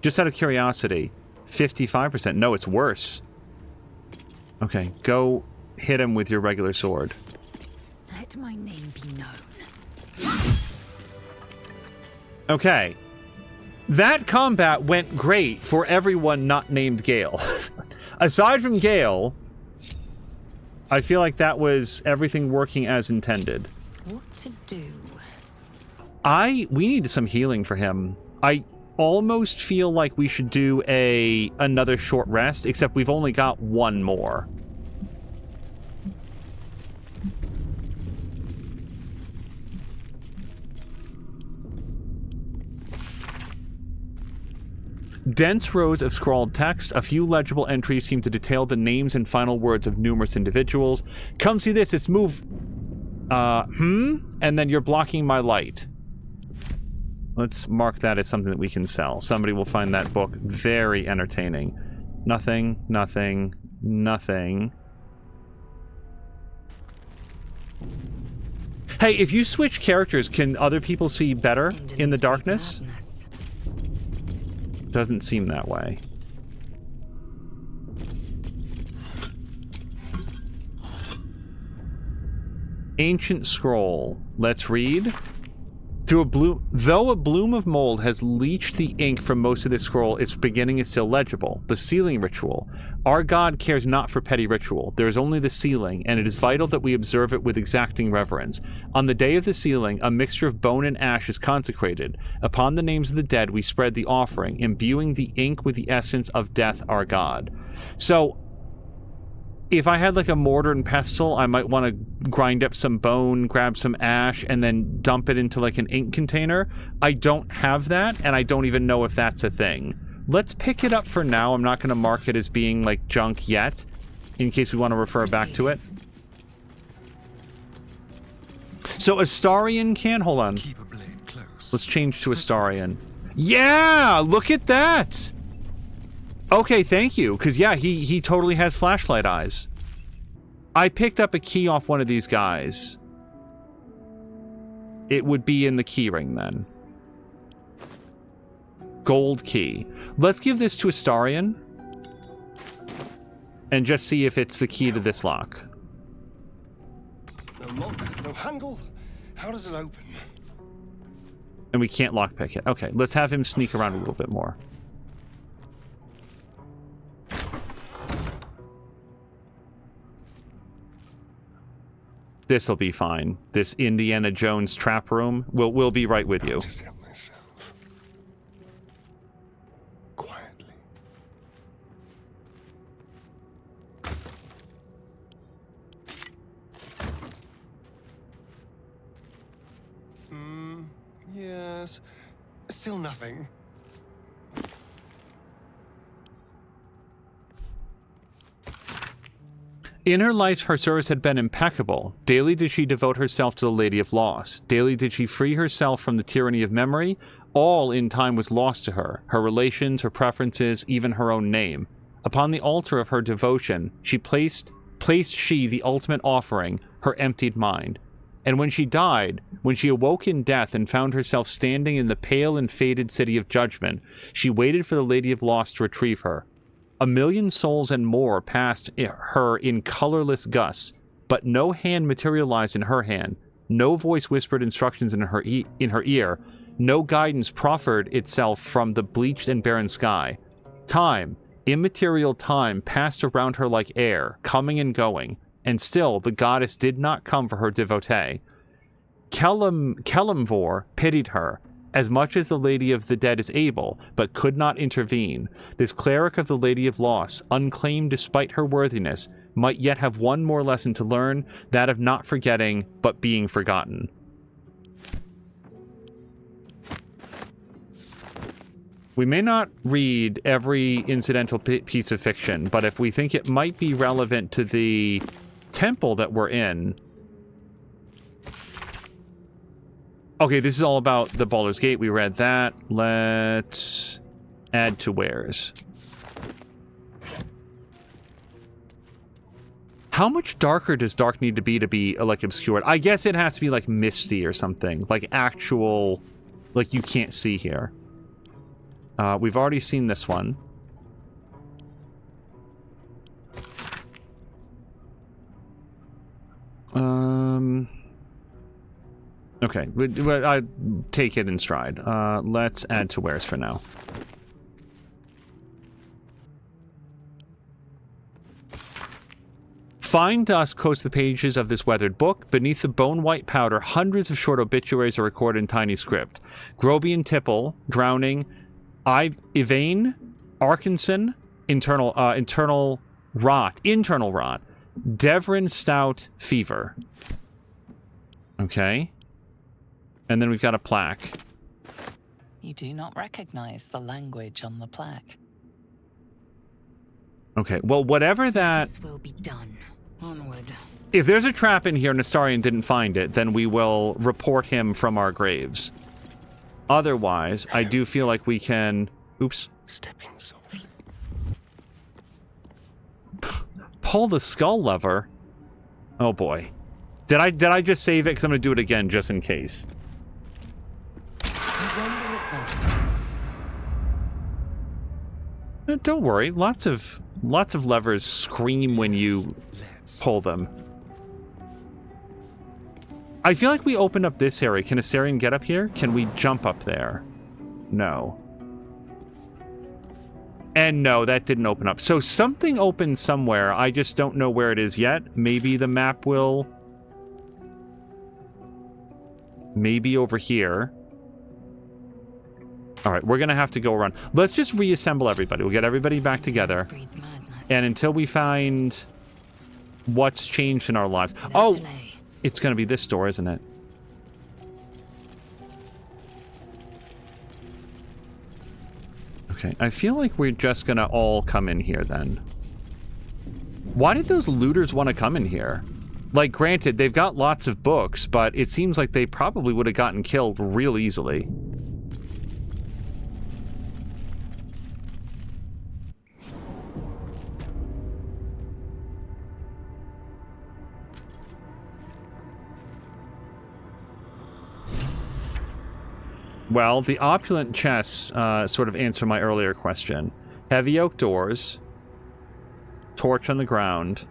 just out of curiosity, 55%? No, it's worse. Okay, go hit him with your regular sword. Let my name be known. Okay. That combat went great for everyone not named Gale. Aside from Gale, I feel like that was everything working as intended. What to do? We needed some healing for him. I almost feel like we should do another short rest, except we've only got one more. Dense rows of scrawled text. A few legible entries seem to detail the names and final words of numerous individuals. Come see this. It's move... And then you're blocking my light. Let's mark that as something that we can sell. Somebody will find that book very entertaining. Nothing, nothing, nothing. Hey, if you switch characters, can other people see better in the darkness? Doesn't seem that way. Ancient scroll. Let's read. Though a bloom of mold has leached the ink from most of this scroll, its beginning is still legible. The sealing ritual. Our God cares not for petty ritual. There is only the sealing, and it is vital that we observe it with exacting reverence. On the day of the sealing, a mixture of bone and ash is consecrated. Upon the names of the dead, we spread the offering, imbuing the ink with the essence of death, our God. So, If I had like a mortar and pestle, I might want to grind up some bone, grab some ash, and then dump it into like an ink container. I don't have that, and I don't even know if that's a thing. Let's pick it up for now. I'm not going to mark it as being like junk yet, in case we want to refer back to it. So Astarion can... Hold on. Keep a blade close. Let's change to Astarion. Yeah! Look at that! Okay, thank you. Because, yeah, he totally has flashlight eyes. I picked up a key off one of these guys. It would be in the key ring, then. Gold key. Let's give this to Astarion. And just see if it's the key to this lock. No lock, no handle. How does it open? And we can't lockpick it. Okay, let's have him sneak around a little bit more. This'll be fine. This Indiana Jones trap room. We'll be right with you. Just help myself. Quietly. Yes. Still nothing. In her life, her service had been impeccable. Daily did she devote herself to the Lady of Loss. Daily did she free herself from the tyranny of memory. All in time was lost to her, her relations, her preferences, even her own name. Upon the altar of her devotion, she placed she the ultimate offering, her emptied mind. And when she died, when she awoke in death and found herself standing in the pale and faded city of judgment, she waited for the Lady of Loss to retrieve her. 1,000,000 souls and more passed her in colorless gusts, but no hand materialized in her hand, no voice whispered instructions in her ear, no guidance proffered itself from the bleached and barren sky. Time, immaterial time, passed around her like air, coming and going, and still the goddess did not come for her devotee. Kelemvor pitied her, as much as the Lady of the Dead is able, but could not intervene. This cleric of the Lady of Loss, unclaimed despite her worthiness, might yet have one more lesson to learn, that of not forgetting, but being forgotten. We may not read every incidental piece of fiction, but if we think it might be relevant to the temple that we're in... Okay, this is all about the Baldur's Gate. We read that. Let's add to wares. How much darker does dark need to be, like, obscured? I guess it has to be, like, misty or something. Like, actual... Like, you can't see here. We've already seen this one. Okay, I take it in stride. Let's add to wares for now. Fine dust coats the pages of this weathered book. Beneath the bone-white powder, hundreds of short obituaries are recorded in tiny script. Grobian Tipple, drowning. Yvain, Arkinson, internal rot. Devrin Stout, fever. Okay. And then we've got a plaque. You do not recognize the language on the plaque. Okay, well, whatever that... This will be done. Onward. If there's a trap in here and Astarion didn't find it, then we will report him from our graves. Otherwise, I do feel like we can... Oops. Stepping softly. Pull the skull lever? Oh boy. Did I just save it? Because I'm going to do it again just in case. Don't worry. Lots of levers scream when you pull them. I feel like we opened up this area. Can Astarion get up here? Can we jump up there? No. And no, that didn't open up. So something opened somewhere. I just don't know where it is yet. Maybe the map will... Maybe over here. Alright, we're going to have to go around. Let's just reassemble everybody. We'll get everybody back together. And until we find what's changed in our lives. Oh, it's going to be this door, isn't it? Okay, I feel like we're just going to all come in here then. Why did those looters want to come in here? Like, granted, they've got lots of books, but it seems like they probably would have gotten killed real easily. Well, the opulent chests sort of answer my earlier question. Heavy oak doors, torch on the ground,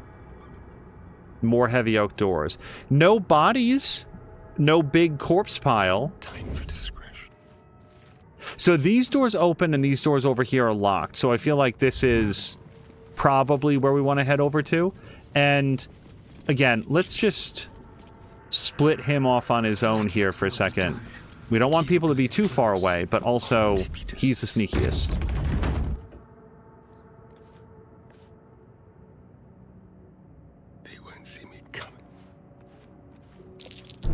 more heavy oak doors. No bodies, no big corpse pile. Time for discretion. So these doors open and these doors over here are locked. So I feel like this is probably where we want to head over to. And again, let's just split him off on his own here for a second. We don't want people to be too far away, but also he's the sneakiest. They won't see me coming.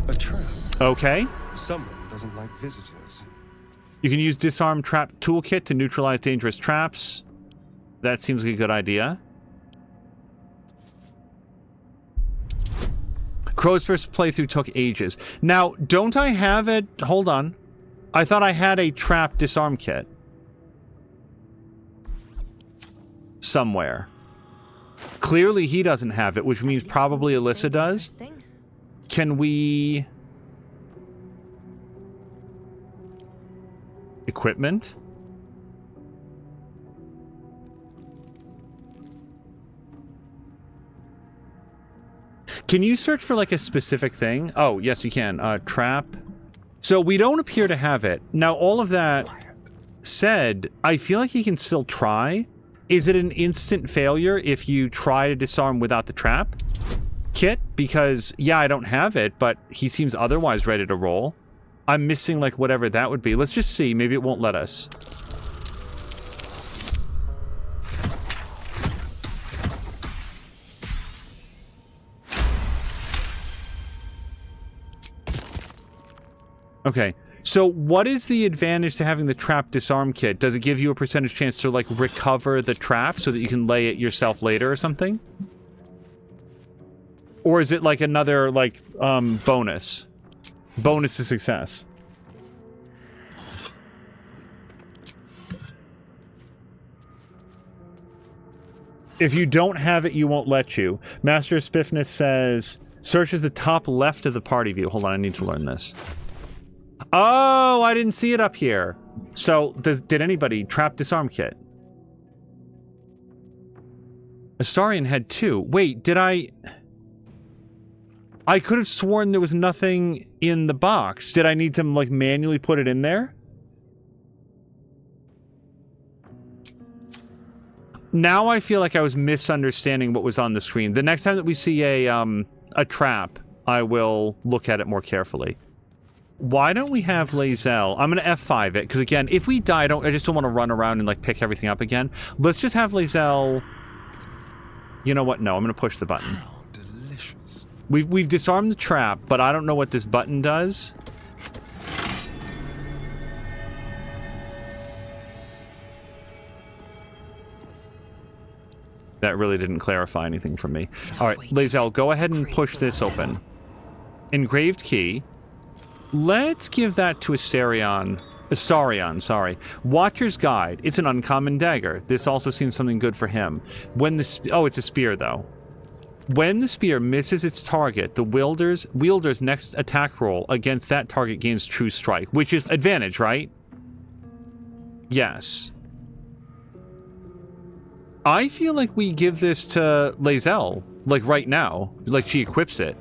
A trap. Okay. Someone doesn't like visitors. You can use disarm trap toolkit to neutralize dangerous traps. That seems like a good idea. Crow's first playthrough took ages. Now, don't I have it? Hold on. I thought I had a trap disarm kit. Somewhere. Clearly he doesn't have it, which means probably Alyssa does. Can we... Equipment? Can you search for, like, a specific thing? Oh, yes, you can. Trap. So we don't appear to have it. Now, all of that said, I feel like he can still try. Is it an instant failure if you try to disarm without the trap kit? Because, yeah, I don't have it, but he seems otherwise ready to roll. I'm missing, like, whatever that would be. Let's just see. Maybe it won't let us. Okay, so what is the advantage to having the trap disarm kit? Does it give you a percentage chance to, like, recover the trap so that you can lay it yourself later or something? Or is it, like, another, like, bonus? Bonus to success. If you don't have it, you won't let you. Master of Spiffness says, searches the top left of the party view. Hold on, I need to learn this. Oh, I didn't see it up here. So, did anybody trap disarm kit? Astarion had 2. Wait, did I could have sworn there was nothing in the box. Did I need to, like, manually put it in there? Now I feel like I was misunderstanding what was on the screen. The next time that we see a trap, I will look at it more carefully. Why don't we have Lae'zel? I'm going to F5 it, because again, if we die, I just don't want to run around and, like, pick everything up again. Let's just have Lae'zel... You know what? No, I'm going to push the button. How delicious. We've disarmed the trap, but I don't know what this button does. That really didn't clarify anything for me. All right, Lae'zel, go ahead and push this open. Engraved key. Let's give that to Astarion, sorry. Watcher's Guide. It's an uncommon dagger. This also seems something good for him. When the... Oh, it's a spear, though. When the spear misses its target, the wielder's next attack roll against that target gains true strike, which is advantage, right? Yes. I feel like we give this to Lae'zel, like, right now. Like, she equips it.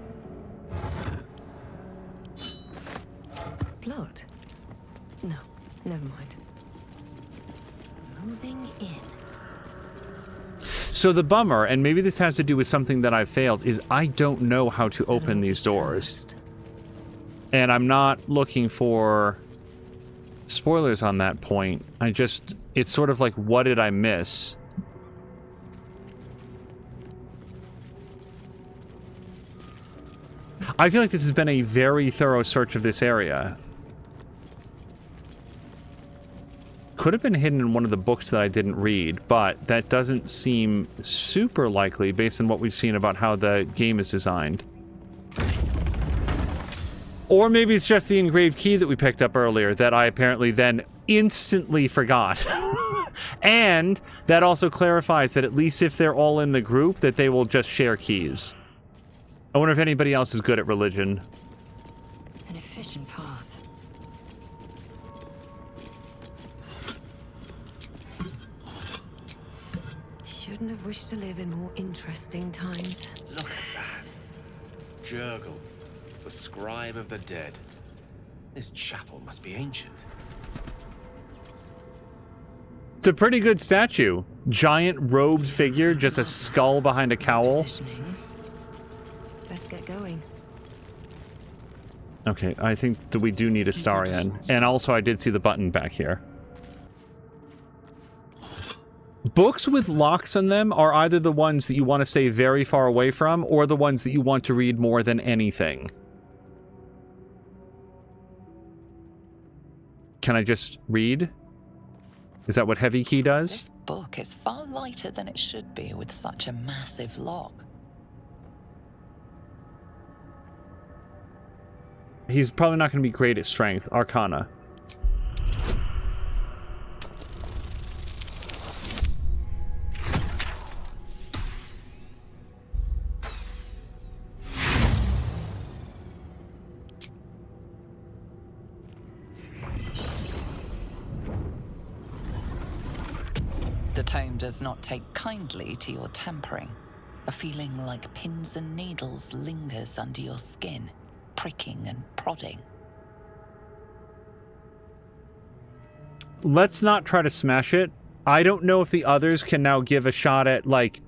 Blood? No, never mind. Moving in. So the bummer, and maybe this has to do with something that I've failed, is I don't know how to open these doors. And I'm not looking for spoilers on that point. It's sort of like, what did I miss? I feel like this has been a very thorough search of this area. Could have been hidden in one of the books that I didn't read, but that doesn't seem super likely based on what we've seen about how the game is designed. Or maybe it's just the engraved key that we picked up earlier that I apparently then instantly forgot. And that also clarifies that at least if they're all in the group, that they will just share keys. I wonder if anybody else is good at religion. An efficient path. Shouldn't have wished to live in more interesting times. Look at that. Jurgle, the scribe of the dead. This chapel must be ancient. It's a pretty good statue. Giant robed figure, just a skull behind a cowl. Let's get going. Okay, I think that we do need Astarion. And also I did see the button back here. Books with locks on them are either the ones that you want to stay very far away from, or the ones that you want to read more than anything. Can I just read? Is that what heavy key does? This book is far lighter than it should be with such a massive lock. He's probably not going to be great at strength. Arcana. The tome does not take kindly to your tampering. A feeling like pins and needles lingers under your skin, pricking and prodding. Let's not try to smash it. I don't know if the others can now give a shot at, like,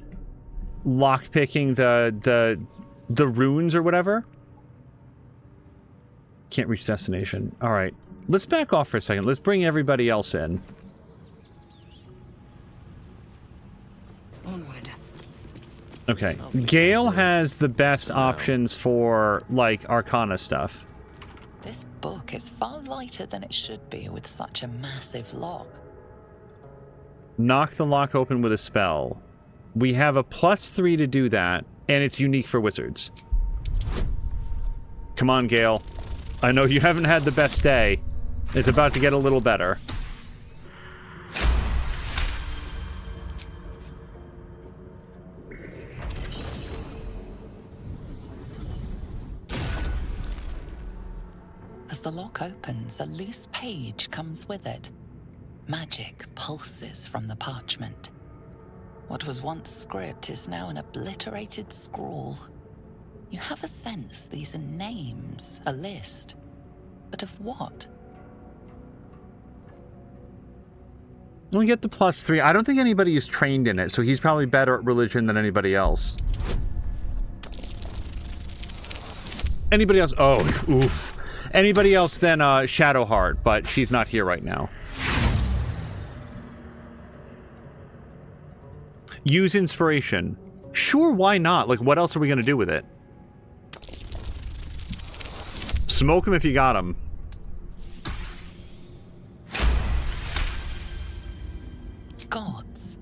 lockpicking the runes or whatever. Can't reach destination. All right. Let's back off for a second. Let's bring everybody else in. Onward. Okay. Gale has the best options for, like, Arcana stuff. This book is far lighter than it should be with such a massive lock. Knock the lock open with a spell. We have a +3 to do that, and it's unique for wizards. Come on, Gale. I know you haven't had the best day. It's about to get a little better. As the lock opens, a loose page comes with it. Magic pulses from the parchment. What was once script is now an obliterated scrawl. You have a sense these are names, a list. But of what? We get the +3. I don't think anybody is trained in it, so he's probably better at religion than anybody else. Anybody else? Oh, oof. Anybody else than Shadowheart, but she's not here right now. Use inspiration. Sure, why not? Like, what else are we going to do with it? Smoke him if you got him. Gods.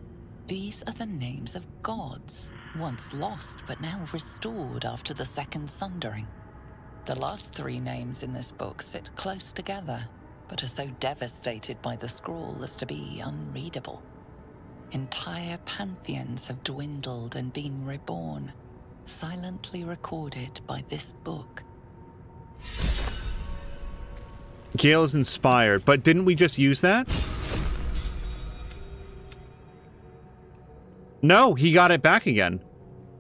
These are the names of gods, once lost but now restored after the Second Sundering. The last 3 names in this book sit close together, but are so devastated by the scroll as to be unreadable. Entire pantheons have dwindled and been reborn, silently recorded by this book. Gale is inspired, but didn't we just use that? No, he got it back again.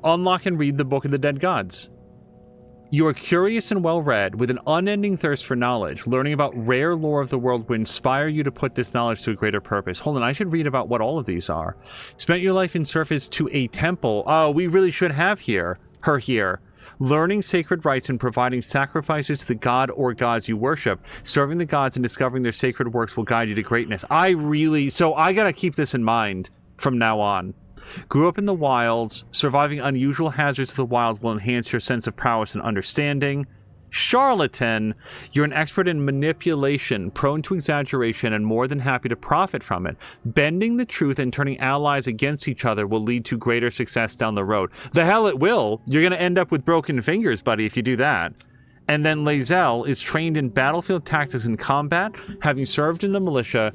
Unlock and read the Book of the Dead Gods. You are curious and well-read, with an unending thirst for knowledge. Learning about rare lore of the world will inspire you to put this knowledge to a greater purpose. Hold on, I should read about what all of these are. Spent your life in service to a temple. Oh, we really should have her here. Learning sacred rites and providing sacrifices to the god or gods you worship. Serving the gods and discovering their sacred works will guide you to greatness. So I gotta keep this in mind from now on. Grew up in the wilds. Surviving unusual hazards of the wild will enhance your sense of prowess and understanding. Charlatan, you're an expert in manipulation, prone to exaggeration, and more than happy to profit from it. Bending the truth and turning allies against each other will lead to greater success down the road. The hell it will. You're going to end up with broken fingers, buddy, if you do that. And then Lae'zel is trained in battlefield tactics and combat, having served in the militia.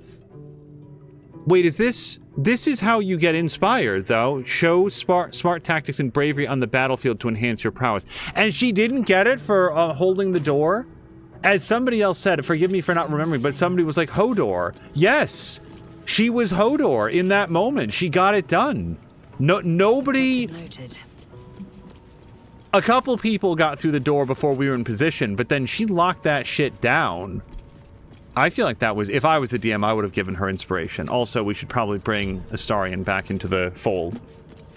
Wait, is this is how you get inspired, though. Show smart tactics and bravery on the battlefield to enhance your prowess. And she didn't get it for holding the door? As somebody else said, forgive me for not remembering, but somebody was like, Hodor. Yes, she was Hodor in that moment. She got it done. Nobody... Noted. A couple people got through the door before we were in position, but then she locked that shit down. I feel like that was, if I was the DM, I would have given her inspiration. Also, we should probably bring Astarion back into the fold.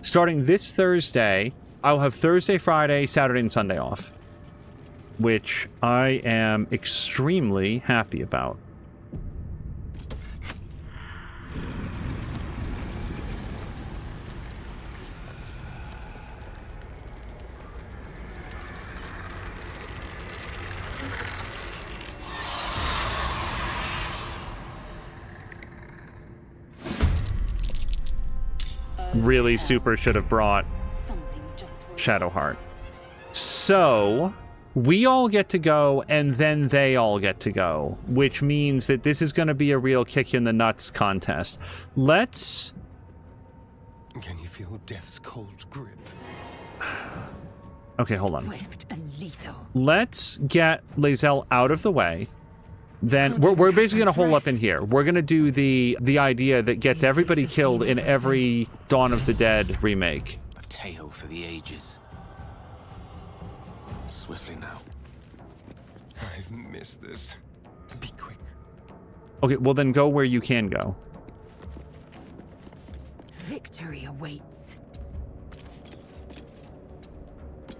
Starting this Thursday, I'll have Thursday, Friday, Saturday, and Sunday off, which I am extremely happy about. Really super should have brought Shadowheart. So we all get to go and then they all get to go, which means that this is going to be a real kick in the nuts contest. Let's... Can you feel death's cold grip? Okay, hold on. Swift and lethal. Let's get Lae'zel out of the way. Then we're basically going to hole up in here. We're going to do the idea that gets everybody killed in every Dawn of the Dead remake. A tale for the ages. Swiftly now. I've missed this. Be quick. Okay, well then go where you can go. Victory awaits.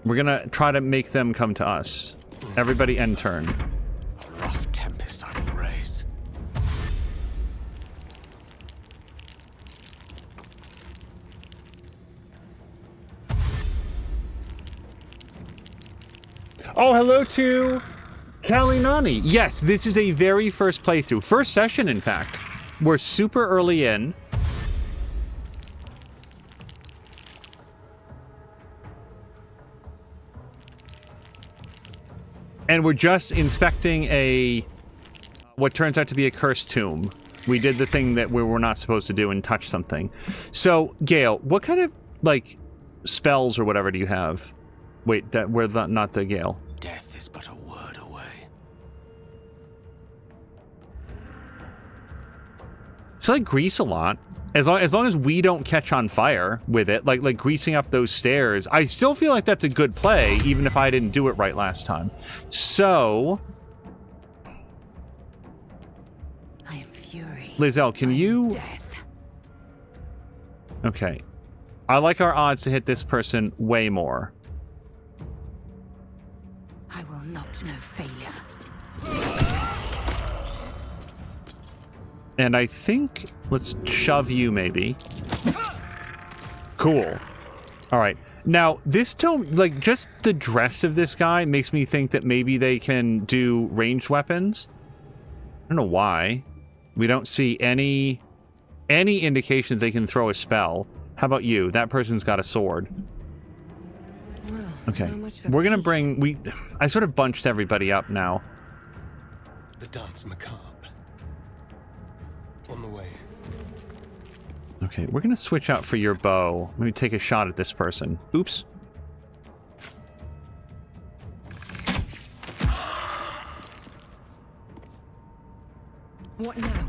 We're going to try to make them come to us. Everybody end turn. A rough tempest I will raise. Oh, hello to Kalinani. Yes, this is a very first playthrough. First session, in fact. We're super early in. And we're just inspecting what turns out to be a cursed tomb. We did the thing that we were not supposed to do and touch something. So, Gale, what kind of, like, spells or whatever do you have? Wait, we're not the Gale. Death is but a word away. So I grease a lot. As long as we don't catch on fire with it, like greasing up those stairs, I still feel like that's a good play, even if I didn't do it right last time. So, I am fury. Lae'zel, can you? Death. Okay, I like our odds to hit this person way more. I will not know failure. And I think let's shove you maybe. Cool. All right. Now, this tome, like, just the dress of this guy makes me think that maybe they can do ranged weapons. I don't know why. We don't see any indication they can throw a spell. How about you? That person's got a sword. Okay. We're going to bring... I sort of bunched everybody up now. The dance macabre. On the way. Okay, we're going to switch out for your bow. Let me take a shot at this person. Oops. What now?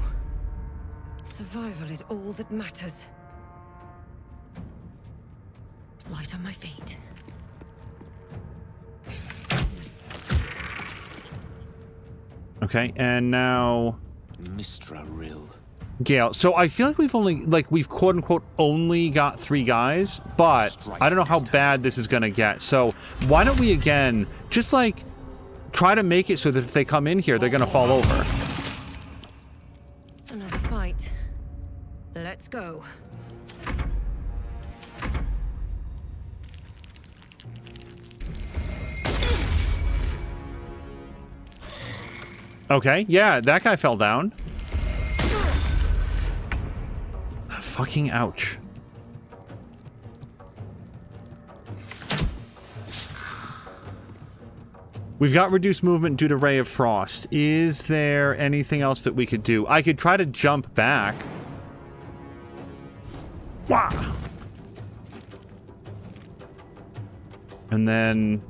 Survival is all that matters. Light on my feet. Okay, and now... Mistra Rill. Gale. So I feel like we've quote unquote only got 3 guys, but I don't know how bad this is going to get. So why don't we again just like try to make it so that if they come in here, they're going to fall over. Another fight. Let's go. Okay, yeah, that guy fell down. Fucking ouch. We've got reduced movement due to Ray of Frost. Is there anything else that we could do? I could try to jump back. Wah! And then,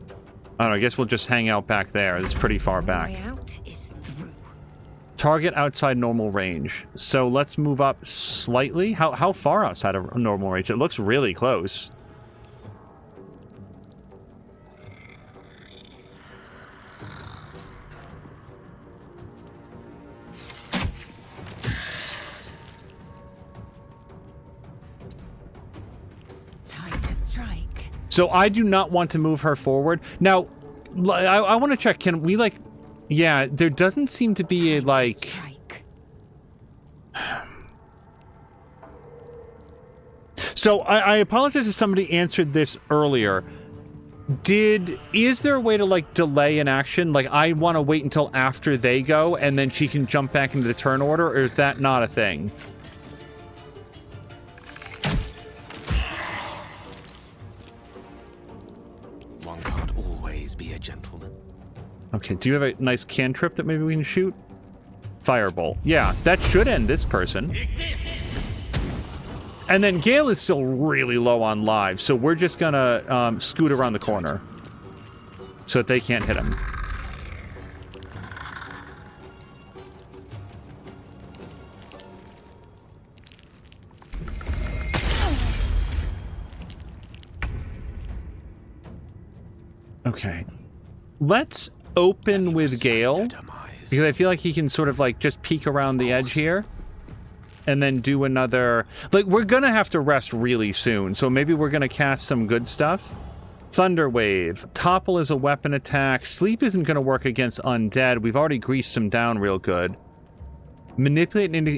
I don't know, I guess we'll just hang out back there. It's pretty far back. Target outside normal range. So let's move up slightly. How far outside of normal range? It looks really close. So I do not want to move her forward. Now, I want to check. Can we, like... Yeah, there doesn't seem to be a, like... So I apologize if somebody answered this earlier. Is there a way to, like, delay an action? Like, I want to wait until after they go, and then she can jump back into the turn order, or is that not a thing? Okay, do you have a nice cantrip that maybe we can shoot? Firebolt. Yeah, that should end this person. And then Gale is still really low on lives, so we're just gonna scoot around the corner so that they can't hit him. Okay. Let's open with Gale, because I feel like he can sort of like just peek around the edge here and then do another, like, we're gonna have to rest really soon, so maybe we're gonna cast some good stuff. Thunder Wave. Topple is a weapon attack. Sleep isn't gonna work against undead. We've already greased them down real good. Manipulate and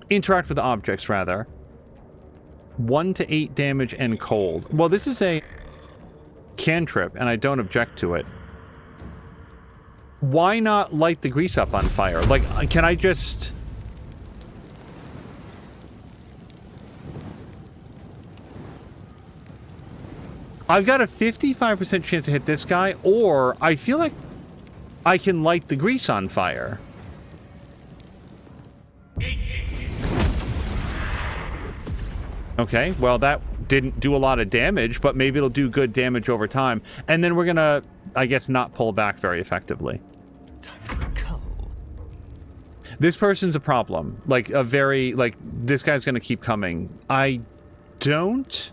interact with objects, rather. 1 to 8 damage and cold. Well, this is a cantrip, and I don't object to it. Why not light the grease up on fire? Like, can I just... I've got a 55% chance to hit this guy, or I feel like I can light the grease on fire. Okay, well, that didn't do a lot of damage, but maybe it'll do good damage over time. And then we're gonna, I guess, not pull back very effectively. This person's a problem. Like, a very, like, this guy's gonna keep coming. I don't...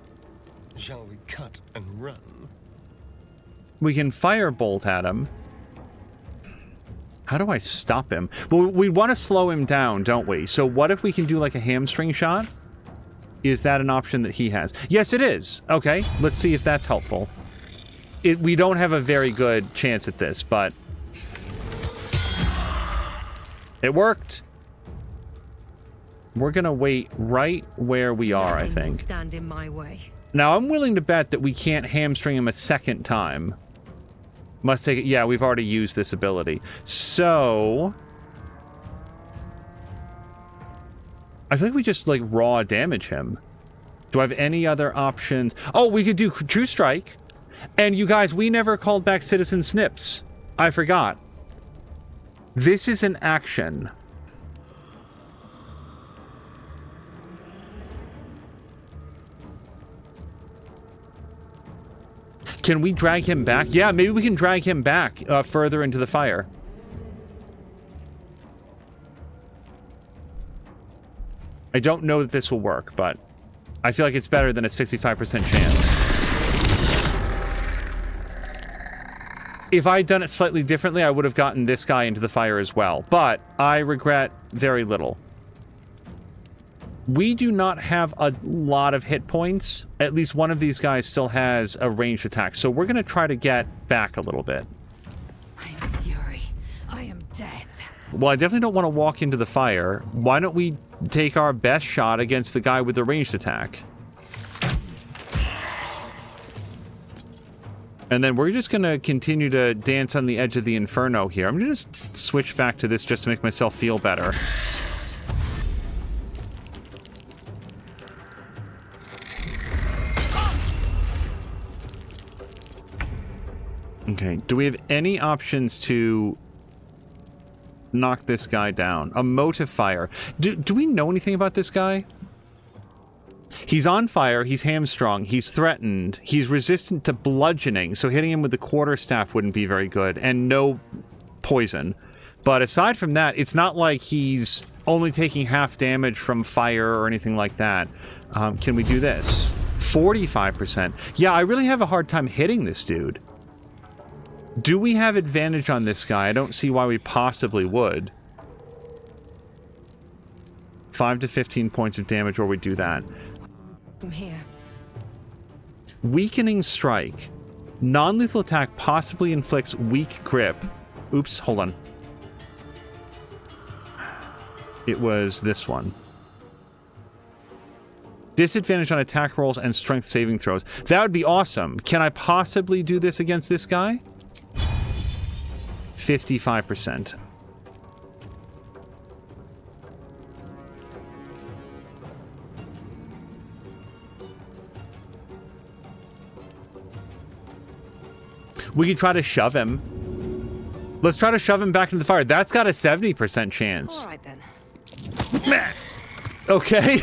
Shall we cut and run? We can firebolt at him. How do I stop him? Well, we want to slow him down, don't we? So what if we can do, like, a hamstring shot? Is that an option that he has? Yes, it is. Okay, let's see if that's helpful. We don't have a very good chance at this, but... it worked. We're gonna wait right where we are, I think. Stand in my way. Now, I'm willing to bet that we can't hamstring him a second time. Must take it... yeah, we've already used this ability. So... I think we just, like, raw damage him. Do I have any other options? Oh, we could do True Strike. And you guys, we never called back Citizen Snips. I forgot. This is an action. Can we drag him back? Yeah, maybe we can drag him back further into the fire. I don't know that this will work, but I feel like it's better than a 65% chance. If I'd done it slightly differently, I would have gotten this guy into the fire as well, but I regret very little. We do not have a lot of hit points. At least one of these guys still has a ranged attack, so we're going to try to get back a little bit. I am fury. I am death. Well, I definitely don't want to walk into the fire. Why don't we take our best shot against the guy with the ranged attack? And then we're just going to continue to dance on the edge of the inferno here. I'm going to just switch back to this just to make myself feel better. Okay, do we have any options to knock this guy down? A motive fire. Do we know anything about this guy? He's on fire, he's hamstrung, he's threatened, he's resistant to bludgeoning, so hitting him with the quarterstaff wouldn't be very good, and no poison. But aside from that, it's not like he's only taking half damage from fire or anything like that. Can we do this? 45%. Yeah, I really have a hard time hitting this dude. Do we have advantage on this guy? I don't see why we possibly would. 5 to 15 points of damage where we do that. From here. Weakening strike. Non-lethal attack possibly inflicts weak grip. Oops, hold on. It was this one. Disadvantage on attack rolls and strength saving throws. That would be awesome. Can I possibly do this against this guy? 55%. We could try to shove him. Let's try to shove him back into the fire. That's got a 70% chance. All right, then. Okay.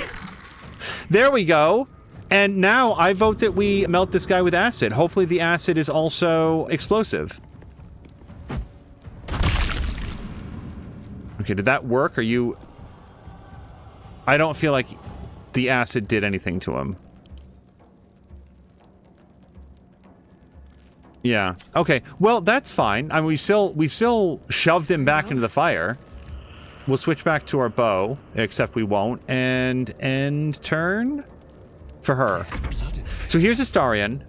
There we go. And now I vote that we melt this guy with acid. Hopefully the acid is also explosive. Okay, did that work? Are you... I don't feel like the acid did anything to him. Yeah. Okay. Well, that's fine. I mean, we still shoved him back into the fire. We'll switch back to our bow, except we won't. And end turn for her. So here's Astarion.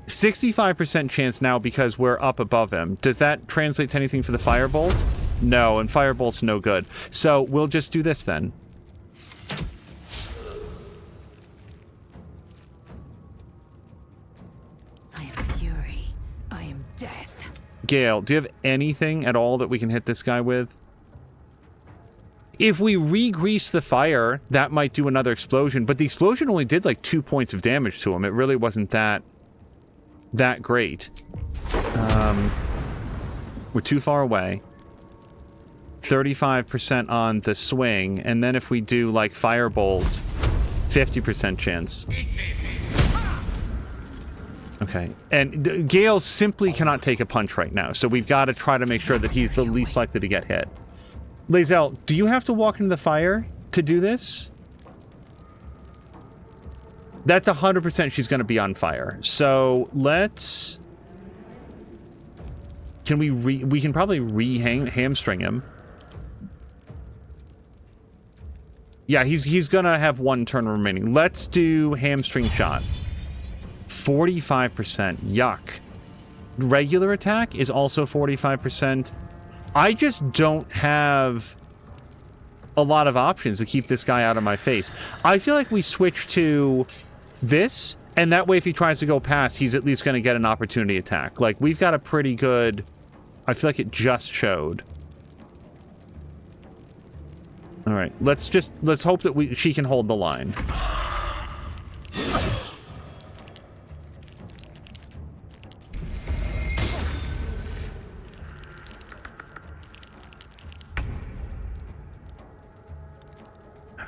65% chance now because we're up above him. Does that translate to anything for the firebolt? No, and firebolt's no good. So we'll just do this then. Death. Gale, do you have anything at all that we can hit this guy with? If we re-grease the fire, that might do another explosion, but the explosion only did like 2 points of damage to him. It really wasn't that great. We're too far away. 35% on the swing, and then if we do like firebolt, 50% chance. Okay, and Gale simply cannot take a punch right now, so we've got to try to make sure that he's the least likely to get hit. Lae'zel, do you have to walk into the fire to do this? That's 100% she's going to be on fire. So let's... Can we can probably hamstring him. Yeah, he's going to have one turn remaining. Let's do hamstring shot. 45%. Yuck. Regular attack is also 45%. I just don't have a lot of options to keep this guy out of my face. I feel like we switch to this, and that way if he tries to go past, he's at least going to get an opportunity attack. Like, we've got a pretty good... I feel like it just showed. All right, let's hope that she can hold the line.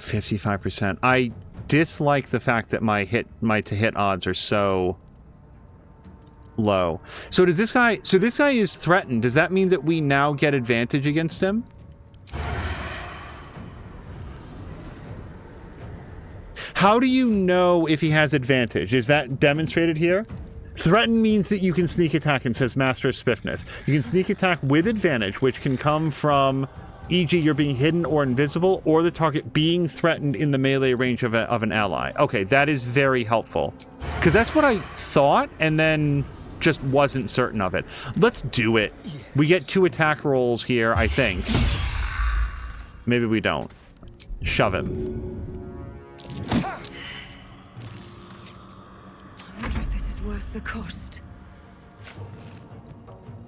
%. I dislike the fact that my to hit odds are so low. So does this guy... So this guy is threatened. Does that mean that we now get advantage against him? How do you know if he has advantage? Is that demonstrated here? Threaten means that you can sneak attack him, says Master of Spiffness. You can sneak attack with advantage, which can come from, e.g. you're being hidden or invisible, or the target being threatened in the melee range of an ally. Okay, that is very helpful. Because that's what I thought, and then just wasn't certain of it. Let's do it. We get 2 attack rolls here, I think. Maybe we don't. Shove him. I wonder if this is worth the cost.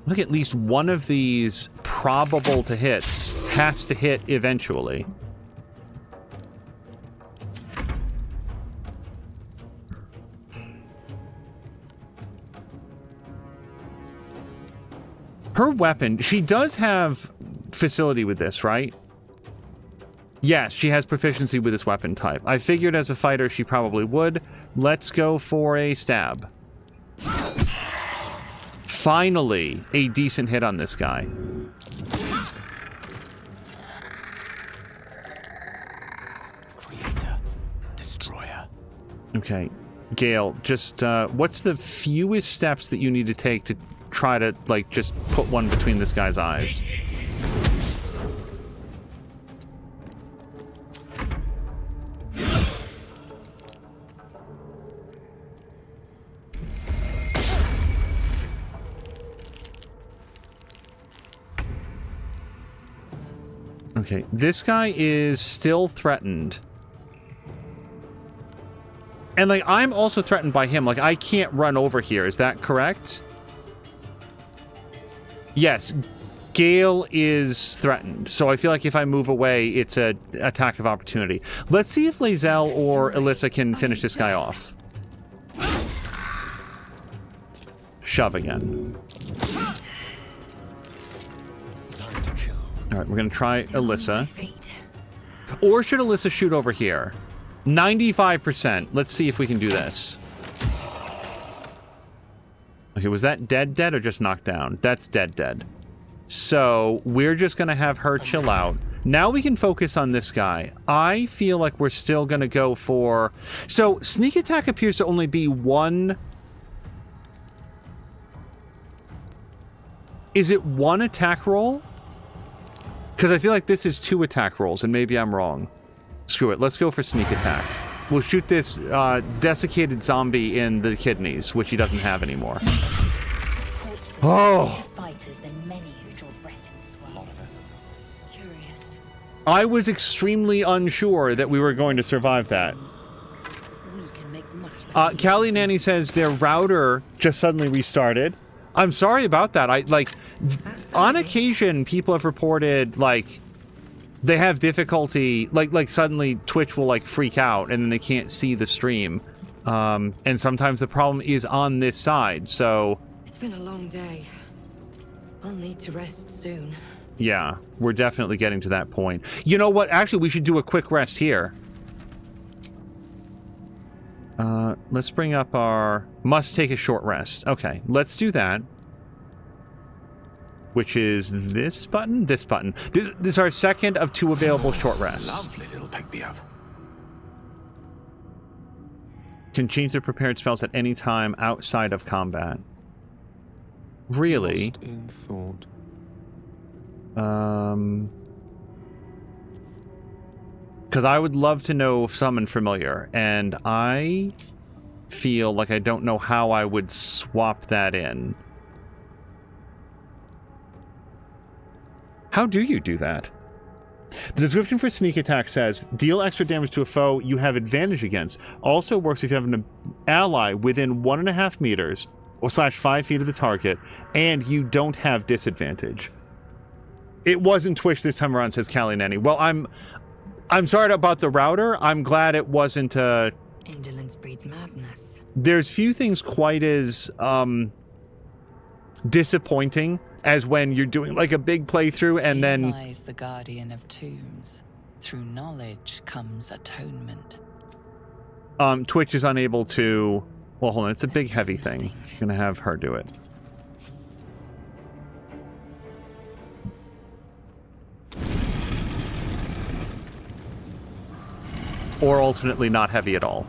I think at least one of these probable to hits has to hit eventually. Her weapon, she does have facility with this, right? Yes, she has proficiency with this weapon type. I figured as a fighter she probably would. Let's go for a stab. Finally, a decent hit on this guy. Creator, destroyer. Okay, Gale, just what's the fewest steps that you need to take to try to, like, just put one between this guy's eyes? Okay, this guy is still threatened. And, like, I'm also threatened by him. Like, I can't run over here. Is that correct? Yes, Gale is threatened. So I feel like if I move away, it's an attack of opportunity. Let's see if Lae'zel or Alyssa can finish this guy off. Shove again. Alright, we're gonna try Alyssa. Or should Alyssa shoot over here? 95%. Let's see if we can do this. Okay, was that dead or just knocked down? That's dead. So, we're just gonna have her chill out. Now we can focus on this guy. I feel like we're still gonna go for... So, sneak attack appears to only be one... Is it one attack roll? Because I feel like this is 2 attack rolls, and maybe I'm wrong. Screw it, let's go for sneak attack. We'll shoot this desiccated zombie in the kidneys, which he doesn't have anymore. Oh! Fighters than many who draw breath in this world. Curious. I was extremely unsure that we were going to survive that. Callie Nanny says their router just suddenly restarted. I'm sorry about that. On occasion, people have reported, like, they have difficulty, like suddenly Twitch will, like, freak out and then they can't see the stream. And sometimes the problem is on this side, so... It's been a long day. I'll need to rest soon. Yeah, we're definitely getting to that point. You know what? Actually, we should do a quick rest here. Let's bring up our... Must take a short rest. Okay, let's do that. Which is this button? This button. This is our second of 2 available short rests. Lovely little pick-me-up. Can change the prepared spells at any time outside of combat. Really? Lost in thought. Because I would love to know Summon Familiar, and I feel like I don't know how I would swap that in. How do you do that? The description for sneak attack says, deal extra damage to a foe you have advantage against. Also works if you have an ally within 1.5 meters or /5 feet of the target, and you don't have disadvantage. It wasn't Twitch this time around, says Callie Nanny. Well, I'm sorry about the router. I'm glad it wasn't Indolence breeds madness. There's few things quite as disappointing as when you're doing like a big playthrough and then... He lies the guardian of tombs. Through knowledge comes atonement. Twitch is unable to... Well, hold on. It's a big, heavy thing. I'm gonna have her do it. Or alternately not heavy at all.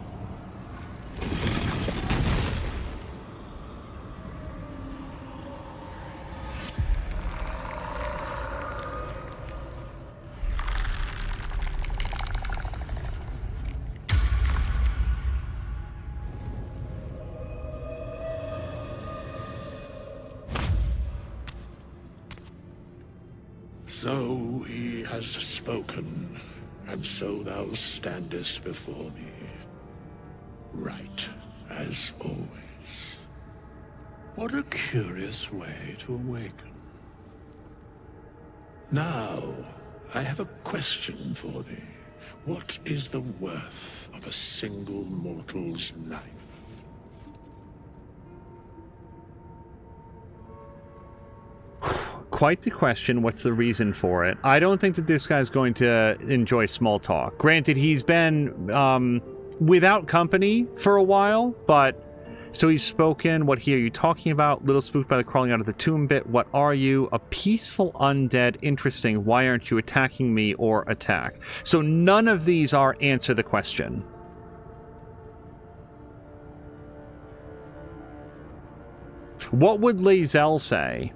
So he has spoken, and so thou standest before me, right as always. What a curious way to awaken. Now, I have a question for thee. What is the worth of a single mortal's life? Quite the question. What's the reason for it? I don't think that this guy's going to enjoy small talk. Granted, he's been without company for a while, but... So he's spoken. What here are you talking about? Little spooked by the crawling out of the tomb bit. What are you? A peaceful undead. Interesting. Why aren't you attacking me or attack? So none of these are answer the question. What would Lae'zel say?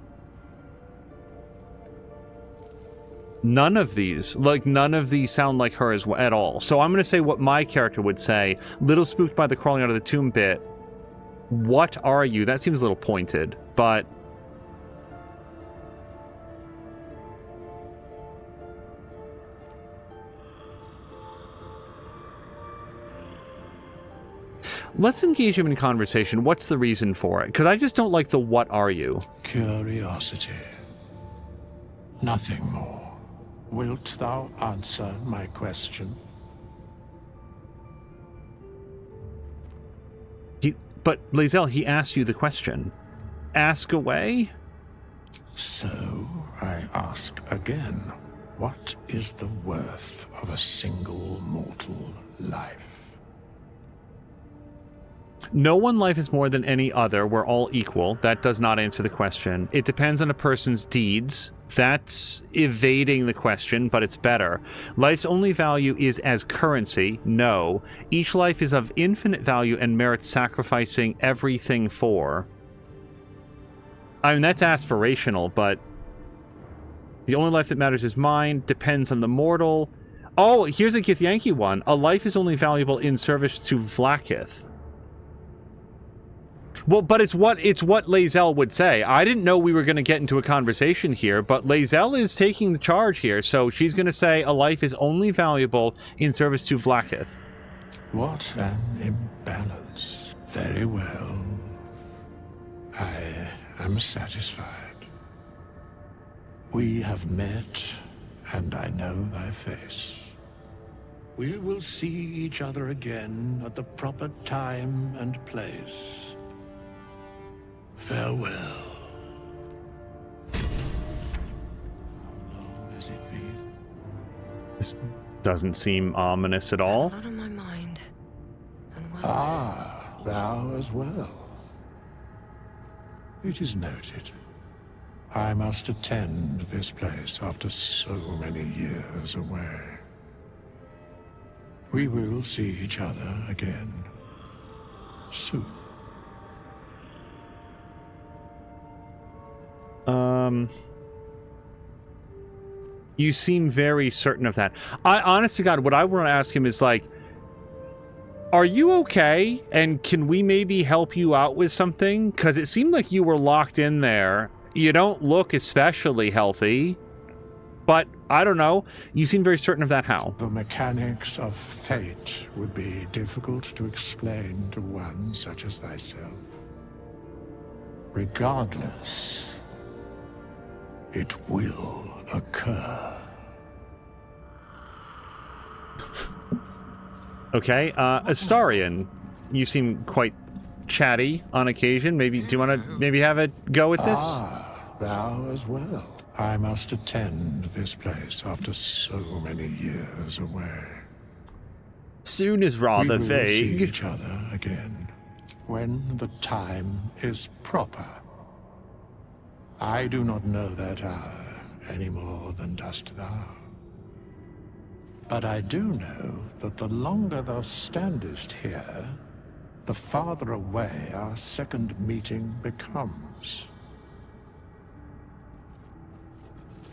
None of these. None of these sound like her at all. So I'm going to say what my character would say. Little spooked by the crawling out of the tomb bit. What are you? That seems a little pointed, but... Let's engage him in conversation. What's the reason for it? Because I just don't like the what are you. Curiosity. Nothing more. Wilt thou answer my question? But, Lae'zel, he asked you the question. Ask away? So, I ask again. What is the worth of a single mortal life? No one life is more than any other. We're all equal. That does not answer the question. It depends on a person's deeds. That's evading the question, but it's better. Life's only value is as currency. No. Each life is of infinite value and merits sacrificing everything for. I mean, that's aspirational, but the only life that matters is mine. Depends on the mortal. Oh, here's a Githyanki one. A life is only valuable in service to Vlaakith. Well, but it's what Lae'zel would say. I didn't know we were going to get into a conversation here, but Lae'zel is taking the charge here, so she's going to say a life is only valuable in service to Vlaakith. What an imbalance. Very well. I am satisfied. We have met, and I know thy face. We will see each other again at the proper time and place. Farewell. How long has it been? This doesn't seem ominous at all. A lot on my mind. Ah, thou as well. It is noted. I must attend this place after so many years away. We will see each other again soon. You seem very certain of that. Honest to God, what I want to ask him is like, are you okay? And can we maybe help you out with something? Because it seemed like you were locked in there. You don't look especially healthy. But, I don't know. You seem very certain of that. How? The mechanics of fate would be difficult to explain to one such as thyself. Regardless, it will occur. Okay, Astarion, you seem quite chatty on occasion. Maybe, do you want to maybe have a go at this? Ah, thou as well. I must attend this place after so many years away. Soon is rather we will vague. See each other again when the time is proper. I do not know that hour any more than dost thou. But I do know that the longer thou standest here, the farther away our second meeting becomes.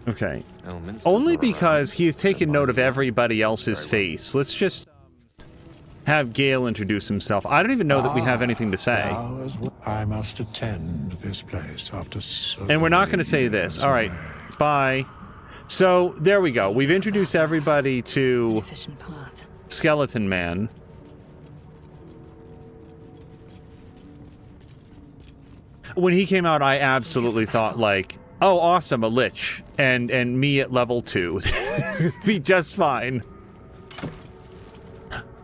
Okay. Only because he has taken note of everybody else's face. Let's just have Gale introduce himself. I don't even know that we have anything to say. I must attend this place after so and we're not going to say this. All right. Bye. So, there we go. We've introduced everybody to Skeleton Man. When he came out, I absolutely thought, like, oh, awesome, a lich. And me at level 2. Be just fine.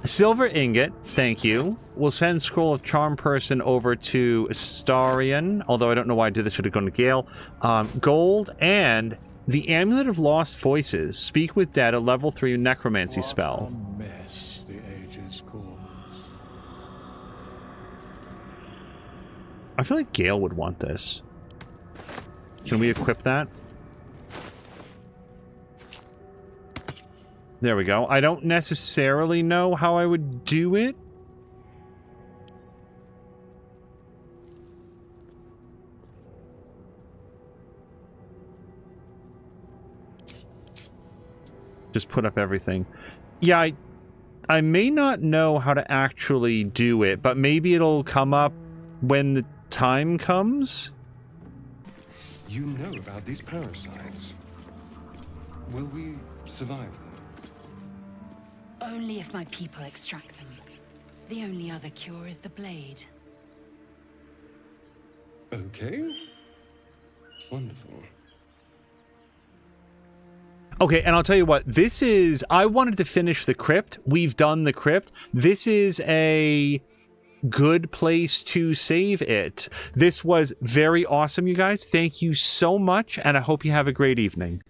Silver ingot, thank you. We'll send Scroll of Charm person over to Astarion, although I don't know why I did this. Should have gone to Gale. Gold and the Amulet of Lost Voices. Speak with Dead, a level 3 necromancy spell. What a mess the ages cause. I feel like Gale would want this. Can we equip that? There we go. I don't necessarily know how I would do it. Just put up everything. Yeah, I may not know how to actually do it, but maybe it'll come up when the time comes. You know about these parasites. Will we survive them? Only if my people extract them. The only other cure is the blade. Okay. Wonderful. Okay, and I'll tell you what, this is... I wanted to finish the crypt. We've done the crypt. This is a good place to save it. This was very awesome, you guys. Thank you so much, and I hope you have a great evening.